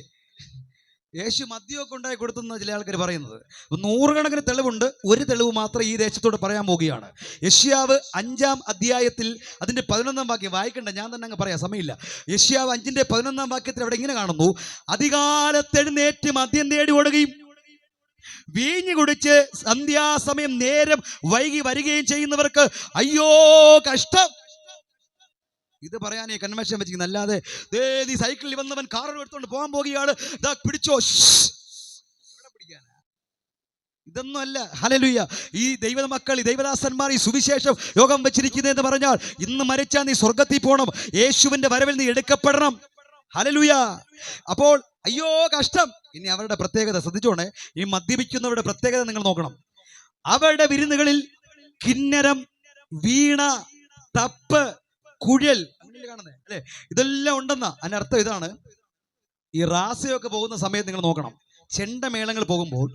യേശു മദ്യമൊക്കെ ഉണ്ടായി കൊടുത്തെന്ന് ചില ആൾക്കാർ പറയുന്നത്. 100 കണക്കിന് തെളിവുണ്ട്. ഒരു തെളിവ് മാത്രം ഈ ദേശത്തോട് പറയാൻ പോവുകയാണ്. യെശയ്യാവ് 5-ാം അധ്യായത്തിൽ അതിന്റെ 11-ാം വാക്യം വായിക്കണ്ട, ഞാൻ തന്നെ അങ്ങ് പറയാം, സമയമില്ല. യെശയ്യാവ് 5-ന്റെ 11-ാം വാക്യത്തിൽ അവിടെ ഇങ്ങനെ കാണുന്നു, അധികാലത്തെഴുന്നേറ്റ് മദ്യം തേടി ഓടുകയും വീഞ്ഞു കുടിച്ച് സന്ധ്യാസമയം നേരം വൈകി വരികയും ചെയ്യുന്നവർക്ക് അയ്യോ കഷ്ടം. ഇത് പറയാനേ കൺവെൻഷൻ വെച്ചിരിക്കുന്നത്. അല്ലാതെ നീ സൈക്കിളിൽ വന്നവൻ കാർ എടുത്തോണ്ട് പോകാൻ പോകുകയാണ്, പിടിച്ചോ, ഇതൊന്നും അല്ല. ഹല്ലേലൂയ. ഈ ദൈവ മക്കൾ, ഈ ദൈവദാസന്മാർ ഈ സുവിശേഷം യോഗം വെച്ചിരിക്കുന്നതെന്ന് പറഞ്ഞാൽ ഇന്ന് മരിച്ചാൽ നീ സ്വർഗത്തിൽ പോകണം, യേശുവിന്റെ വരവിൽ നീ എടുക്കപ്പെടണം. ഹല്ലേലൂയ. അപ്പോൾ അയ്യോ കഷ്ടം. ഇനി അവരുടെ പ്രത്യേകത ശ്രദ്ധിച്ചോണേ. ഈ മദ്യപിക്കുന്നവരുടെ പ്രത്യേകത നിങ്ങൾ നോക്കണം. അവരുടെ വിരുന്നുകളിൽ കിന്നരം, വീണ, തപ്പ്, കുഴൽ, കാണുന്നേ അല്ലെ, ഇതെല്ലാം ഉണ്ടെന്ന. അതിനർത്ഥം ഇതാണ്, ഈ റാസയൊക്കെ പോകുന്ന സമയത്ത് നിങ്ങൾ നോക്കണം, ചെണ്ടമേളങ്ങൾ പോകുമ്പോൾ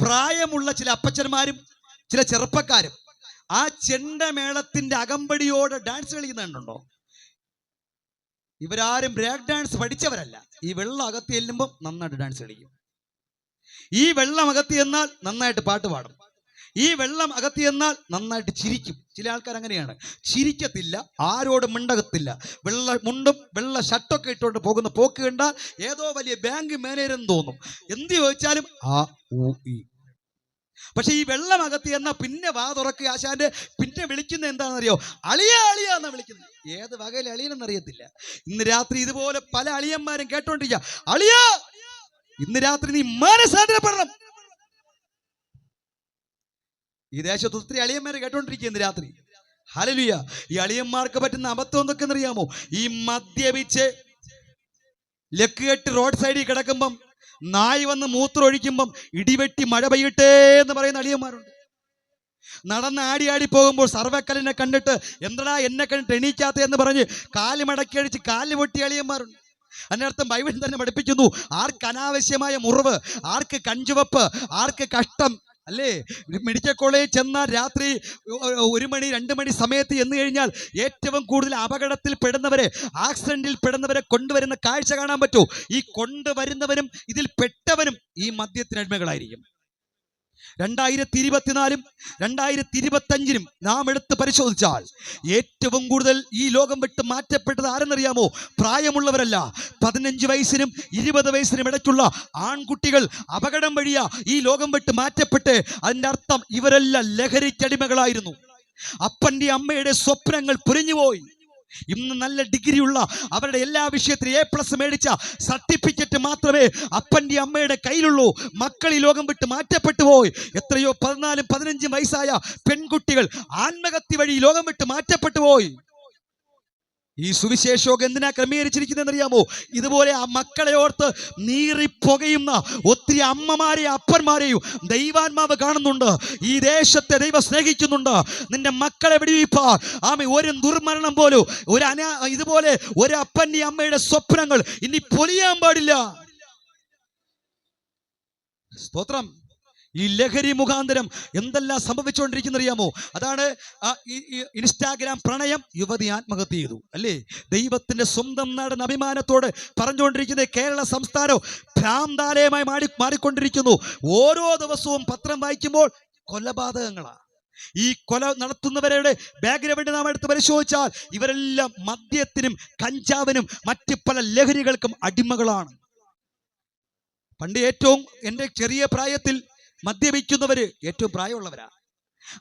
പ്രായമുള്ള ചില അപ്പച്ചന്മാരും ചില ചെറുപ്പക്കാരും ആ ചെണ്ടമേളത്തിന്റെ അകമ്പടിയോടെ ഡാൻസ് കളിക്കുന്നുണ്ടോ? ഇവരാരും ബ്രേക്ക് ഡാൻസ് പഠിച്ചവരല്ല. ഈ വെള്ളം അകത്തി ചെല്ലുമ്പോൾ നന്നായിട്ട് ഡാൻസ് കളിക്കും. ഈ വെള്ളം അകത്തി എന്നാൽ നന്നായിട്ട് പാട്ട് പാടും. ഈ വെള്ളം അകത്തി എന്നാൽ നന്നായിട്ട് ചിരിക്കും. ചില ആൾക്കാർ അങ്ങനെയാണ്, ചിരിക്കത്തില്ല, ആരോടും മിണ്ടകത്തില്ല, വെള്ള മുണ്ടും വെള്ള ഷർട്ടൊക്കെ ഇട്ടുകൊണ്ട് പോകുന്ന പോക്ക് കണ്ടാൽ ഏതോ വലിയ ബാങ്ക് മാനേജർ എന്ന് തോന്നും. എന്ത് ചോദിച്ചാലും ആ ഊ ഈ. പക്ഷെ ഈ വെള്ളം അകത്തി എന്നാ പിന്നെ വാ തുറക്കുക ആശാന്റെ. പിന്നെ വിളിക്കുന്ന എന്താണെന്നറിയോ? അളിയ അളിയ എന്നാ വിളിക്കുന്നത്. ഏത് വകയിൽ അളിയനെന്നറിയത്തില്ല. ഇന്ന് രാത്രി ഇതുപോലെ പല അളിയന്മാരും കേട്ടോണ്ടിരിക്കുക, അളിയ ഇന്ന് രാത്രി നീ മാനസാന്തരപ്പെടണം. ഈ ദേശത്ത് ഒത്തിരി അളിയന്മാരെ കേട്ടോണ്ടിരിക്കുക ഇന്ന് രാത്രി. ഹല്ലേലൂയ. ഈ അളിയന്മാർക്ക് പറ്റുന്ന അബദ്ധം എന്തൊക്കെ അറിയാമോ? ഈ മദ്യപിച്ച് ലക്കുകെട്ട് റോഡ് സൈഡിൽ കിടക്കുമ്പം നായി വന്ന് മൂത്രമൊഴിക്കുമ്പം ഇടിവെട്ടി മഴ പെയ്യട്ടെ എന്ന് പറയുന്ന അളിയന്മാരുണ്ട്. നടന്ന് ആടി ആടി പോകുമ്പോൾ സർവക്കലിനെ കണ്ടിട്ട് എന്തടാ എന്നെ കണ്ടിട്ട് എണീക്കാത്ത എന്ന് പറഞ്ഞ് കാല് മടക്കി അടിച്ച് കാല് പൊട്ടി അളിയന്മാരുണ്ട്. അതിനർത്ഥം ബൈബിളിൽ തന്നെ പഠിപ്പിക്കുന്നു, ആർക്ക് അനാവശ്യമായ മുറിവ്, ആർക്ക് കഞ്ചുവപ്പ്, ആർക്ക് കഷ്ടം, അല്ലേ? മെഡിക്കൽ കോളേജിൽ ചെന്നാൽ രാത്രി 1 മണി 2 മണി സമയത്ത് ചെന്ന് കഴിഞ്ഞാൽ ഏറ്റവും കൂടുതൽ അപകടത്തിൽ പെടുന്നവരെ, ആക്സിഡന്റിൽ പെടുന്നവരെ കൊണ്ടുവരുന്ന കാഴ്ച കാണാൻ പറ്റൂ. ഈ കൊണ്ടുവരുന്നവരും ഇതിൽ പെട്ടവനും ഈ മദ്യത്തിന് അടിമകളായിരിക്കും. 2024 2025 നാം എടുത്ത് പരിശോധിച്ചാൽ ഏറ്റവും കൂടുതൽ ഈ ലോകം വിട്ട് മാറ്റപ്പെട്ടത് ആരെന്നറിയാമോ? പ്രായമുള്ളവരല്ല. 15 വയസ്സിനും 20 വയസ്സിനും ഇടയ്ക്കുള്ള ആൺകുട്ടികൾ അപകടം വഴിയാ ഈ ലോകം വിട്ട് മാറ്റപ്പെട്ട്. അതിൻ്റെ അർത്ഥം ഇവരെല്ലാം ലഹരിക്കടിമകളായിരുന്നു. അപ്പൻ്റെ അമ്മയുടെ സ്വപ്നങ്ങൾ പൊരിഞ്ഞുപോയി. ഇന്ന് നല്ല ഡിഗ്രിയുള്ള അവരുടെ എല്ലാ വിഷയത്തിലും A+ മേടിച്ച സർട്ടിഫിക്കറ്റ് മാത്രമേ അപ്പൻ്റെ അമ്മയുടെ കയ്യിലുള്ളൂ. മക്കൾ ഈ ലോകം വിട്ട് മാറ്റപ്പെട്ടു പോയി. എത്രയോ 14 15 വയസ്സായ പെൺകുട്ടികൾ ആത്മഹത്യ വഴി ലോകം വിട്ട് മാറ്റപ്പെട്ടു പോയി. ഈ സുവിശേഷമൊക്കെ എന്തിനാ ക്രമീകരിച്ചിരിക്കുന്നതെന്ന് അറിയാമോ? ഇതുപോലെ ആ മക്കളെ ഓർത്ത് നീറിപ്പുകയുന്ന ഒത്തിരി അമ്മമാരെയും അപ്പന്മാരെയും ദൈവാത്മാവ് കാണുന്നുണ്ട്. ഈ ദേശത്തെ ദൈവം സ്നേഹിക്കുന്നുണ്ട്. നിന്റെ മക്കളെ വിടുവിപ്പാൻ ഒരു ദുർമരണം പോലും ഇതുപോലെ ഒരു അപ്പൻ്റെ അമ്മയുടെ സ്വപ്നങ്ങൾ ഇനി പൊലിയാൻ പാടില്ല. സ്തോത്രം. ഈ ലഹരി മുഖാന്തരം എന്തെല്ലാം സംഭവിച്ചുകൊണ്ടിരിക്കുന്ന അറിയാമോ? അതാണ് ഇൻസ്റ്റാഗ്രാം പ്രണയം, യുവതി ആത്മഹത്യ ചെയ്തു, അല്ലേ? ദൈവത്തിന്റെ സ്വന്തം നാടെന്ന അഭിമാനത്തോടെ പറഞ്ഞുകൊണ്ടിരിക്കുന്ന കേരള സംസ്ഥാനം ഭ്രാന്താലയമായി മാറിക്കൊണ്ടിരിക്കുന്നു. ഓരോ ദിവസവും പത്രം വായിക്കുമ്പോൾ കൊലപാതകങ്ങളാണ്. ഈ കൊല നടത്തുന്നവരുടെ ബാക്ക്ഗ്രൗണ്ട് നാം എടുത്ത് പരിശോധിച്ചാൽ ഇവരെല്ലാം മദ്യത്തിനും കഞ്ചാവിനും മറ്റ് പല ലഹരികൾക്കും അടിമകളാണ്. പണ്ട് ഏറ്റവും എൻ്റെ ചെറിയ പ്രായത്തിൽ മദ്യപിക്കുന്നവര് ഏറ്റവും പ്രായമുള്ളവരാ.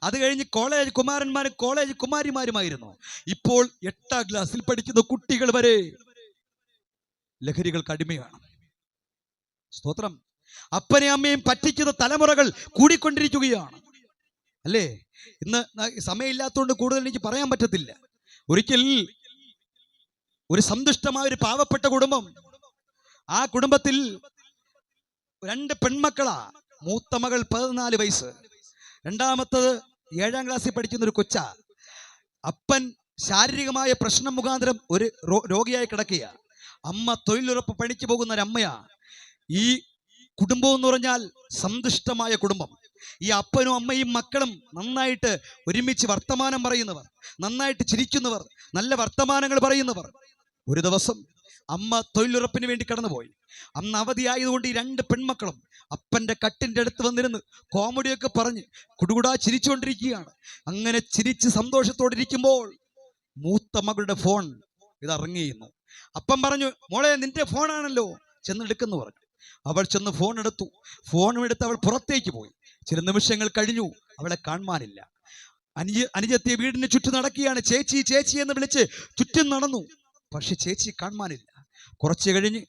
അത് കഴിഞ്ഞ് കോളേജ് കുമാരന്മാരും കോളേജ് കുമാരിമാരുമായിരുന്നു. ഇപ്പോൾ 8ാം ക്ലാസ്സിൽ പഠിക്കുന്ന കുട്ടികൾ വരെ ലഹരികൾക്ക് അടിമയാണ്. സ്തോത്രം. അപ്പനെയും അമ്മയും പറ്റിക്കുന്ന തലമുറകൾ കൂടിക്കൊണ്ടിരിക്കുകയാണ്, അല്ലേ? ഇന്ന് സമയമില്ലാത്തതുകൊണ്ട് കൂടുതൽ എനിക്ക് പറയാൻ പറ്റത്തില്ല. ഒരിക്കൽ ഒരു സന്തുഷ്ടമായ ഒരു പാവപ്പെട്ട കുടുംബം, ആ കുടുംബത്തിൽ 2 പെൺമക്കളാ. മൂത്ത മകൾ 14 വയസ്സ്, രണ്ടാമത്തത് 7ാം ക്ലാസ്സിൽ പഠിക്കുന്ന ഒരു കൊച്ച. അപ്പൻ ശാരീരികമായ പ്രശ്നം മുഖാന്തരം ഒരു രോഗിയായി കിടക്കുക. അമ്മ തൊഴിലുറപ്പ് പണിക്ക് പോകുന്ന ഒരമ്മയാ. ഈ കുടുംബം എന്ന് പറഞ്ഞാൽ സന്തുഷ്ടമായ കുടുംബം. ഈ അപ്പനും അമ്മയും മക്കളും നന്നായിട്ട് ഒരുമിച്ച് വർത്തമാനം പറയുന്നവർ, നന്നായിട്ട് ചിരിക്കുന്നവർ, നല്ല വർത്തമാനങ്ങൾ പറയുന്നവർ. ഒരു ദിവസം അമ്മ തൊഴിലുറപ്പിന് വേണ്ടി കടന്നുപോയി. അന്ന് അവധിയായതുകൊണ്ട് ഈ 2 പെൺമക്കളും അപ്പൻ്റെ കട്ടിൻ്റെ അടുത്ത് വന്നിരുന്ന് കോമഡിയൊക്കെ പറഞ്ഞ് കുടുകുടാ ചിരിച്ചുകൊണ്ടിരിക്കുകയാണ്. അങ്ങനെ ചിരിച്ച് സന്തോഷത്തോടെ ഇരിക്കുമ്പോൾ മൂത്ത മകളുടെ ഫോൺ ഇറങ്ങിയിരുന്നു. അപ്പൻ പറഞ്ഞു, മോളെ നിന്റെ ഫോണാണല്ലോ, ചെന്നെടുക്കെന്ന് പറഞ്ഞു. അവൾ ചെന്ന് ഫോൺ എടുത്തു. ഫോണും എടുത്ത് അവൾ പുറത്തേക്ക് പോയി. ചില നിമിഷങ്ങൾ കഴിഞ്ഞു, അവളെ കാണാനില്ല. അനുജത്തിയെ വീടിന് ചുറ്റും നടക്കുകയാണ്. ചേച്ചി ചേച്ചി എന്ന് വിളിച്ച് ചുറ്റും നടന്നു. പക്ഷെ ചേച്ചി കാണാനില്ല. കുറച്ച് കഴിഞ്ഞ്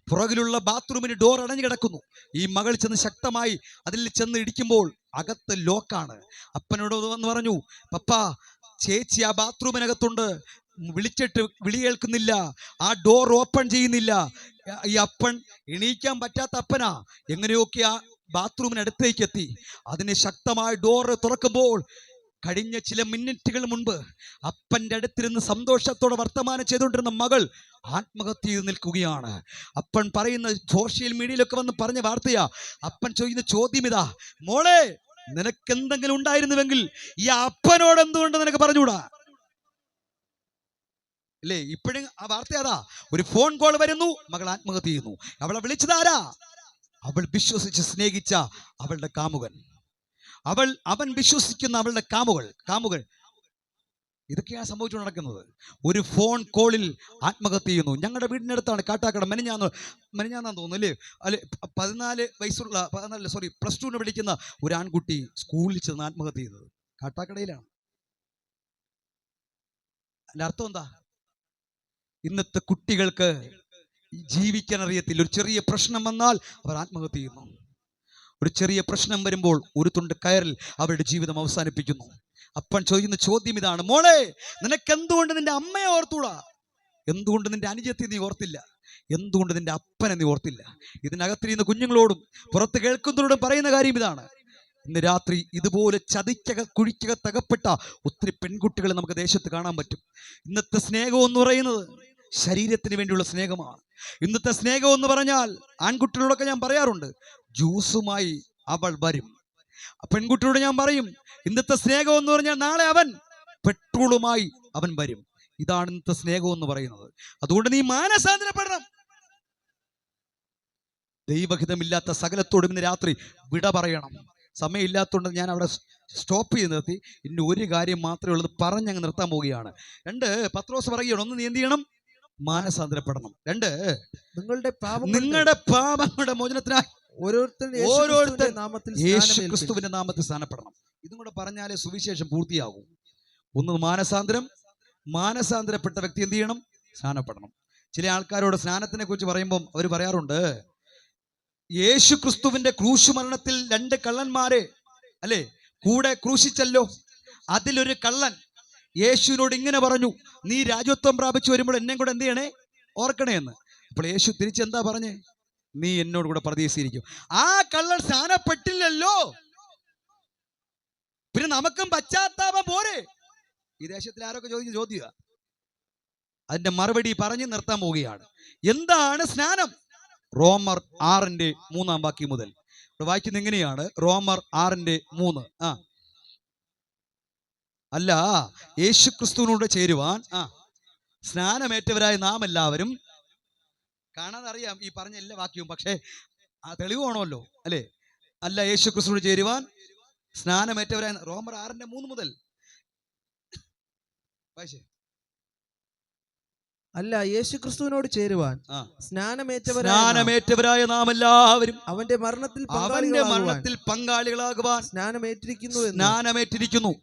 പുറകിലുള്ള ബാത്റൂമിന് ഡോർ അടഞ്ഞു കിടക്കുന്നു. ഈ മകൾ ചെന്ന് ശക്തമായി അതിൽ ചെന്ന് ഇടിക്കുമ്പോൾ അകത്ത് ലോക്കാണ്. അപ്പനോട് വന്ന് പറഞ്ഞു, പപ്പാ ചേച്ചി ആ ബാത്റൂമിനകത്തുണ്ട്, വിളിച്ചിട്ട് വിളി കേൾക്കുന്നില്ല, ആ ഡോർ ഓപ്പൺ ചെയ്യുന്നില്ല. ഈ അപ്പൻ എണീക്കാൻ പറ്റാത്ത അപ്പനാ എങ്ങനെയൊക്കെ ആ ബാത്റൂമിനടുത്തേക്ക് എത്തി. അതിന് ശക്തമായി ഡോർ തുറക്കുമ്പോൾ കഴിഞ്ഞ ചില മിനിറ്റുകൾ മുൻപ് അപ്പൻ്റെ അടുത്തിരുന്ന് സന്തോഷത്തോടെ വർത്തമാനം ചെയ്തുകൊണ്ടിരുന്ന മകൾ ആത്മഹത്യ ചെയ്ത് നിൽക്കുകയാണ്. അപ്പൻ പറയുന്ന സോഷ്യൽ മീഡിയയിലൊക്കെ വന്ന് പറഞ്ഞ വാർത്തയാ. അപ്പൻ ചോദിക്കുന്ന ചോദ്യം ഇതാ, മോളെ നിനക്ക് എന്തെങ്കിലും ഉണ്ടായിരുന്നുവെങ്കിൽ ഈ അപ്പനോട് എന്തുകൊണ്ട് നിനക്ക് പറഞ്ഞുകൂടാ? അല്ലേ? ഇപ്പോഴും ആ വാർത്ത അതാ. ഒരു ഫോൺ കോൾ വരുന്നു, മകൾ ആത്മഹത്യ ചെയ്യുന്നു. അവളെ വിളിച്ചതാരാ? അവൾ വിശ്വസിച്ച് സ്നേഹിച്ച അവളുടെ കാമുകൻ, അവൻ വിശ്വസിക്കുന്ന അവളുടെ കാമുകൾ. ഇതൊക്കെയാണ് സംഭവിച്ചു നടക്കുന്നത്. ഒരു ഫോൺ കോളിൽ ആത്മഹത്യ ചെയ്യുന്നു. ഞങ്ങളുടെ വീടിനടുത്താണ്, കാട്ടാക്കട. മെനഞ്ഞാന്നാന്ന് തോന്നുന്നു, അല്ലേ? 14 വയസ്സുള്ള +2 പഠിക്കുന്ന ഒരു ആൺകുട്ടി സ്കൂളിൽ ചെന്ന് ആത്മഹത്യ ചെയ്തത് കാട്ടാക്കടയിലാണ്. അതിന്റെ അർത്ഥം എന്താ? ഇന്നത്തെ കുട്ടികൾക്ക് ജീവിക്കാൻ അറിയത്തില്ല. ഒരു ചെറിയ പ്രശ്നം വന്നാൽ അവർ ആത്മഹത്യ ചെയ്യുന്നു. ഒരു ചെറിയ പ്രശ്നം വരുമ്പോൾ ഒരു തുണ്ട് കയറിൽ അവരുടെ ജീവിതം അവസാനിപ്പിക്കുന്നു. അപ്പൻ ചോദിക്കുന്ന ചോദ്യം ഇതാണ്, മോളെ നിനക്ക് എന്തുകൊണ്ട് നിന്റെ അമ്മയെ ഓർത്തൂടാ? എന്തുകൊണ്ട് നിന്റെ അനുജത്തെ നീ ഓർത്തില്ല? എന്തുകൊണ്ട് നിന്റെ അപ്പനെ നീ ഓർത്തില്ല? ഇതിനകത്തിരിക്കുന്ന കുഞ്ഞുങ്ങളോടും പുറത്ത് കേൾക്കുന്നവരോടും പറയുന്ന കാര്യം ഇതാണ്. ഇന്ന് രാത്രി ഇതുപോലെ കുഴിക്കകത്തകപ്പെട്ട ഒത്തിരി പെൺകുട്ടികളെ നമുക്ക് ദേശത്ത് കാണാൻ പറ്റും. ഇന്നത്തെ സ്നേഹം എന്ന് പറയുന്നത് ശരീരത്തിന് വേണ്ടിയുള്ള സ്നേഹമാണ്. ഇന്നത്തെ സ്നേഹം എന്ന് പറഞ്ഞാൽ ആൺകുട്ടികളോടൊക്കെ ഞാൻ പറയാറുണ്ട്, ജ്യൂസുമായി അവൾ വരും, ആ പെൺകുട്ടിയോട് ഞാൻ പറയും, ഇന്നത്തെ സ്നേഹം എന്ന് പറഞ്ഞാൽ നാളെ അവൻ പെട്രോളുമായി അവൻ വരും. ഇതാണ് ഇന്നത്തെ സ്നേഹം എന്ന് പറയുന്നത്. അതുകൊണ്ട് നീ മാനസാന്തരപ്പെടണം. ദൈവഹിതമില്ലാത്ത സകലത്തോടും ഇന്ന് രാത്രി വിട പറയണം. സമയമില്ലാത്തതുകൊണ്ട് ഞാൻ അവിടെ സ്റ്റോപ്പ് ചെയ്ത് നിർത്തി. ഇനി ഒരു കാര്യം മാത്രമേ ഉള്ളത്, പറഞ്ഞങ്ങ് നിർത്താൻ പോവുകയാണ്. 2 പത്രോസ് പറയുകയാണ്, 1 നീ എന്ത് ചെയ്യണം? മാനസാന്തരപ്പെടണം. 2 നിങ്ങളുടെ പാപങ്ങളുടെ മോചനത്തിനായി ഓരോരുത്തരും യേശു ക്രിസ്തുവിന്റെ നാമത്തിൽ സ്നാനപ്പെടണം. ഇതും കൂടെ പറഞ്ഞാലേ സുവിശേഷം പൂർത്തിയാകും. 1 മാനസാന്തരപ്പെട്ട വ്യക്തി എന്ത് ചെയ്യണം? സ്നാനപ്പെടണം. ചില ആൾക്കാരോട് സ്നാനത്തിനെ കുറിച്ച് പറയുമ്പം അവർ പറയാറുണ്ട്, യേശു ക്രിസ്തുവിന്റെ ക്രൂശ് മരണത്തിൽ 2 കള്ളന്മാരെ അല്ലെ കൂടെ ക്രൂശിച്ചല്ലോ. അതിലൊരു കള്ളൻ യേശുവിനോട് ഇങ്ങനെ പറഞ്ഞു, നീ രാജ്യത്വം പ്രാപിച്ചു വരുമ്പോൾ എന്നെ കൂടെ എന്ത് ചെയ്യണേ? ഓർക്കണേ എന്ന്. അപ്പോൾ യേശു തിരിച്ചെന്താ പറഞ്ഞേ? നീ എന്നോട് കൂടെ പ്രതീക്ഷിച്ചിരിക്കും. ആ കള്ളൻ സ്നാനപ്പെട്ടില്ലല്ലോ, പിന്നെ നമുക്കും പശ്ചാത്താപം പോരെ? ഈ ദേശത്തിൽ ആരൊക്കെ ചോദിക്കുന്ന ചോദ്യ. അതിന്റെ മറുപടി പറഞ്ഞ് നിർത്താൻ പോവുകയാണ്. എന്താണ് സ്നാനം? റോമർ 6:3 മുതൽ വായിക്കുന്ന എങ്ങനെയാണ്? റോമർ 6:3. അല്ല, യേശു ക്രിസ്തുവിനോട് ചേരുവാൻ സ്നാനമേറ്റവരായ നാം എല്ലാവരും, കാണാതെ അറിയാം ഈ പറഞ്ഞ എല്ലാ വാക്യവും, പക്ഷേ ആ തെളിവ് വേണമല്ലോ അല്ലേ? അല്ല, യേശു ക്രിസ്തുവിനോട് ചേരുവാൻ സ്നാനമേറ്റവരായ, റോമർ 6:3 മുതൽ വായിച്ചേ. അല്ല, യേശു ക്രിസ്തുവിനോട് ചേരുവാൻ സ്നാനമേറ്റവരായ നാം എല്ലാവരും അവന്റെ മരണത്തിൽ പങ്കാളികളാകുവാൻ സ്നാനമേറ്റിരിക്കുന്നു.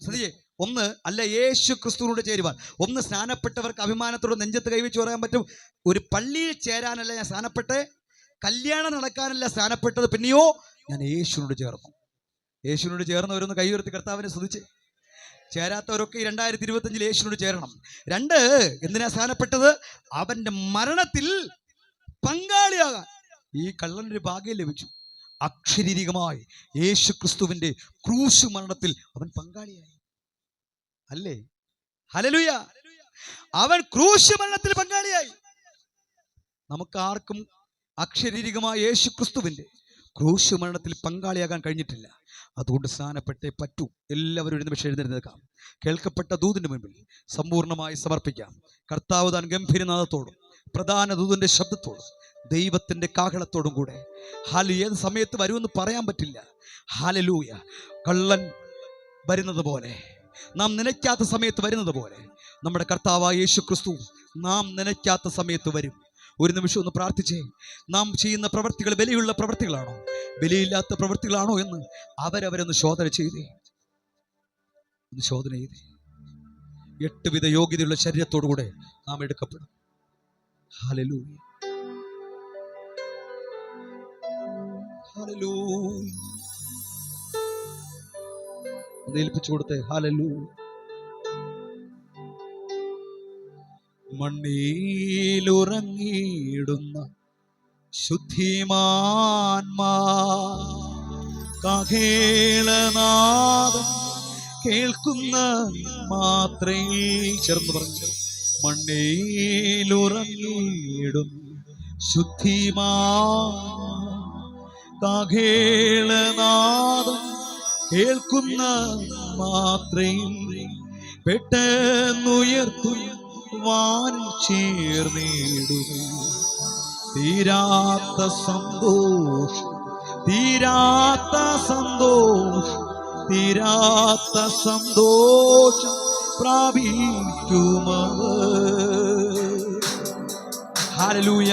ശ്രദ്ധിച്ചേ, 1 അല്ല യേശു ക്രിസ്തുവിനോട് ചേരുവാൻ. 1 സ്നാനപ്പെട്ടവർക്ക് അഭിമാനത്തോടെ നെഞ്ചത്ത് കൈവച്ച് പറയാൻ പറ്റും, ഒരു പള്ളിയിൽ ചേരാനല്ല ഞാൻ സ്നാനപ്പെട്ടെ, കല്യാണം നടക്കാനല്ല സ്നാനപ്പെട്ടത്, പിന്നെയോ ഞാൻ യേശുവിനോട് ചേർന്നു. യേശുവിനോട് ചേർന്നവരൊന്ന് കൈ ഉയർത്തി കർത്താവിനെ സ്തുതിച്ച്. ചേരാത്തവരൊക്കെ 2025 യേശുവിനോട് ചേരണം. 2 എന്തിനാ സ്നാനപ്പെട്ടത്? അവന്റെ മരണത്തിൽ പങ്കാളിയാകാൻ. ഈ കള്ളനൊരു ഭാഗ്യം ലഭിച്ചു. അക്ഷരീരികമായി യേശു ക്രിസ്തുവിന്റെ ക്രൂശ് മരണത്തിൽ അവൻ പങ്കാളിയായി. അല്ലേ? ഹല്ലേലൂയ! അവൻ ക്രൂശ് മരണത്തിൽ പങ്കാളിയായി. നമുക്ക് ആർക്കും അക്ഷരീരികമായ യേശു ക്രിസ്തുവിന്റെ ക്രൂശ് മരണത്തിൽ പങ്കാളിയാകാൻ കഴിഞ്ഞിട്ടില്ല. അതുകൊണ്ട് സ്നാനപ്പെട്ടേ പറ്റൂ. എല്ലാവരും ഒരു നിമിഷം എഴുന്നേൽക്കാം. കേൾക്കപ്പെട്ട ദൂതിന്റെ മുൻപിൽ സമ്പൂർണ്ണമായി സമർപ്പിക്കാം. കർത്താവ് താൻ ഗംഭീരനാദത്തോടും പ്രധാന ദൂതന്റെ ശബ്ദത്തോടും ദൈവത്തിന്റെ കാഹളത്തോടും കൂടെ ഏത് സമയത്ത് വരുമെന്ന് പറയാൻ പറ്റില്ല. ഹല്ലേലൂയ! കള്ളൻ വരുന്നത് പോലെ, നാം നനയ്ക്കാത്ത സമയത്ത് വരുന്നത് പോലെ, നമ്മുടെ കർത്താവായ യേശു ക്രിസ്തു നാം നനയ്ക്കാത്ത സമയത്ത് വരും. ഒരു നിമിഷം ഒന്ന് പ്രാർത്ഥിച്ചേ. നാം ചെയ്യുന്ന പ്രവൃത്തികൾ ബലിയുള്ള പ്രവൃത്തികളാണോ, ബലിയില്ലാത്ത പ്രവൃത്തികളാണോ എന്ന് അവരവരൊന്ന് ശോധന ചെയ്തേ. 8 വിധ യോഗ്യതയുള്ള ശരീരത്തോടു കൂടെ നാം എടുക്കപ്പെടും. ഹല്ലേലൂയ! ഹല്ലേലൂയ! ഏൽപ്പിച്ചു കൊടുത്തേ. ഹല്ലേലൂയ! മണ്ണിലുറങ്ങിയിടുന്ന ശുദ്ധിമാന്മാ കേൾക്കുന്ന മാത്രയിൽ ചേർന്ന് പറഞ്ഞു. മണ്ണിലുറങ്ങിയിടും ശുദ്ധിമാകേളനാദം കേൾക്കുന്ന മാത്രയിൽ പെട്ടെന്നുയർത്തു വാനിൽ ചേർന്നിടുക. തീരാത്ത സന്തോഷം, തീരാത്ത സന്തോഷം, തീരാത്ത സന്തോഷം പ്രാപിക്കുമവർ. ഹല്ലേലൂയ!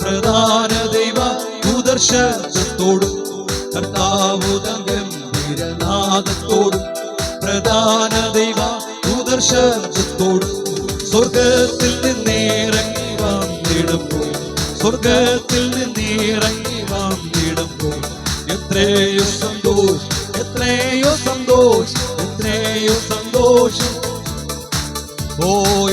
പ്രധാന ദൈവ ദൂതർശത്തോടും കർത്താവുതംഗംഭീരനാദത്തോടും പ്രധാന ദൈവ ദൂതർശത്തോടും സ്വർഗത്തിൽ നിന്നിറങ്ങി വന്നിടുമ്പോൾ, സ്വർഗത്തിൽ നിന്നിറങ്ങി വന്നിടുമ്പോൾ എത്രയോ സന്തോഷം, എത്രയോ സന്തോഷം, എത്രയോ സന്തോഷം. ഓ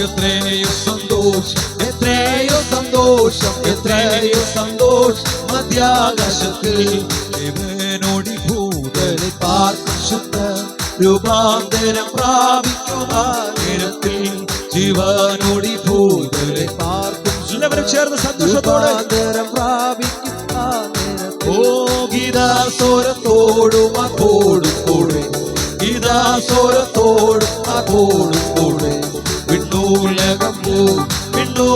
എത്രയോ സന്തോഷം, എത്രയോ സന്തോഷം, എത്രയോ സന്തോഷം മധ്യാകാശത്തിൽ ദേവനോടി ഭൂതലിൽ പാർക്കും ശുദ്ധ രൂപാന്തരം പ്രാപിക്കുന്ന നേരത്തിൽ ജീവനോടി ഭൂതലിൽ പാർക്കും. എല്ലാവരും ചേർന്ന് സന്തോഷത്തോടെ പ്രാപിക്കുന്ന നേരത്തിൽ ഓ ഗീതാസ്വരത്തോടും അകോടും കൂടെ, ഗീതാസ്വരത്തോടും അകോടും കൂടെ വിണ്ണൂലകം പോ വിണ്ണൂ